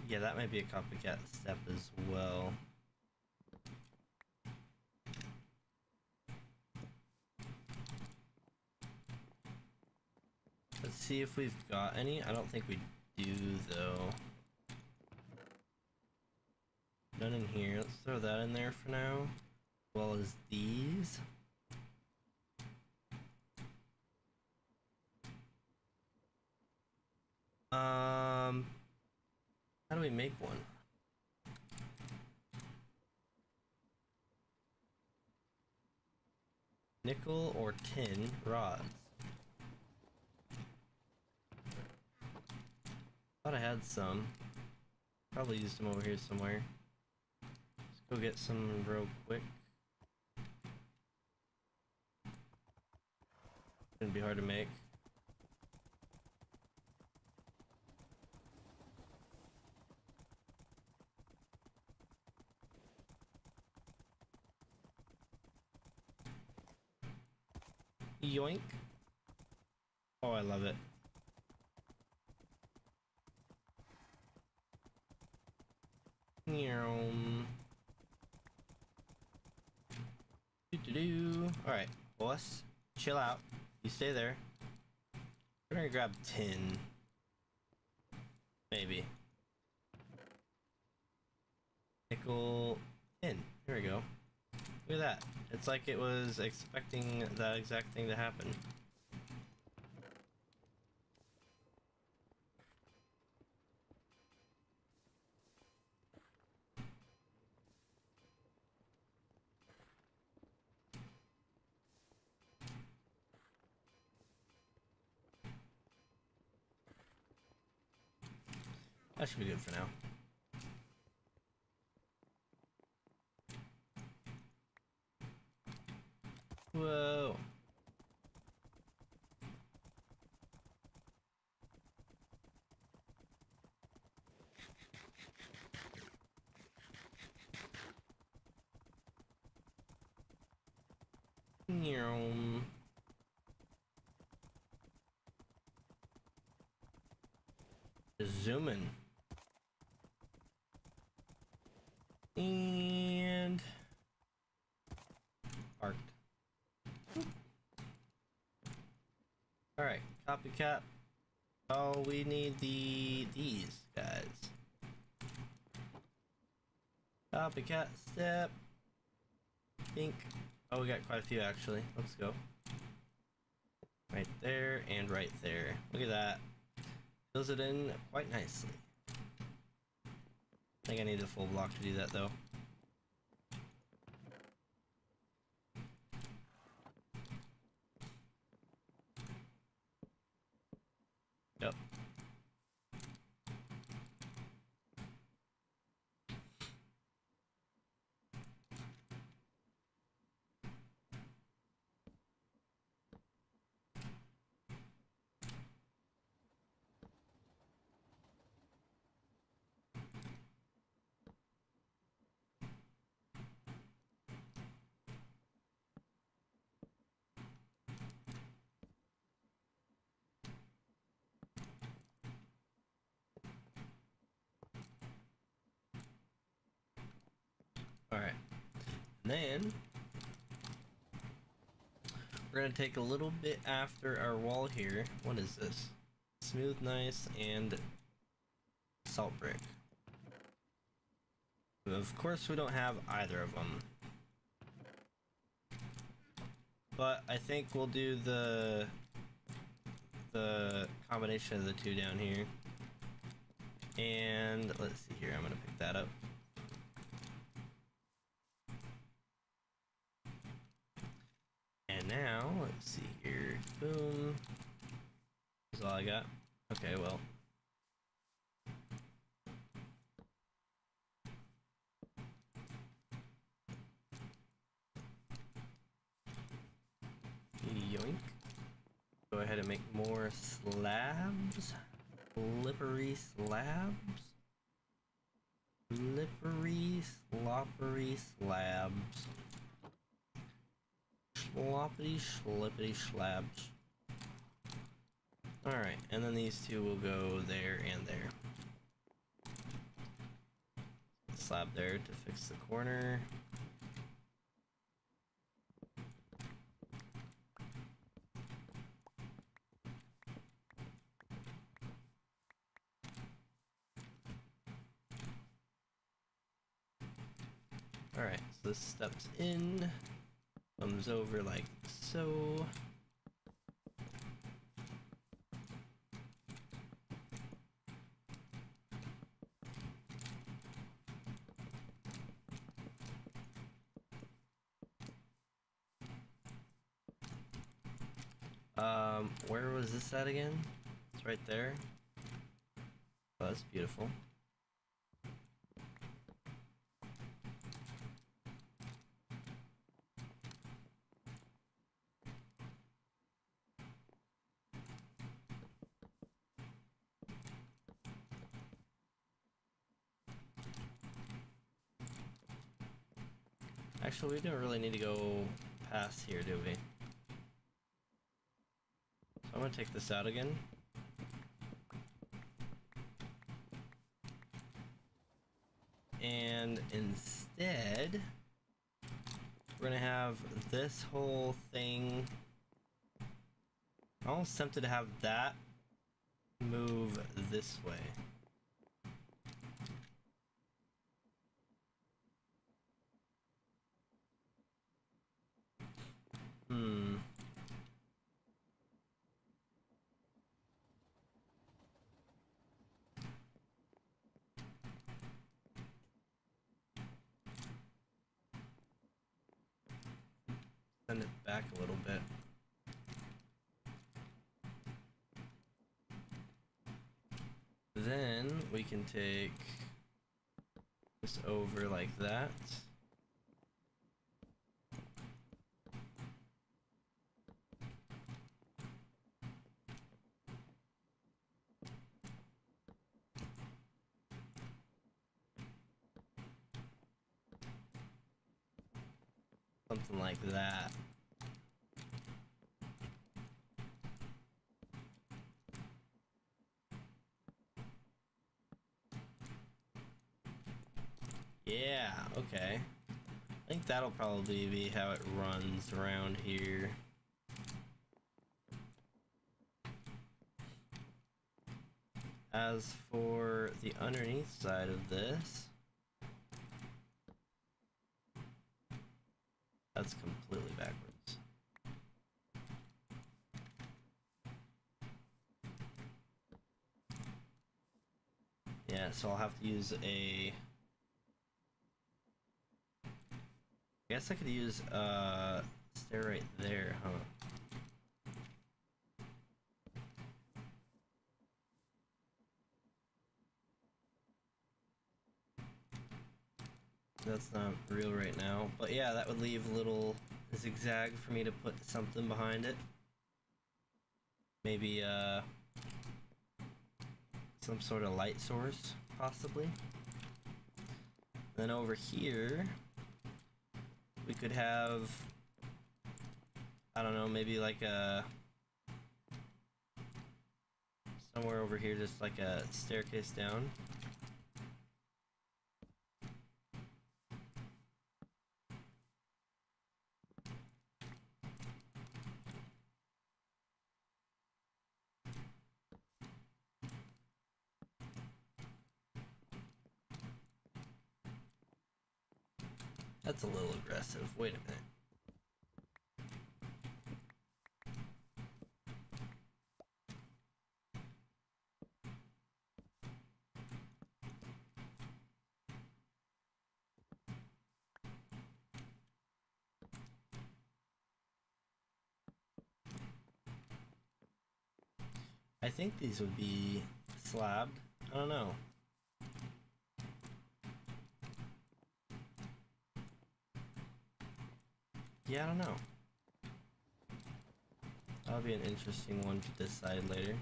Speaker 1: Yeah, that might be a copycat step as well. Let's see if we've got any. I don't think we do though. None in here. Let's throw that in there for now. As well as these. How do we make one? Nickel or tin rods. Thought I had some. Probably used them over here somewhere. Let's go get some real quick. Shouldn't be hard to make. Yoink. Oh, I love it. Alright, boss. Chill out. You stay there. We're gonna grab tin. Maybe. Nickel. Tin. Here we go. Look at that. It's like it was expecting that exact thing to happen. That should be good for now. Whoa. Just zooming. And parked. Alright, copycat. Oh, we need these guys. Copycat step. Pink. Oh, we got quite a few actually. Let's go. Right there and right there. Look at that. Fills it in quite nicely. I think I need a full block to do that though. Yep. Alright. And then we're gonna take a little bit after our wall here. What is this? Smooth, nice, and salt brick. Of course, we don't have either of them. But I think we'll do the combination of the two down here. And let's see here, I'm gonna pick that up. And now, let's see here, boom. That's all I got. Okay, well. Yoink. Go ahead and make more slabs. Slippery slabs. Slippery, sloppery slabs. Sloppity, slippity slabs. Alright, and then these two will go there and there. Slab there to fix the corner. Alright, so this steps in, comes over like so. Where was this at again? It's right there. Oh, that's beautiful. Actually, we don't really need to go past here, do we? So I'm gonna take this out again. And instead, we're gonna have this whole thing. I'm almost tempted to have that move this way. Send it back a little bit. Then we can take this over like that. Something like that. Yeah, okay. I think that'll probably be how it runs around here. As for the underneath side of this, that's completely backwards. Yeah, so I'll have to use a... I guess I could use stair right there, huh? That's not real right now, but yeah, that would leave a little zigzag for me to put something behind it. Maybe some sort of light source, possibly. Then over here, we could have, I don't know, maybe like a, somewhere over here, just like a staircase down. That's a little aggressive. Wait a minute. I think these would be slabbed. I don't know. Yeah, I don't know. That'll be an interesting one to decide later.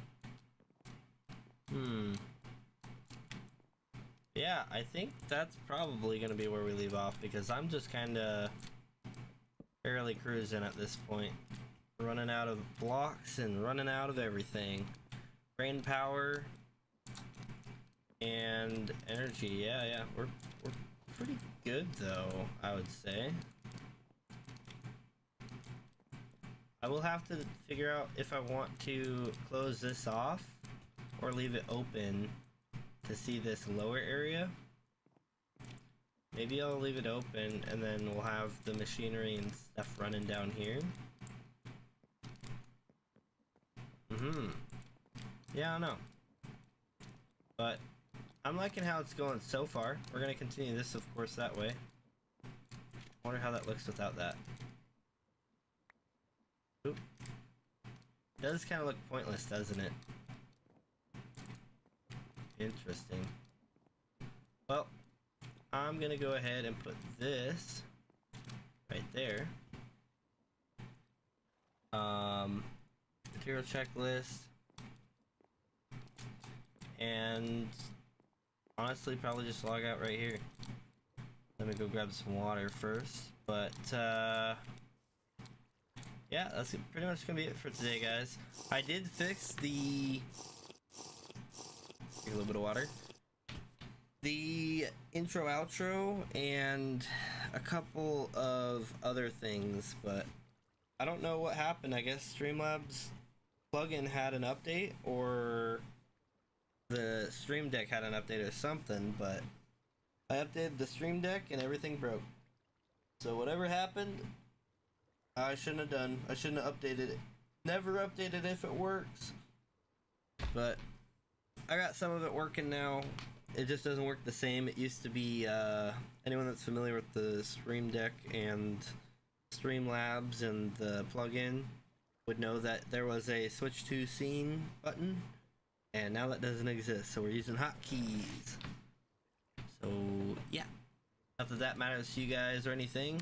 Speaker 1: Yeah, I think that's probably gonna be where we leave off because I'm just kinda barely cruising at this point. Running out of blocks and running out of everything. Brain power and energy. Yeah, we're pretty good though, I would say. I will have to figure out if I want to close this off or leave it open to see this lower area. Maybe I'll leave it open and then we'll have the machinery and stuff running down here. Yeah, I don't know. But I'm liking how it's going so far. We're gonna continue this, of course, that way. Wonder how that looks without that. Oop. Does kind of look pointless, doesn't it? Interesting. Well, I'm gonna go ahead and put this right there. Material checklist. And honestly, probably just log out right here. Let me go grab some water first. But yeah, that's pretty much gonna be it for today, guys. I did fix the... Take a little bit of water. The intro, outro, and a couple of other things, but I don't know what happened. I guess Streamlabs plugin had an update, or the Stream Deck had an update or something, but I updated the Stream Deck and everything broke. So whatever happened, I shouldn't have done. I shouldn't have updated it. Never update it if it works. But I got some of it working now. It just doesn't work the same. It used to be, anyone that's familiar with the Stream Deck and Streamlabs and the plugin would know that there was a switch to scene button, and now that doesn't exist, so we're using hotkeys. So yeah, not that that matters to you guys or anything.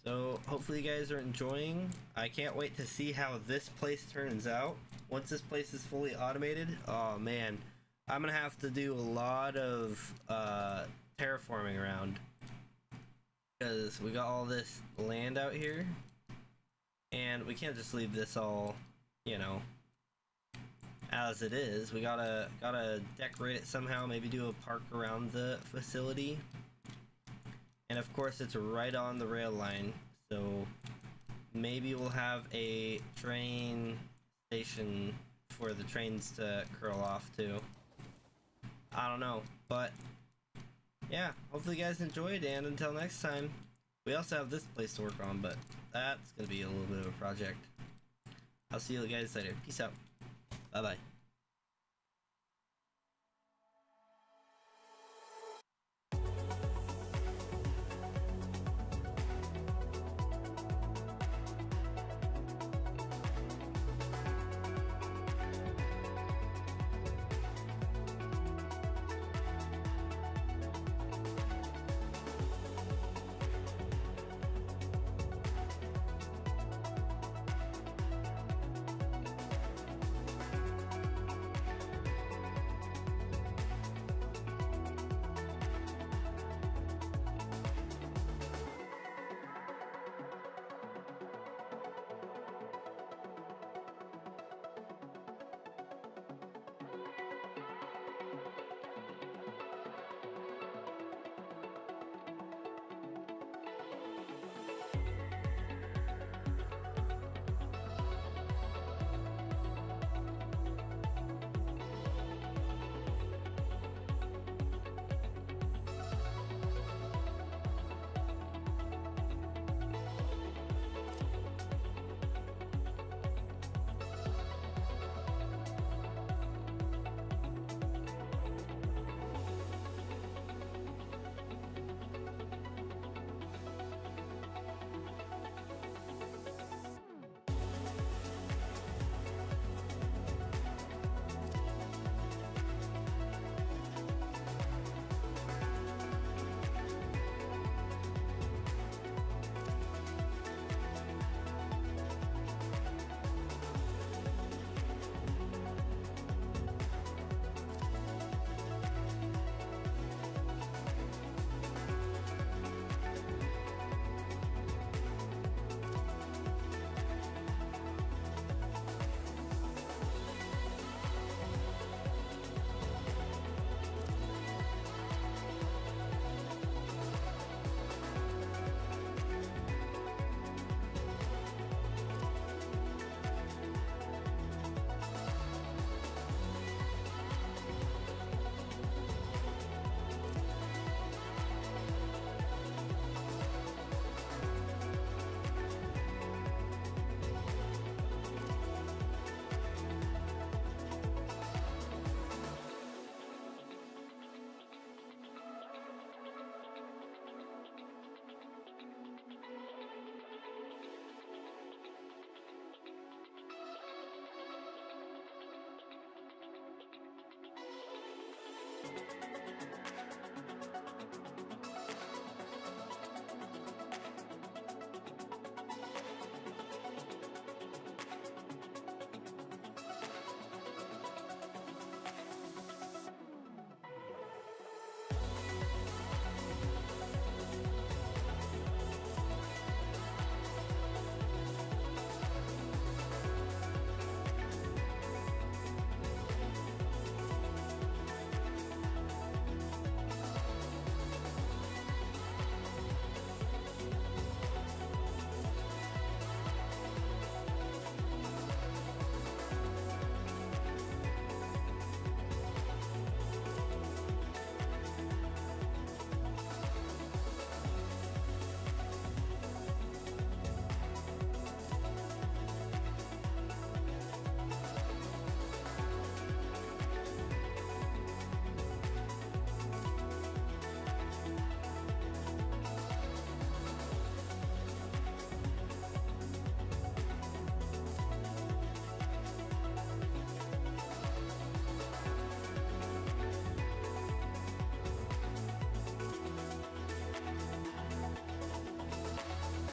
Speaker 1: So hopefully you guys are enjoying. I can't wait to see how this place turns out once this place is fully automated. Oh man, I'm gonna have to do a lot of terraforming around because we got all this land out here and we can't just leave this all, you know, as it is. We gotta decorate it somehow, maybe do a park around the facility. And of course it's right on the rail line, so maybe we'll have a train station for the trains to curl off to. I don't know, but yeah, hopefully you guys enjoyed, and until next time. We also have this place to work on, but that's gonna be a little bit of a project. I'll see you guys later. Peace out. Bye bye.